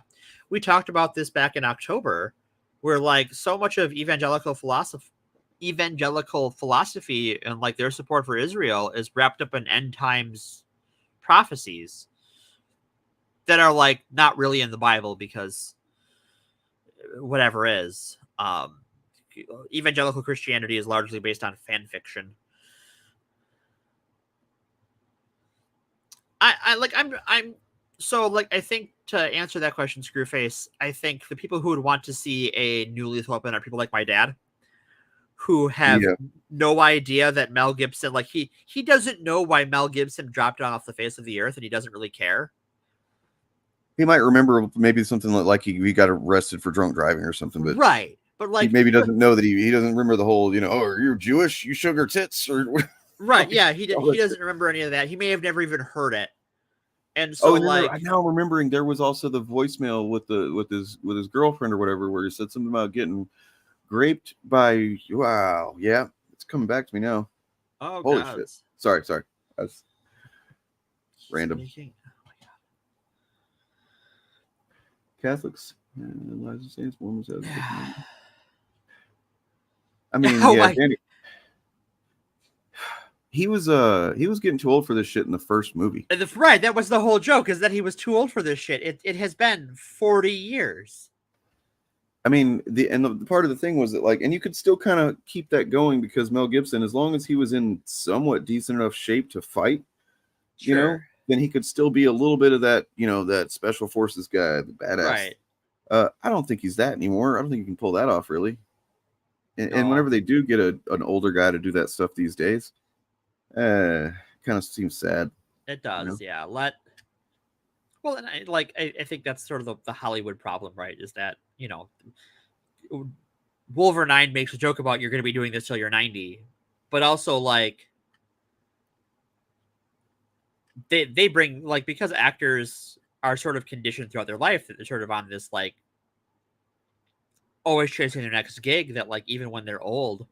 We talked about this back in October, where like so much of evangelical philosophy and like their support for Israel is wrapped up in end times prophecies that are like not really in the Bible because whatever is. Evangelical Christianity is largely based on fan fiction. I think to answer that question, Screwface, I think the people who would want to see a new Lethal Weapon are people like my dad, who have no idea that Mel Gibson, like he doesn't know why Mel Gibson dropped off the face of the earth, and he doesn't really care. He might remember maybe something like he got arrested for drunk driving or something, but right. But like he maybe doesn't know that he doesn't remember the whole, oh, you're Jewish, you sugar tits, or right. Yeah, he doesn't remember any of that. He may have never even heard it. And so I'm now remembering there was also the voicemail with his girlfriend or whatever, where he said something about getting raped by, wow, yeah, it's coming back to me now. Oh, holy God. shit! Sorry, that's random. Catholics, Elijah Saints, Mormons have. I mean, Danny, he was getting too old for this shit in the first movie. Right, that was the whole joke, is that he was too old for this shit. It has been 40 years. I mean, the part of the thing was that and you could still kind of keep that going because Mel Gibson, as long as he was in somewhat decent enough shape to fight, then he could still be a little bit of that, that special forces guy, the badass. Right. I don't think he's that anymore. I don't think you can pull that off really. And whenever they do get an older guy to do that stuff these days, kind of seems sad. It does, yeah. Well, and I think that's sort of the Hollywood problem, right? Is that Wolverine makes a joke about you're going to be doing this till you're 90, but also they bring because actors are sort of conditioned throughout their life that they're sort of on this always chasing their next gig, that even when they're old,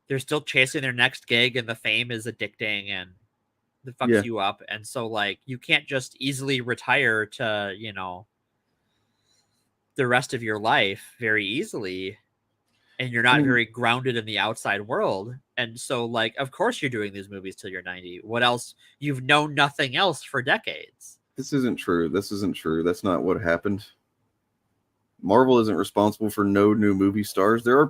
they're still chasing their next gig, and the fame is addicting and it fucks you up. And so you can't just easily retire to, the rest of your life very easily, and you're not very grounded in the outside world. And so of course you're doing these movies till you're 90. What else? You've known nothing else for decades. This isn't true. That's not what happened. Marvel isn't responsible for no new movie stars. Their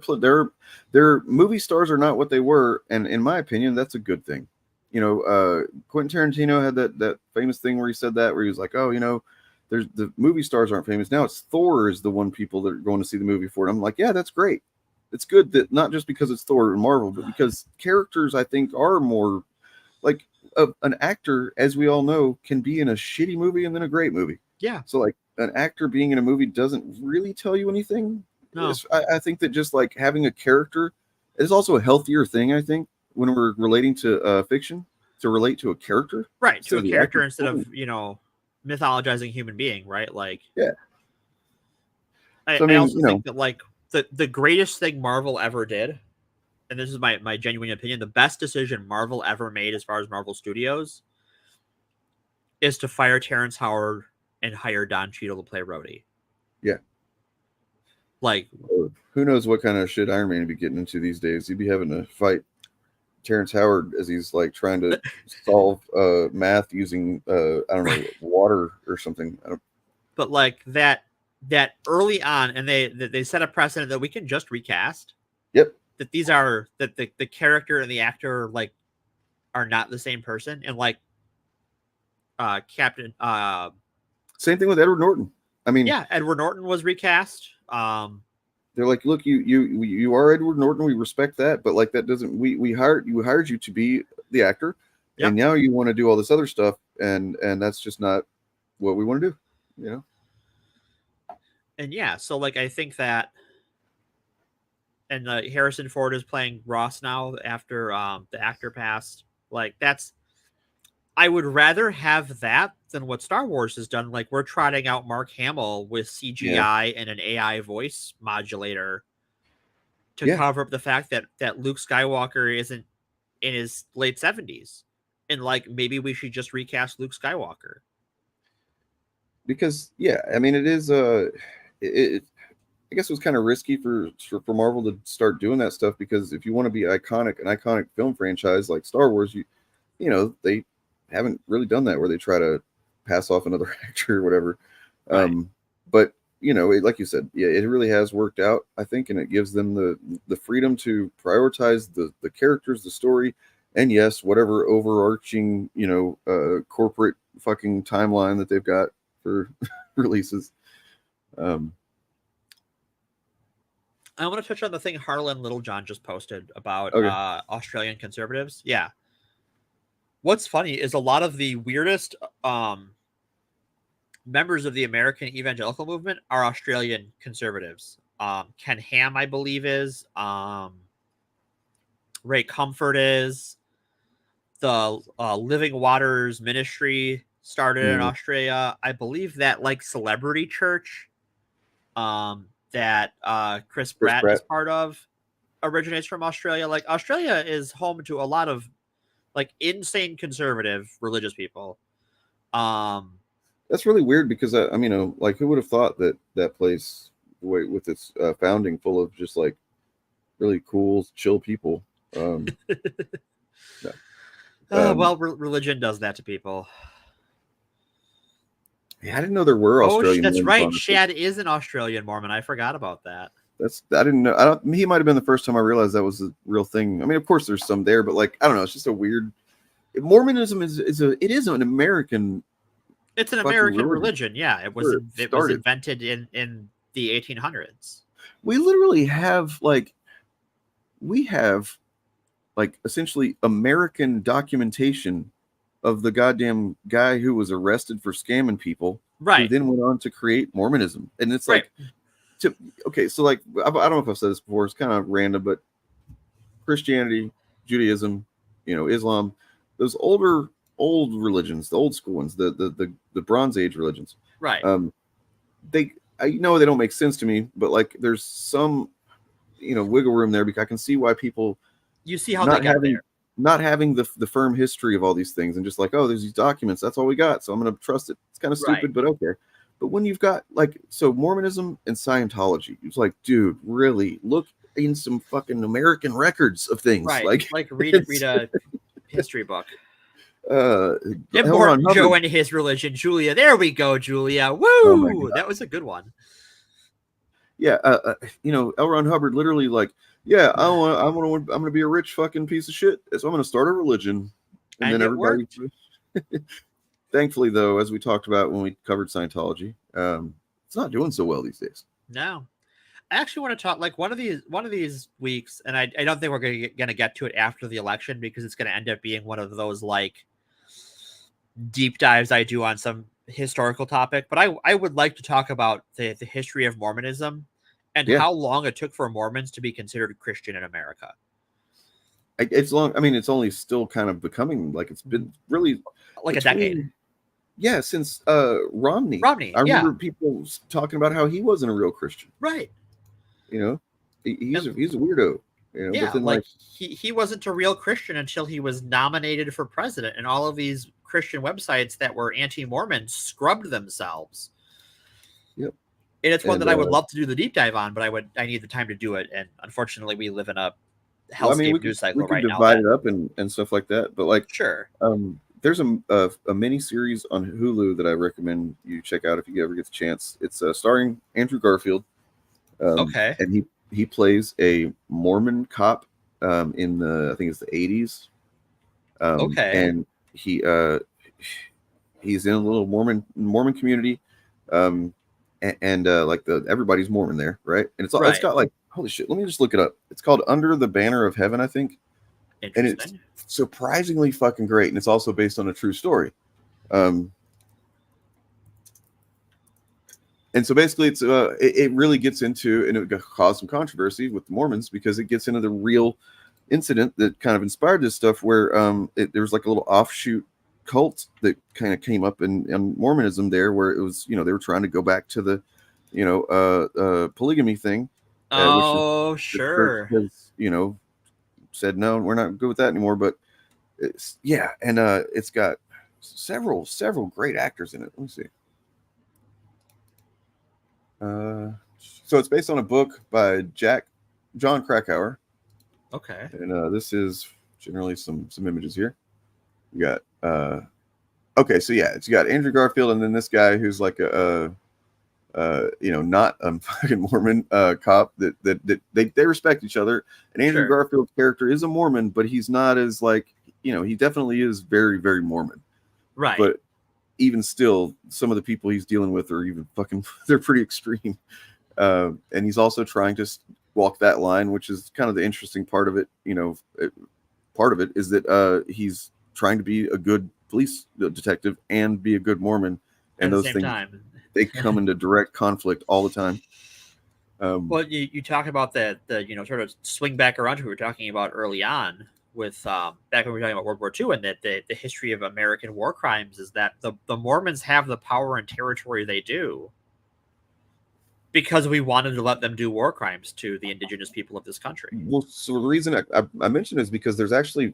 movie stars are not what they were, and in my opinion, that's a good thing. Quentin Tarantino had that famous thing where he said that, where he was like, "Oh, there's the movie stars aren't famous now. It's Thor is the one people that are going to see the movie for." And I'm like, yeah, that's great. It's good that not just because it's Thor and Marvel, but because characters I think are more an actor, as we all know, can be in a shitty movie and then a great movie. Yeah. So an actor being in a movie doesn't really tell you anything. No. I think that just having a character is also a healthier thing, I think, when we're relating to fiction, to relate to a character. Right, to a character instead of, mythologizing human being, right? Yeah. I also think that the greatest thing Marvel ever did, and this is my genuine opinion, the best decision Marvel ever made as far as Marvel Studios is to fire Terrence Howard and hire Don Cheadle to play Rhodey. Yeah. Who knows what kind of shit Iron Man would be getting into these days. He'd be having to fight Terrence Howard as he's trying to solve math using I don't know, water or something. But that early on, and they set a precedent that we can just recast. Yep. That these are that the character and the actor are not the same person, and Captain same thing with Edward Norton. I mean, yeah, Edward Norton was recast. They're like, look, you are Edward Norton. We respect that, but that doesn't. We hired you to be the actor, and now you want to do all this other stuff, and that's just not what we want to do, And yeah, so I think that, and Harrison Ford is playing Ross now after the actor passed. I would rather have that than what Star Wars has done. We're trotting out Mark Hamill with CGI and an AI voice modulator to cover up the fact that Luke Skywalker isn't in his late 70s. And like maybe we should just recast Luke Skywalker. Because I mean it is I guess it was kind of risky for Marvel to start doing that stuff, because if you want to be an iconic film franchise like Star Wars, you know, they haven't really done that where they try to pass off another actor or whatever. Right. But you know, like you said, it really has worked out, I think, and it gives them the freedom to prioritize the characters, the story, and yes, whatever overarching, you know, corporate fucking timeline that they've got for releases. I want to touch on the thing Harlan Littlejohn just posted about Australian conservatives. Yeah. What's funny is a lot of the weirdest members of the American evangelical movement are Australian conservatives. Ken Ham, I believe, is. Ray Comfort is. The Living Waters Ministry started in Australia. I believe that like Celebrity Church that Chris Pratt is part of originates from Australia. Like Australia is home to a lot of like insane conservative religious people. That's really weird because I mean, like who would have thought that place with its founding full of just like really cool, chill people. Well, religion does that to people. Yeah, I didn't know there were Australian. That's right. Shad is an Australian Mormon. I forgot about that. I didn't know. He might have been the first time I realized that was a real thing. I mean, of course, there's some there, but like, I don't know. It's just a weird. Mormonism is an American. It's an American religion. Yeah, it was invented in the 1800s. We literally have like essentially American documentation of the goddamn guy who was arrested for scamming people, right? Who then went on to create Mormonism, and it's like, okay, so like I don't know if I've said this before. It's kind of random, but Christianity, Judaism, you know, Islam, those old religions, the old school ones, the Bronze Age religions, right? I know they don't make sense to me, but like there's some, you know, wiggle room there because I can see why people. You see how they got there. Not having the firm history of all these things and just like, oh, there's these documents, that's all we got, so I'm going to trust it. It's kind of stupid, but okay. But when you've got like, so Mormonism and Scientology, it's like, dude, really look in some fucking American records of things, right? Like read a history book. Important Joe and his religion, Julia. There we go, Julia. Woo! Oh, that was a good one. Yeah, you know, L. Ron Hubbard literally like, yeah, I'm gonna be a rich fucking piece of shit, so I'm gonna start a religion, and then everybody. Thankfully, though, as we talked about when we covered Scientology, it's not doing so well these days. No, I actually want to talk like one of these weeks, and I don't think we're gonna get to it after the election because it's gonna end up being one of those like deep dives I do on some historical topic. But I would like to talk about the history of Mormonism. And how long it took for Mormons to be considered Christian in America. It's long. I mean, it's only still kind of becoming like it's been really like a decade. Yeah, since Romney. I remember people talking about how he wasn't a real Christian. Right. You know, he's a weirdo. You know, like he wasn't a real Christian until he was nominated for president, and all of these Christian websites that were anti-Mormon scrubbed themselves. Yep. And it's one that I would love to do the deep dive on, but I need the time to do it. And unfortunately, we live in a hellscape news cycle right now. We could divide it up and stuff like that. But like, sure. There's a mini series on Hulu that I recommend you check out if you ever get the chance. It's starring Andrew Garfield. Okay. And he plays a Mormon cop in I think it's the 80s. Okay. And he's in a little Mormon community. And like everybody's Mormon there, right? And it's got like, holy shit, let me just look it up. It's called Under the Banner of Heaven, I think. And it's surprisingly fucking great, and it's also based on a true story. And so basically it really gets into, and it caused some controversy with the Mormons because it gets into the real incident that kind of inspired this stuff where there was like a little offshoot cult that kind of came up in Mormonism there, where it was, you know, they were trying to go back to the, you know, polygamy thing. Sure. Because, you know, said no, we're not good with that anymore. But And it's got several great actors in it. Let me see. So it's based on a book by John Krakauer. Okay. And this is generally some images here. You got okay, so yeah, it's got Andrew Garfield, and then this guy who's like a not a fucking Mormon cop that they respect each other. And Andrew Garfield's character is a Mormon, but he's not as like, he definitely is very, very Mormon. Right. But even still, some of the people he's dealing with are even fucking, they're pretty extreme. And he's also trying to walk that line, which is kind of the interesting part of it. Part of it is that he's trying to be a good police detective and be a good Mormon. And at those the same things, time, they come into direct conflict all the time. Well, you talk about the sort of swing back around to what we were talking about early on with back when we were talking about World War II, and that the history of American war crimes is that the Mormons have the power and territory they do because we wanted to let them do war crimes to the indigenous people of this country. Well, so the reason I mentioned is because there's actually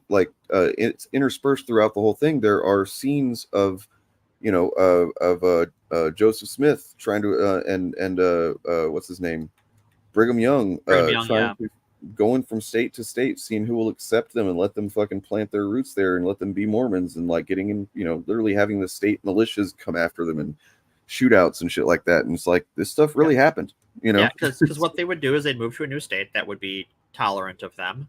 it's interspersed throughout the whole thing. There are scenes of Joseph Smith trying to and what's his name, Brigham Young, trying to going from state to state, seeing who will accept them and let them fucking plant their roots there and let them be Mormons, and like getting in, literally having the state militias come after them and shootouts and shit like that. And it's like, this stuff really happened, because what they would do is they'd move to a new state that would be tolerant of them,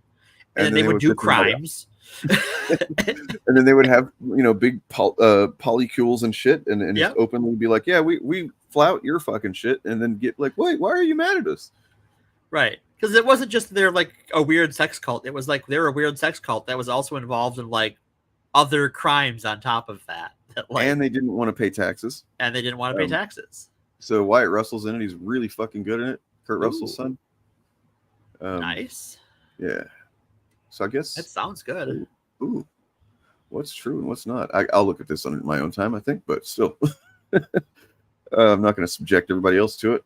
and then they would do crimes. And then they would have big polycules and shit, and just openly be like, yeah, we flout your fucking shit, and then get like, wait, why are you mad at us? Right, because it wasn't just they're like a weird sex cult. It was like they're a weird sex cult that was also involved in like other crimes on top of that. And they didn't want to pay taxes. And they didn't want to pay taxes. So Wyatt Russell's in it. He's really fucking good in it. Kurt Russell's son. Nice. Yeah. So I guess that sounds good. Ooh. What's true and what's not? I'll look at this on my own time, I think, but still. I'm not going to subject everybody else to it.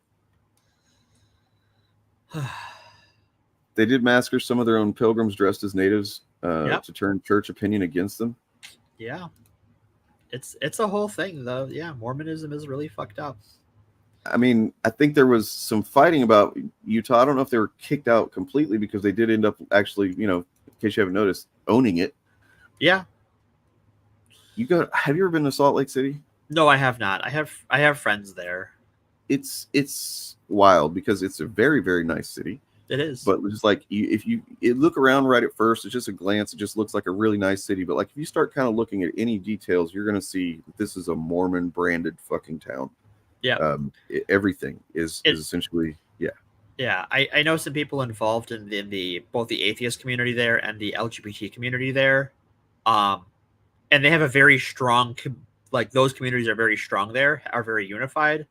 They did massacre some of their own pilgrims dressed as natives to turn church opinion against them. Yeah. It's a whole thing, though. Yeah, Mormonism is really fucked up. I mean, I think there was some fighting about Utah. I don't know if they were kicked out completely, because they did end up actually, in case you haven't noticed, owning it. Yeah. Have you ever been to Salt Lake City? No, I have not. I have friends there. It's wild because it's a very, very nice city. It is. But just like if you look around right at first, it's just a glance. It just looks like a really nice city. But like if you start kind of looking at any details, you're going to see this is a Mormon branded fucking town. Yeah. Everything is essentially, yeah. Yeah. I know some people involved in the both the atheist community there and the LGBT community there. And they have a very strong, like those communities are very strong there, are very unified.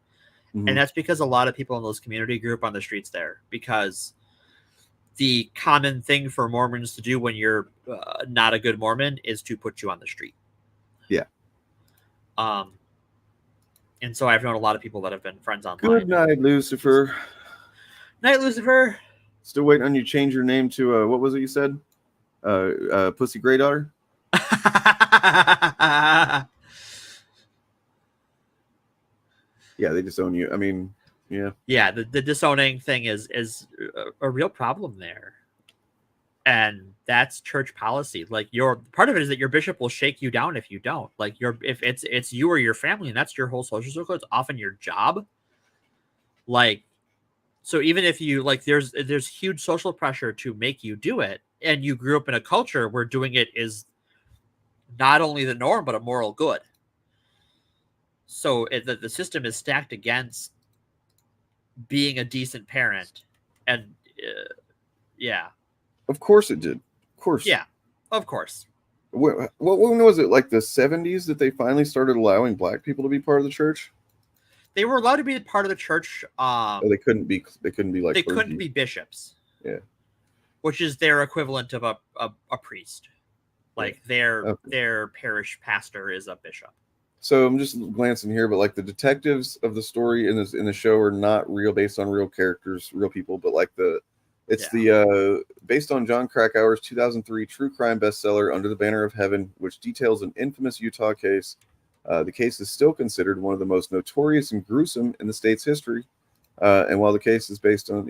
Mm-hmm. And that's because a lot of people in those community grew up on the streets there, because the common thing for Mormons to do when you're not a good Mormon is to put you on the street. Yeah. And so I've known a lot of people that have been friends online. Good night, Lucifer. Night, Lucifer. Still waiting on you to change your name to what was it you said? Pussy Grey Daughter? Yeah, they disown you. I mean, yeah. Yeah, the disowning thing is a real problem there. And that's church policy. Like your part of it is that your bishop will shake you down if you don't. Like if it's you or your family, and that's your whole social circle, it's often your job. Like, so even if you like, there's huge social pressure to make you do it, and you grew up in a culture where doing it is not only the norm but a moral good. So the system is stacked against being a decent parent, and yeah. Of course it did. Of course. Yeah, of course. When was it? Like the 70s that they finally started allowing black people to be part of the church? They were allowed to be part of the church. They couldn't be. They couldn't be like. They couldn't be bishops. Yeah. Which is their equivalent of a priest. Like their parish pastor is a bishop. So I'm just glancing here, but like the detectives of the story in the show are not real, based on real characters, real people. But like the It's the based on John Krakauer's 2003 true crime bestseller Under the Banner of Heaven, which details an infamous Utah case. The case is still considered one of the most notorious and gruesome in the state's history. And while the case is based on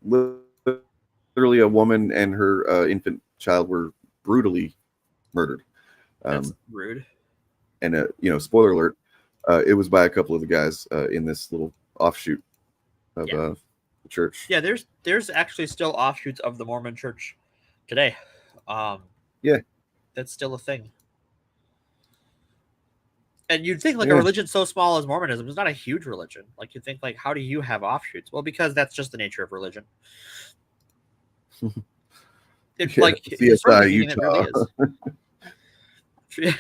literally a woman and her infant child were brutally murdered. That's rude. And spoiler alert, it was by a couple of the guys in this little offshoot of the church. Yeah, there's actually still offshoots of the Mormon Church today. Yeah, that's still a thing. And you'd think like a religion so small as Mormonism is not a huge religion. Like you'd think like, how do you have offshoots? Well, because that's just the nature of religion. Like CSI Utah. It really is.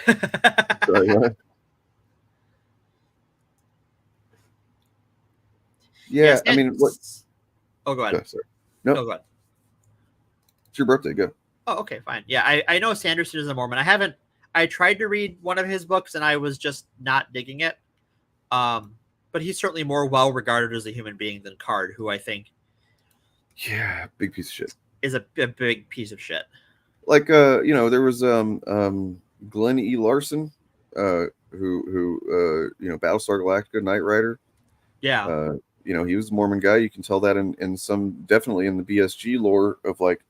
Sorry, what? Yeah, I mean, what? Oh, go ahead. Sorry. No, go ahead. It's your birthday. Go. Oh, okay, fine. Yeah, I know Sanderson is a Mormon. I tried to read one of his books and I was just not digging it. But he's certainly more well regarded as a human being than Card, who I think, big piece of shit, is a big piece of shit. Like there was Glenn E. Larson, who Battlestar Galactica Knight Rider. Yeah. He was a Mormon guy. You can tell that in some, definitely in the BSG lore of like,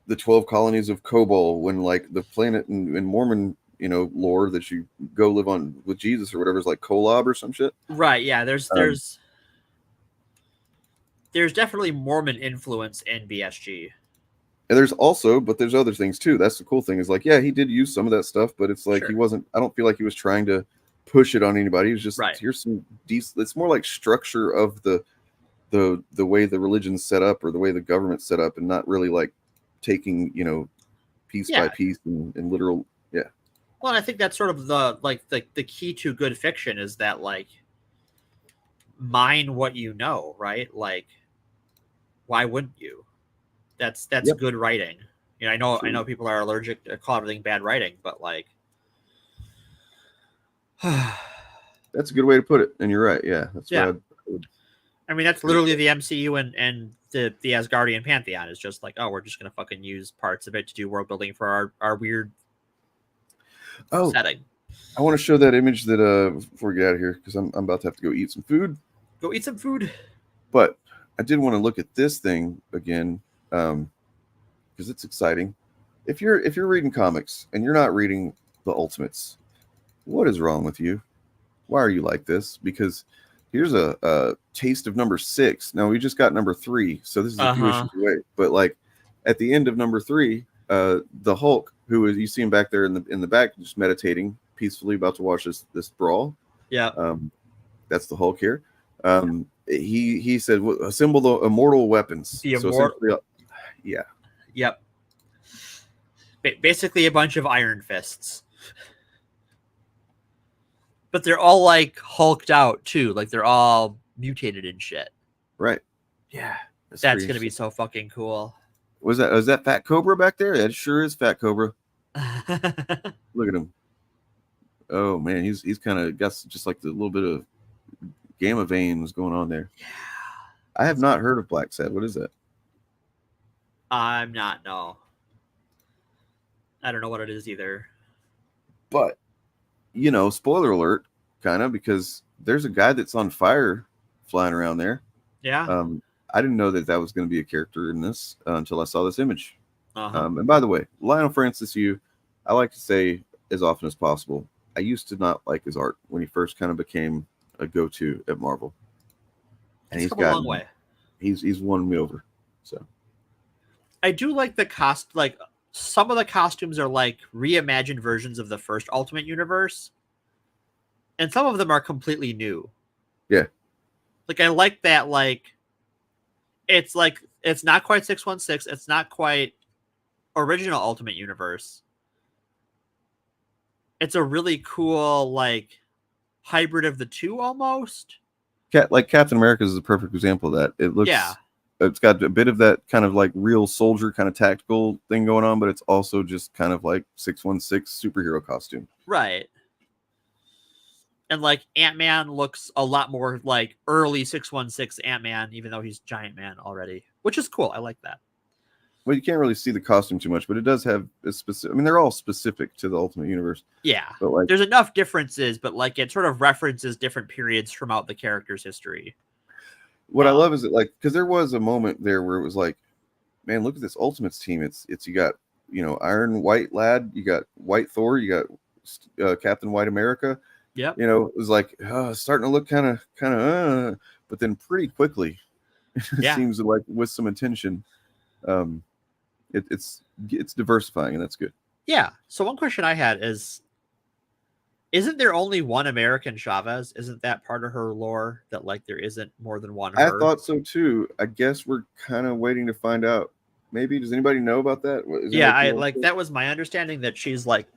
the 12 colonies of Kobol, when like the planet in Mormon, lore that you go live on with Jesus or whatever is like Kolob or some shit. Right. Yeah. There's definitely Mormon influence in BSG. And there's other things too. That's the cool thing is like, he did use some of that stuff, but it's like he wasn't, I don't feel like he was trying to push it on anybody. He was just, here's some decent, it's more like structure of the way the religion's set up or the way the government's set up, and not really like taking, piece by piece and literal. Yeah. Well, and I think that's sort of the key to good fiction is that like mine what you know, right? Like, why wouldn't you? That's good writing. I know people are allergic to calling bad writing, but like that's a good way to put it. And you're right. Yeah. That's what I mean, that's literally the MCU and the Asgardian pantheon is just like, oh, we're just gonna fucking use parts of it to do world building for our weird setting. I want to show that image that before we get out of here, because I'm about to have to go eat some food. Go eat some food. But I did want to look at this thing again, because it's exciting. If you're reading comics and you're not reading the Ultimates, what is wrong with you? Why are you like this? Because here's a taste of number 6. Now we just got number 3, so this is a few issues away. But like at the end of number 3, the Hulk, who is, you see him back there in the back, just meditating peacefully, about to watch this brawl. Yeah. That's the Hulk here. He said, assemble the immortal weapons. Yeah. Yep. Basically a bunch of iron fists. But they're all like hulked out too. Like they're all mutated and shit. Right. Yeah. That's going to be so fucking cool. Was that Fat Cobra back there? That sure is Fat Cobra. Look at him. Oh man, he's kind of got just like the little bit of gamma veins going on there. Yeah. I have not heard of Black Sad. What is that? I'm not, no. I don't know what it is either. But, spoiler alert, kind of, because there's a guy that's on fire flying around there. Yeah. I didn't know that was going to be a character in this until I saw this image. And by the way, Lionel Francis Yu, I like to say as often as possible, I used to not like his art when he first kind of became a go-to at Marvel. And he's got a long way. He's won me over. So I do like the like some of the costumes are like reimagined versions of the first Ultimate Universe, and some of them are completely new. Yeah. Like I like that. Like it's not quite 616. It's not quite original Ultimate Universe. It's a really cool like hybrid of the two almost. Like Captain America is a perfect example of that. It looks, it's got a bit of that kind of like real soldier kind of tactical thing going on, but it's also just kind of like 616 superhero costume. Right. And like Ant-Man looks a lot more like early 616 Ant-Man, even though he's Giant Man already, which is cool. I like that. Well, you can't really see the costume too much, but it does have a specific. I mean, they're all specific to the Ultimate Universe. Yeah, but like, there's enough differences, but like it sort of references different periods throughout the character's history. What I love is that, like, because there was a moment there where it was like, man, look at this Ultimates team. It's you got, you know, Iron White Lad, you got White Thor, you got Captain White America. Yep. You know, it was like starting to look kind of, but then pretty quickly, it seems like with some attention, it's diversifying, and that's good. Yeah. So one question I had is, isn't there only one American Chavez? Isn't that part of her lore that like there isn't more than one her? I thought so too. I guess we're kind of waiting to find out. Maybe does anybody know about that? That was my understanding, that she's like,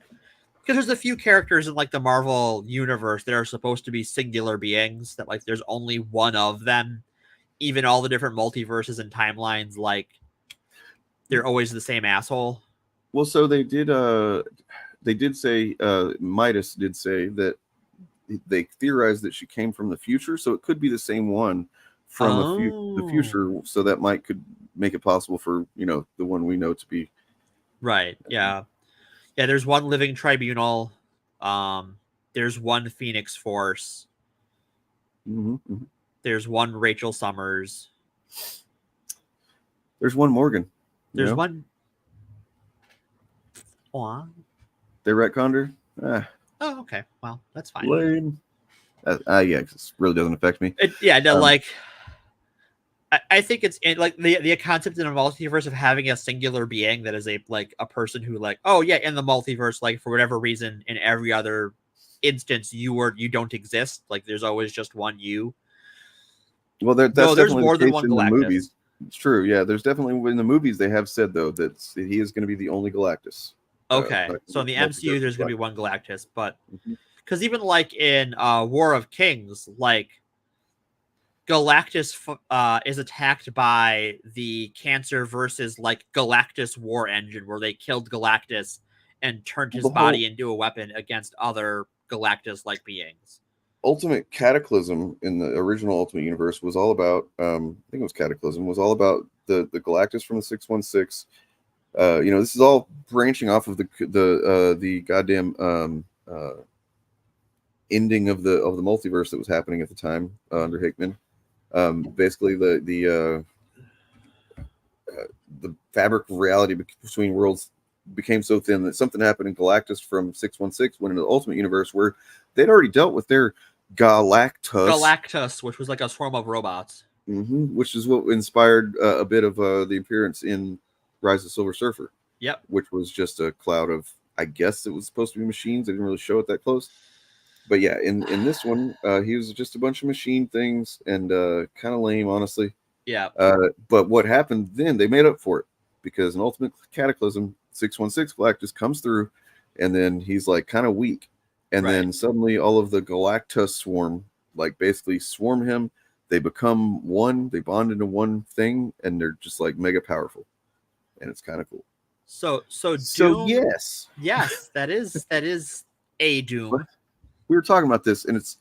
because there's a few characters in like the Marvel universe that are supposed to be singular beings, that like there's only one of them. Even all the different multiverses and timelines, like they're always the same asshole. Well, so they did say Midas did say that they theorized that she came from the future, so it could be the same one from the future, so that could make it possible for, you know, the one we know to be right. Yeah, there's one living tribunal, there's one Phoenix Force, there's one Rachel Summers, there's one Morgan, there's one. They retconned her. Oh, okay. Well, that's fine. Lame. Yeah, 'cause it really doesn't affect me. I think it's like the concept in a multiverse of having a singular being that is a person who like, oh yeah, in the multiverse, like for whatever reason, in every other instance, you don't exist. Like there's always just one you. Well, there's more than one Galactus. The movies. It's true. Yeah, there's definitely in the movies they have said though that he is going to be the only Galactus. Okay, so in the MCU, there's going to be one Galactus, but because even like in War of Kings, like Galactus is attacked by the Cancer versus like Galactus war engine, where they killed Galactus and turned his body into a weapon against other Galactus-like beings. Ultimate Cataclysm in the original Ultimate Universe was all about, I think it was Cataclysm, was all about the Galactus from the 616. You know, this is all branching off of the goddamn ending of the multiverse that was happening at the time under Hickman. Basically, the fabric of reality between worlds became so thin that something happened in Galactus from 616 went into the Ultimate Universe, where they'd already dealt with their Galactus, which was like a swarm of robots. Which is what inspired a bit of the appearance in Rise of Silver Surfer. Yep. Which was just a cloud of, I guess it was supposed to be machines. They didn't really show it that close. But yeah, in this one, he was just a bunch of machine things and kind of lame, honestly. Yeah. But what happened then, they made up for it, because in Ultimate Cataclysm, 616 Galactus comes through, and then he's like kind of weak. And then suddenly all of the Galactus swarm, like basically swarm him. They become one, they bond into one thing, and they're just like mega powerful. And it's kind of cool. So Doom, yes, that is a Doom. We were talking about this, and it's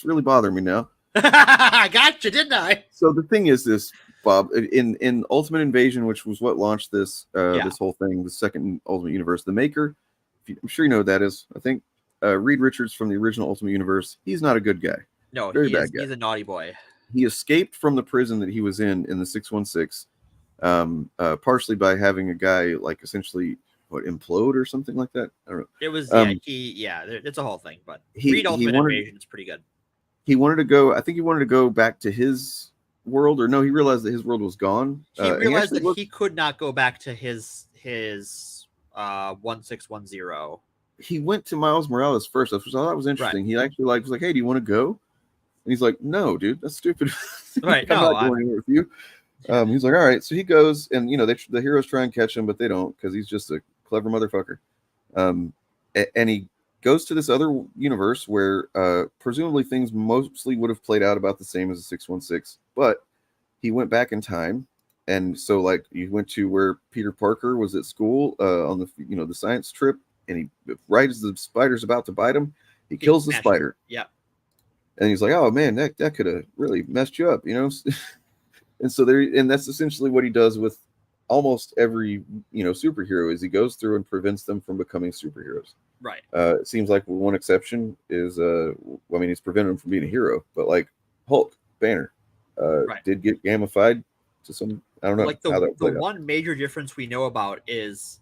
really bothering me now. I got you, didn't I? So the thing is this, Bob, in Ultimate Invasion, which was what launched this this whole thing, the second Ultimate Universe, the maker, I'm sure you know who that is. I think Reed Richards from the original Ultimate Universe. He's not a good guy. No, very bad guy. He's a naughty boy. He escaped from the prison that he was in the 616, partially by having a guy like essentially implode or something like that. I don't know. It was it's a whole thing, but Reed Ultimate Invasion is pretty good. He wanted to go. I think he wanted to go back to his world, or no, he realized that his world was gone. He realized that he could not go back to his 1610. He went to Miles Morales first, which I thought was interesting. He actually was like, "Hey, do you want to go?" And he's like, "No, dude, that's stupid." Right? I'm not going anywhere with you. He's like, "All right." So he goes, and the heroes try and catch him, but they don't, because he's just a clever motherfucker. And he goes to this other universe where presumably things mostly would have played out about the same as the 616, but he went back in time. And so like he went to where Peter Parker was at school on the the science trip, and he, right as the spider's about to bite him, he kills the spider. Yeah. And he's like, oh man, that could have really messed you up, you know. And so that's essentially what he does with almost every superhero, is he goes through and prevents them from becoming superheroes. Right. It seems like one exception is he's preventing them from being a hero, but like Hulk, Banner, did get gamified to some, I don't know, like how that the played out. one major difference we know about is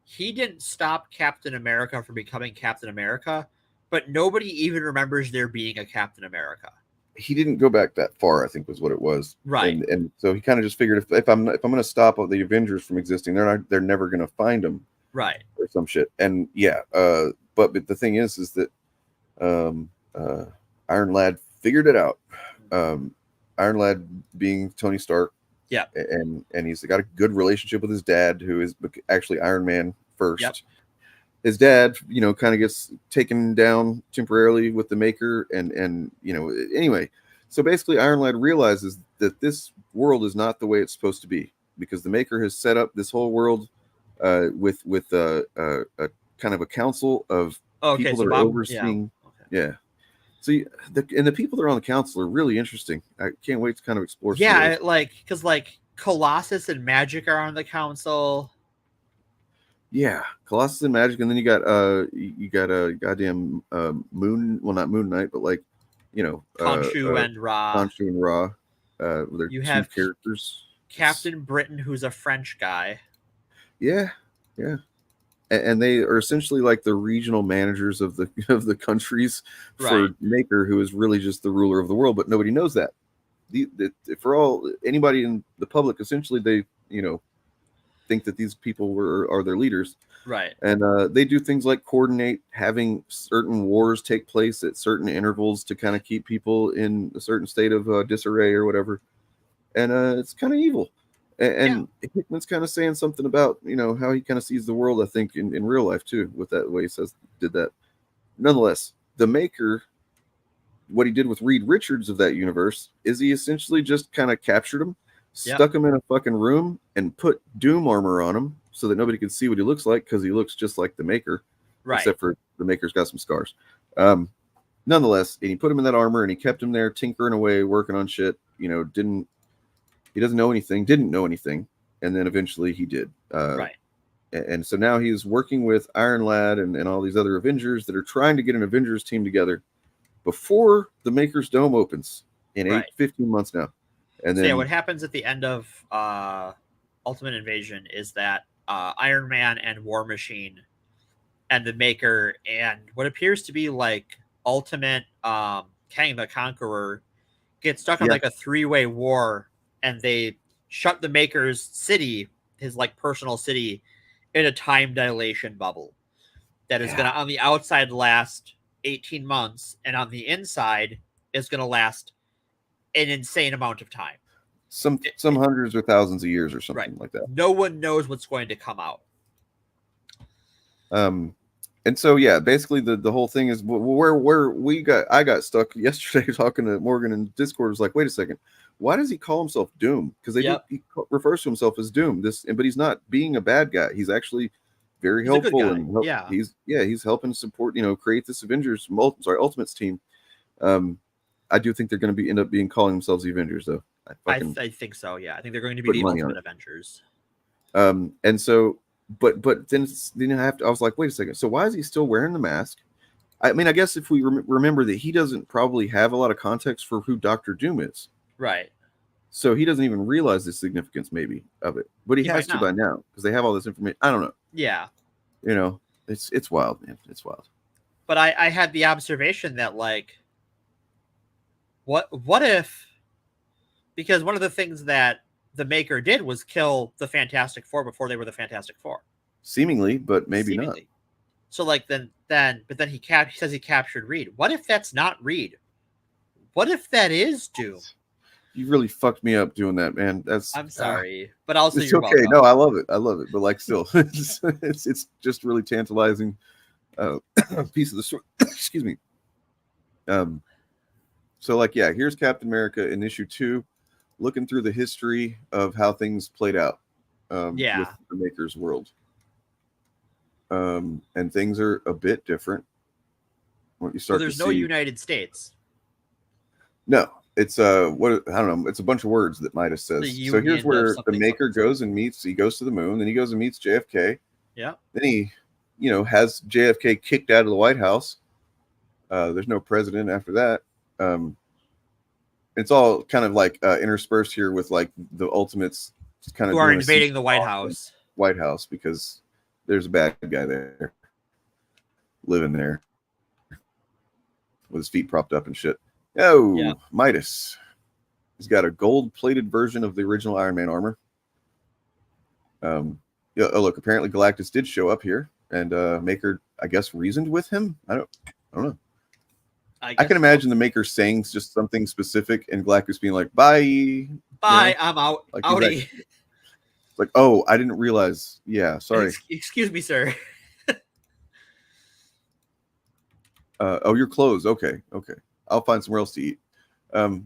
he didn't stop Captain America from becoming Captain America, but nobody even remembers there being a Captain America. He didn't go back that far, I think was what it was. Right. And so he kind of just figured if I'm going to stop the Avengers from existing, they're never going to find them. Right. Or some shit. And yeah, but the thing is that Iron Lad figured it out. Iron Lad being Tony Stark. Yeah. And he's got a good relationship with his dad, who is actually Iron Man first. Yep. His dad, kind of gets taken down temporarily with the Maker, and anyway. So basically, Iron Lad realizes that this world is not the way it's supposed to be, because the Maker has set up this whole world with a kind of a council of people that are overseeing. Yeah. So the people that are on the council are really interesting. I can't wait to kind of explore. Yeah, because Colossus and Magic are on the council. Yeah, Colossus and Magic, and then you got a goddamn Moon. Well, not Moon Knight, but Khonshu and Ra. Khonshu and Ra. They're You two have characters. Captain Britain, who's a French guy. Yeah. And they are essentially like the regional managers of the countries for Maker, who is really just the ruler of the world, but nobody knows that. For anybody in the public, essentially they think that these people are their leaders, right? And they do things like coordinate having certain wars take place at certain intervals to kind of keep people in a certain state of disarray or whatever. And it's kind of evil. And Hickman's kind of saying something about how he kind of sees the world, I think, in real life too, with that way he did that. Nonetheless, the Maker, what he did with Reed Richards of that universe is he essentially just kind of captured him, stuck him in a fucking room, and put Doom armor on him so that nobody could see what he looks like, because he looks just like the Maker, except for the Maker's got some scars. Nonetheless, and he put him in that armor and he kept him there tinkering away, working on shit. He didn't know anything, and then eventually he did. And so now he's working with Iron Lad and all these other Avengers that are trying to get an Avengers team together before the Maker's Dome opens in 15 months now. And then what happens at the end of Ultimate Invasion is that Iron Man and War Machine and the Maker and what appears to be like Ultimate Kang the Conqueror get stuck on like a three-way war, and they shut the Maker's city, his personal city, in a time dilation bubble that is going to, on the outside, last 18 months, and on the inside is going to last an insane amount of time. Some hundreds or thousands of years or something like that. No one knows what's going to come out. And so basically the whole thing is where I got stuck yesterday talking to Morgan in Discord. Was like, wait a second, why does he call himself Doom? Because he refers to himself as Doom. But he's not being a bad guy. He's actually very helpful, and he's helping support, create this Ultimates team. I do think they're going to end up calling themselves the Avengers, though. I think so. Yeah, I think they're going to be the Ultimate Avengers. And so, but then I was like, wait a second. So why is he still wearing the mask? I mean, I guess if we remember that he doesn't probably have a lot of context for who Dr. Doom is. Right. So he doesn't even realize the significance maybe of it, but he has to by now because they have all this information. I don't know. Yeah. It's wild, man. It's wild. But I had the observation that what if, because one of the things that the Maker did was kill the Fantastic Four before they were the Fantastic Four. Seemingly, but maybe not. So then he says he captured Reed. What if that's not Reed? What if that is Doom? You really fucked me up doing that, man. I'm sorry, but also it's you're okay. welcome. No, I love it. But still, it's just really tantalizing piece of the story. Excuse me. So here's Captain America in issue 2, looking through the history of how things played out. With the Maker's world. And things are a bit different. What you start there's to no see. United States. No, it's what I don't know. It's a bunch of words that Midas says. So here's union of where the something, Maker goes and meets. He goes to the moon, then he goes and meets JFK. Yeah. Then he, has JFK kicked out of the White House. There's no president after that. It's all kind of like interspersed here with like the Ultimates, kind of who are doing a invading the White cease House. White House because there's a bad guy there living there with his feet propped up and shit. Oh, Yeah. Midas. He's got a gold-plated version of the original Iron Man armor. Yeah. Oh, look. Apparently, Galactus did show up here, and Maker, I guess, reasoned with him. I don't know. I can imagine the Maker saying just something specific, and Galactus being like, "Bye, bye, I'm out, like, outie." It's like, oh, I didn't realize. Yeah, sorry. Excuse me, sir. Oh, you're closed. Okay. I'll find somewhere else to eat. And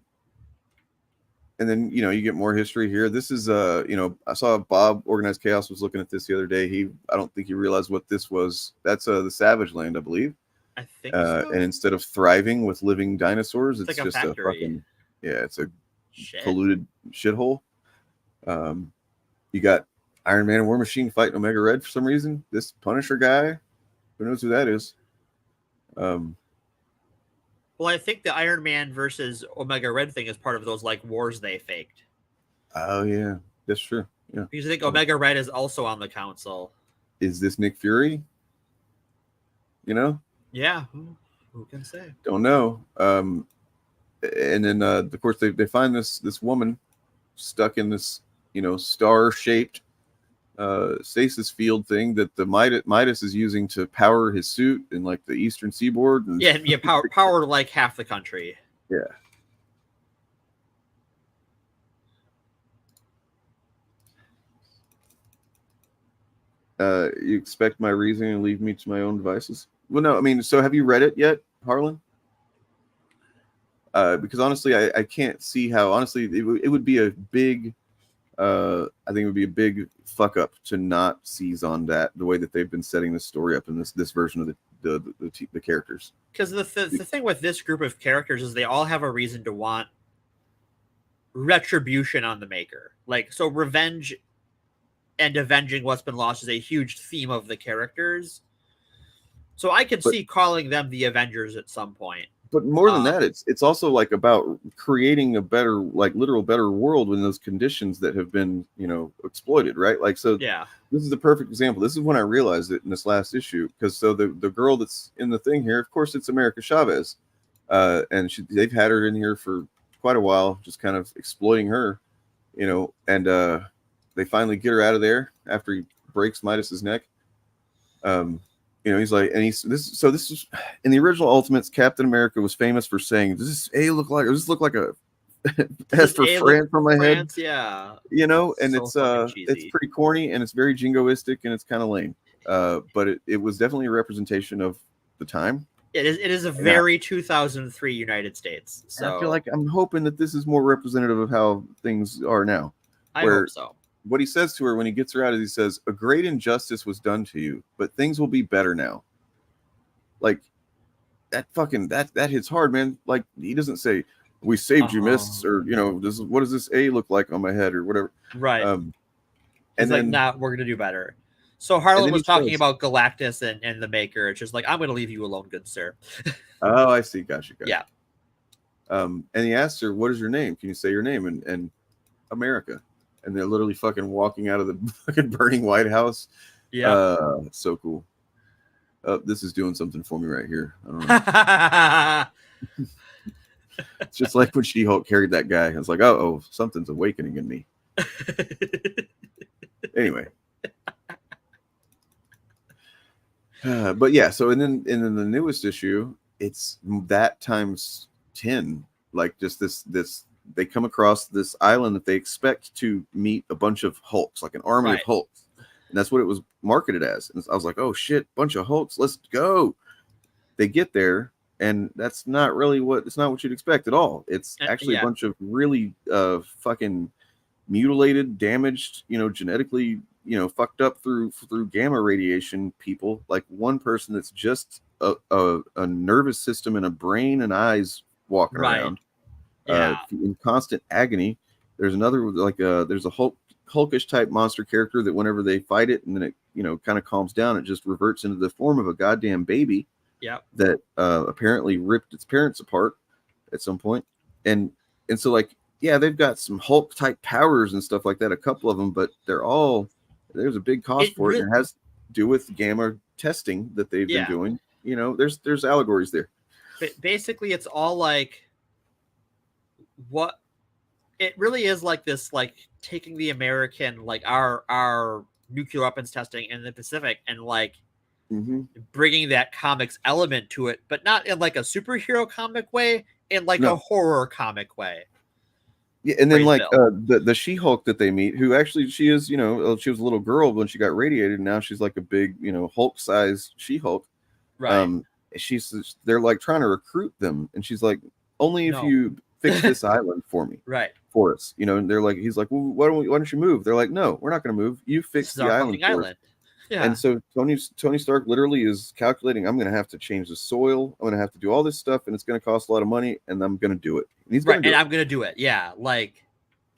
then you get more history here. This is I saw Bob Organized Chaos was looking at this the other day. I don't think he realized what this was. That's the Savage Land, I believe. I think so. And instead of thriving with living dinosaurs, it's like just a a fucking it's a polluted shithole. You got Iron Man and War Machine fighting Omega Red for some reason. This Punisher guy, who knows who that is? Well, I think the Iron Man versus Omega Red thing is part of those like wars they faked. Oh yeah, that's true. Yeah, because I think Omega Red is also on the council. Is this Nick Fury? Yeah, who can say? Don't know. And then of course they find this woman stuck in this star-shaped stasis field thing that the Midas is using to power his suit in like the eastern seaboard. And powered like half the country. Yeah. You expect my reasoning and leave me to my own devices? Well, no, I mean, so have you read it yet, Harlan? Because honestly, I can't see how. Honestly, it would be a big. I think it would be a big fuck up to not seize on that the way that they've been setting the story up in this version of the characters. Because the thing with this group of characters is they all have a reason to want retribution on the Maker. Like, so revenge and avenging what's been lost is a huge theme of the characters. So I could see calling them the Avengers at some point. But more than that, it's also like about creating a better, like literal better world in those conditions that have been, exploited, right? Like, so yeah, this is a perfect example. This is when I realized it in this last issue, because so the girl that's in the thing here, of course, it's America Chavez, and they've had her in here for quite a while, just kind of exploiting her, and they finally get her out of there after he breaks Midas's neck. He's like, and this is in the original Ultimates. Captain America was famous for saying, "Does this A look like? Or does this look like a S for France on my head?" Yeah, and it's pretty corny and it's very jingoistic and it's kind of lame. But it was definitely a representation of the time. It is a very 2003 United States. So I feel like I'm hoping that this is more representative of how things are now. I hope so. What he says to her when he gets her out is he says, "A great injustice was done to you, but things will be better now." Like that hits hard, man. Like he doesn't say, "We saved you, miss," or this is what does this A look like on my head or whatever. Right. And then like, nah, we're gonna do better. So Harlan was talking about Galactus and the Maker. It's just like, I'm gonna leave you alone, good sir. Oh, I see. Gotcha. Yeah. And he asks her, "What is your name? Can you say your name?" And America. And they're literally fucking walking out of the fucking burning White House. Yeah. So cool. This is doing something for me right here. I don't know. It's just like when She-Hulk carried that guy. I was like, oh, something's awakening in me. Anyway. But yeah, so and then the newest issue, it's that times 10. Like just this they come across this island that they expect to meet a bunch of Hulks, like an army of Hulks. And that's what it was marketed as. And I was like, oh shit, bunch of Hulks, let's go. They get there, and that's not what you'd expect at all. It's actually a bunch of really fucking mutilated, damaged, genetically, fucked up through gamma radiation people. Like one person that's just a nervous system and a brain and eyes walking around. in constant agony. There's another there's a Hulkish type monster character that whenever they fight it and then it kind of calms down, it just reverts into the form of a goddamn baby. Yeah. That apparently ripped its parents apart at some point, and so they've got some Hulk type powers and stuff like that, a couple of them, but there's a big cost for it, and it has to do with gamma testing that they've been doing. There's allegories there. But basically, it's all like what it really is like this, like taking the American, like our nuclear weapons testing in the Pacific and bringing that comics element to it, but not in like a superhero comic way, in like a horror comic way. Yeah, and then the She-Hulk that they meet, who actually she was a little girl when she got radiated, and now she's like a big Hulk-sized She-Hulk. Right. They're like trying to recruit them, and she's like, only if you fix this island for me, right? For us, and they're like, he's like, well, why don't you move? They're like, no, we're not going to move. You fix the island for us. Yeah. And so Tony Stark literally is calculating, I'm going to have to change the soil. I'm going to have to do all this stuff, and it's going to cost a lot of money, and I'm going to do it. And he's going to do it. I'm going to do it. Yeah,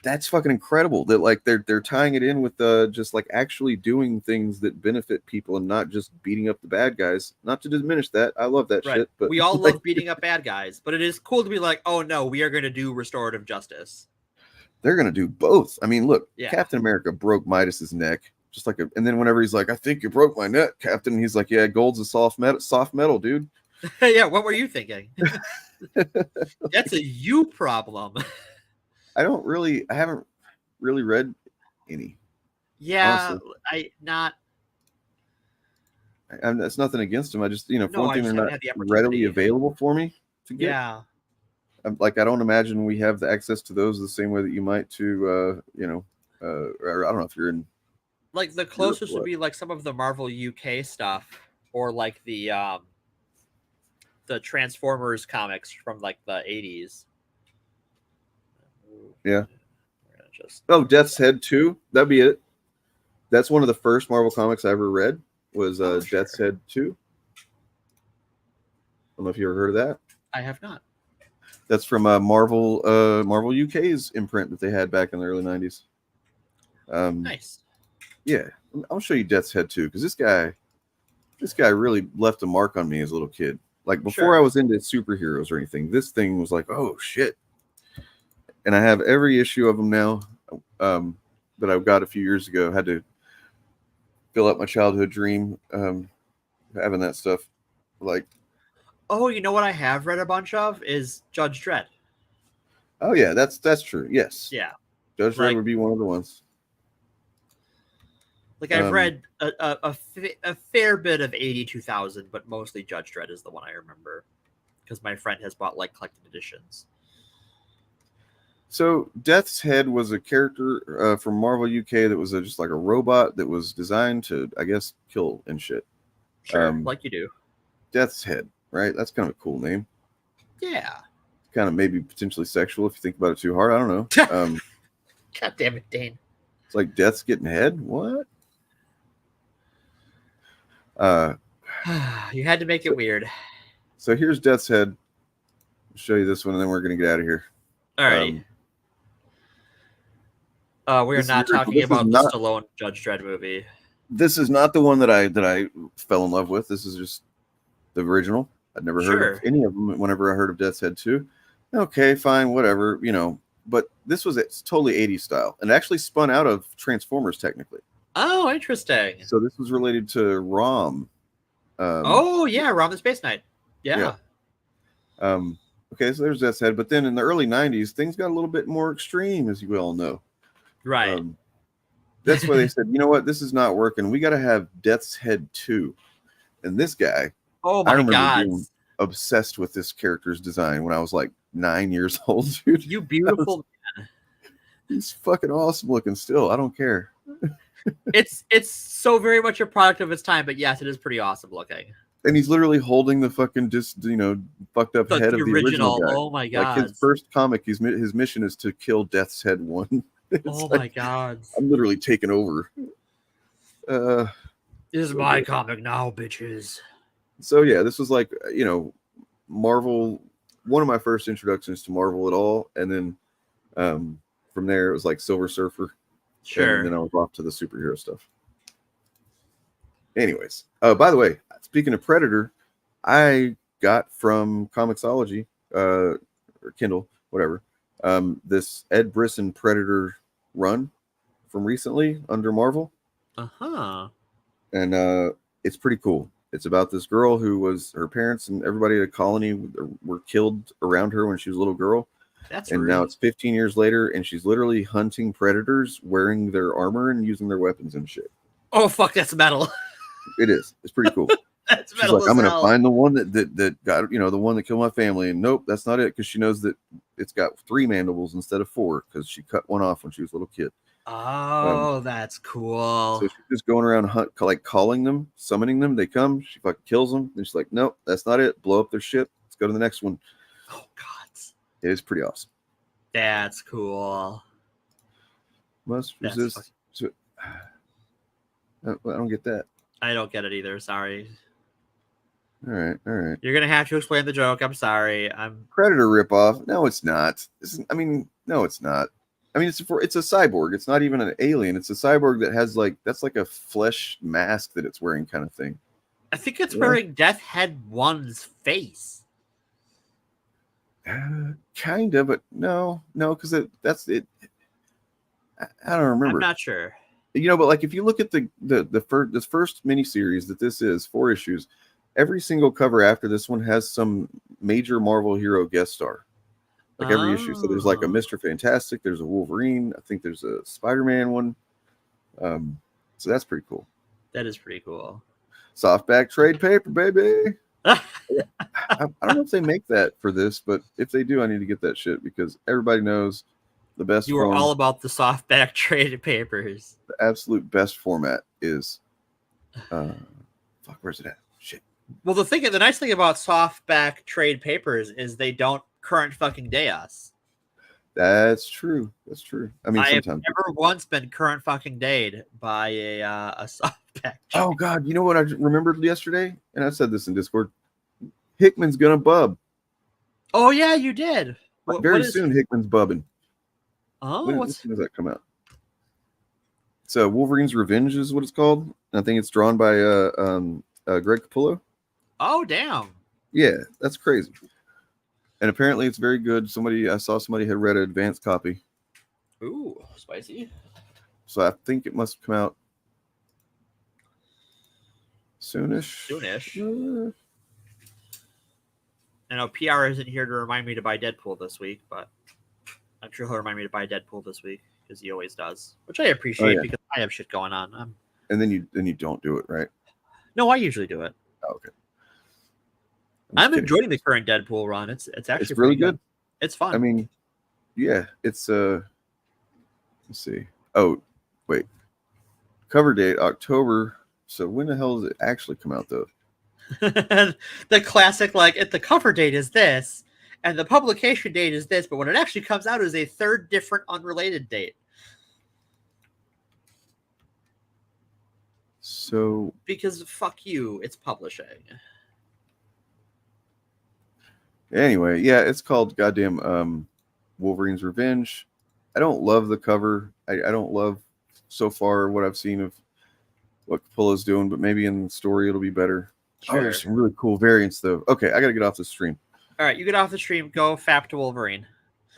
that's fucking incredible. That they're tying it in with just actually doing things that benefit people and not just beating up the bad guys. Not to diminish that, I love that shit. But we all love beating up bad guys, but it is cool to be like, oh no, we are going to do restorative justice. They're going to do both. I mean, look, Captain America broke Midas's neck. Just and then whenever he's like, I think you broke my neck, Captain. And he's like, yeah, gold's a soft metal, dude. Yeah, what were you thinking? That's a you problem. I haven't really read any. Yeah, honestly. That's nothing against them. I just, for one thing, they're not readily available for me to get. Yeah. I don't imagine we have the access to those the same way that you might to, I don't know if you're in. Like the closest would be like some of the Marvel UK stuff, or like the Transformers comics from like the 80s. Yeah. Death's Head 2. That'd be it. That's one of the first Marvel comics I ever read. Was Death's Head 2. I don't know if you ever heard of that. I have not. That's from Marvel UK's imprint that they had back in the early 90s. Nice. Yeah, I'll show you Death's Head 2 because this guy really left a mark on me as a little kid. Like before I was into superheroes or anything, this thing was like, oh shit. And I have every issue of them now that I got a few years ago. Had to fill out my childhood dream having that stuff. Oh, you know what I have read a bunch of is Judge Dredd. Oh yeah, that's true. Yes. Yeah. Judge Dredd would be one of the ones. I've read a fair bit of 82,000, but mostly Judge Dredd is the one I remember because my friend has bought collected editions. So Death's Head was a character from Marvel UK that was just like a robot that was designed to, I guess, kill and shit. Sure, like you do. Death's Head, right? That's kind of a cool name. Yeah. Kind of maybe potentially sexual if you think about it too hard. I don't know. God damn it, Dane. It's like Death's getting head. What? You had to make it weird. So here's Death's Head. I'll show you this one, and then we're gonna get out of here. All right. We are not talking about the Stallone Judge Dredd movie. This is not the one that I fell in love with. This is just the original. I'd never heard of any of them. Whenever I heard of Death's Head 2, okay, fine, whatever, But this was totally 80s style, and actually spun out of Transformers technically. Oh, interesting. So this was related to ROM. ROM the Space Knight. Yeah. Okay, so there's Death's Head. But then in the early 90s, things got a little bit more extreme, as you all know. Right. That's why they said, you know what, this is not working. We got to have Death's Head 2. And this guy, oh my God, being obsessed with this character's design when I was like 9 years old, dude. You beautiful man. He's fucking awesome looking still. I don't care. It's so very much a product of its time, but yes, it is pretty awesome looking. And he's literally holding the fucking fucked up head of the original guy. Oh my God. Like his first comic, his mission is to kill Death's Head 1. Oh my God. I'm literally taking over. This is my comic now, bitches. So yeah, this was like, Marvel one of my first introductions to Marvel at all, and then from there it was like Silver Surfer. Sure. And then I was off to the superhero stuff. Anyways, by the way, speaking of Predator, I got from Comixology or Kindle, whatever, this Ed Brisson Predator run from recently under Marvel. And it's pretty cool. It's about this girl who was, her parents and everybody at a colony were killed around her when she was a little girl. Now it's 15 years later, and she's literally hunting predators, wearing their armor and using their weapons and shit. Oh fuck, that's metal. It is. It's pretty cool. That's She's metal like, I'm as gonna hell. find the one that got, the one that killed my family. And nope, that's not it, because she knows that it's got 3 mandibles instead of 4, because she cut one off when she was a little kid. Oh, that's cool. So she's just going around calling them, summoning them. They come, she fucking kills them. And she's like, nope, that's not it. Blow up their ship. Let's go to the next one. Oh god. It is pretty awesome. That's cool. Must That's resist. I don't get that. I don't get it either. Sorry. All right. You're gonna have to explain the joke. I'm sorry. Predator ripoff. No, it's not. No, it's not. I mean, it's a cyborg. It's not even an alien. It's a cyborg that has that's like a flesh mask that it's wearing, kind of thing. I think it's wearing Death Head 1's face. Kind of, but no, because that's it. I don't remember. I'm not sure. But like if you look at this first miniseries that this is, 4 issues, every single cover after this one has some major Marvel hero guest star. Like every issue. So there's like a Mr. Fantastic, there's a Wolverine, I think there's a Spider-Man one. So that's pretty cool. That is pretty cool. Softback trade paper, baby. I don't know if they make that for this, but if they do, I need to get that shit, because everybody knows the best. You are all about the softback trade papers. The absolute best format is where's it at? Shit. Well, the nice thing about softback trade papers is they don't current fucking day us. That's true. I mean, I have sometimes never once been current fucking dayed by a softback. Oh god, you know what I remembered yesterday? And I said this in Discord. Hickman's gonna bub. Oh yeah, you did. Very soon, Hickman's bubbing. Oh, when does that come out? So Wolverine's Revenge is what it's called. I think it's drawn by Greg Capullo. Oh damn. Yeah, that's crazy. And apparently it's very good. I saw somebody had read an advanced copy. Ooh, spicy. So I think it must come out soonish. I know PR isn't here to remind me to buy Deadpool this week, but I'm sure he'll remind me to buy Deadpool this week, because he always does, which I appreciate because I have shit going on. And then you don't do it, right? No, I usually do it. Oh, okay. I'm enjoying the current Deadpool run. It's actually really good. It's fun. I mean, yeah, it's let's see. Oh, wait. Cover date October. So when the hell does it actually come out though? The classic, the cover date is this, and the publication date is this, but when it actually comes out is a third different unrelated date. So because fuck you, it's publishing. Anyway, yeah, it's called goddamn Wolverine's Revenge. I don't love the cover. I don't love so far what I've seen of what Capullo's doing, but maybe in the story it'll be better. Sure. Oh, there's some really cool variants though. Okay, I gotta get off the stream. All right, you get off the stream. Go fap to Wolverine.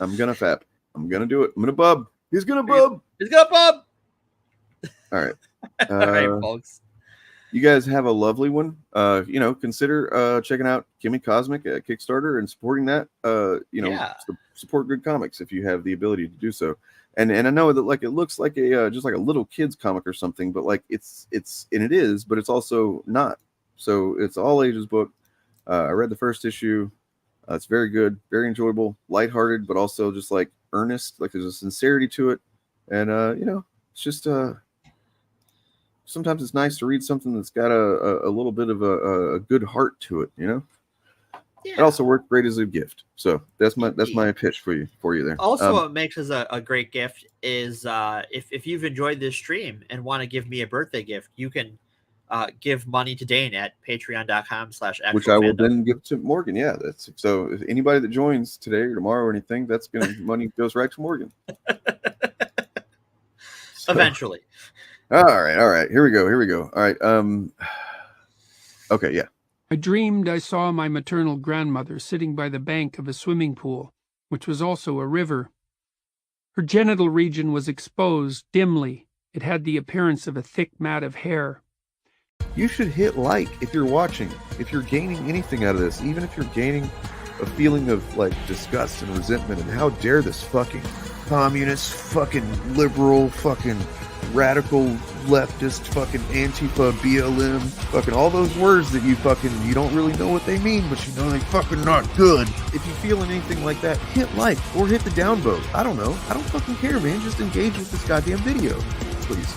I'm gonna fap. I'm gonna do it. I'm gonna bub. He's gonna bub. He's gonna bub. All right. All right, folks. You guys have a lovely one. Consider checking out Kimmy Cosmic at Kickstarter and supporting that. Support good comics if you have the ability to do so. And I know that it looks like a just like a little kids comic or something, but it's it is, but it's also not. So it's all ages book. I read the first issue. It's very good, very enjoyable, lighthearted, but also just earnest. There's a sincerity to it, and it's just sometimes it's nice to read something that's got a little bit of a good heart to it. Yeah. It also worked great as a gift. So that's my pitch for you there. Also, what makes us a great gift is if you've enjoyed this stream and want to give me a birthday gift, you can give money to Dane at patreon.com/actualfandom. Which I will then give to Morgan. Yeah, that's so. If anybody that joins today or tomorrow or anything, that's gonna money goes right to Morgan. So, eventually. All right. Here we go. All right. Okay, yeah. I dreamed I saw my maternal grandmother sitting by the bank of a swimming pool, which was also a river. Her genital region was exposed dimly. It had the appearance of a thick mat of hair. You should hit like if you're watching, if you're gaining anything out of this, even if you're gaining a feeling of like disgust and resentment and how dare this fucking communist, fucking liberal, fucking radical leftist, fucking Antifa, BLM, fucking all those words that you don't really know what they mean, but you know they fucking not good. If you feel anything like that, hit like or hit the downvote. I don't know. I don't fucking care, man. Just engage with this goddamn video, please.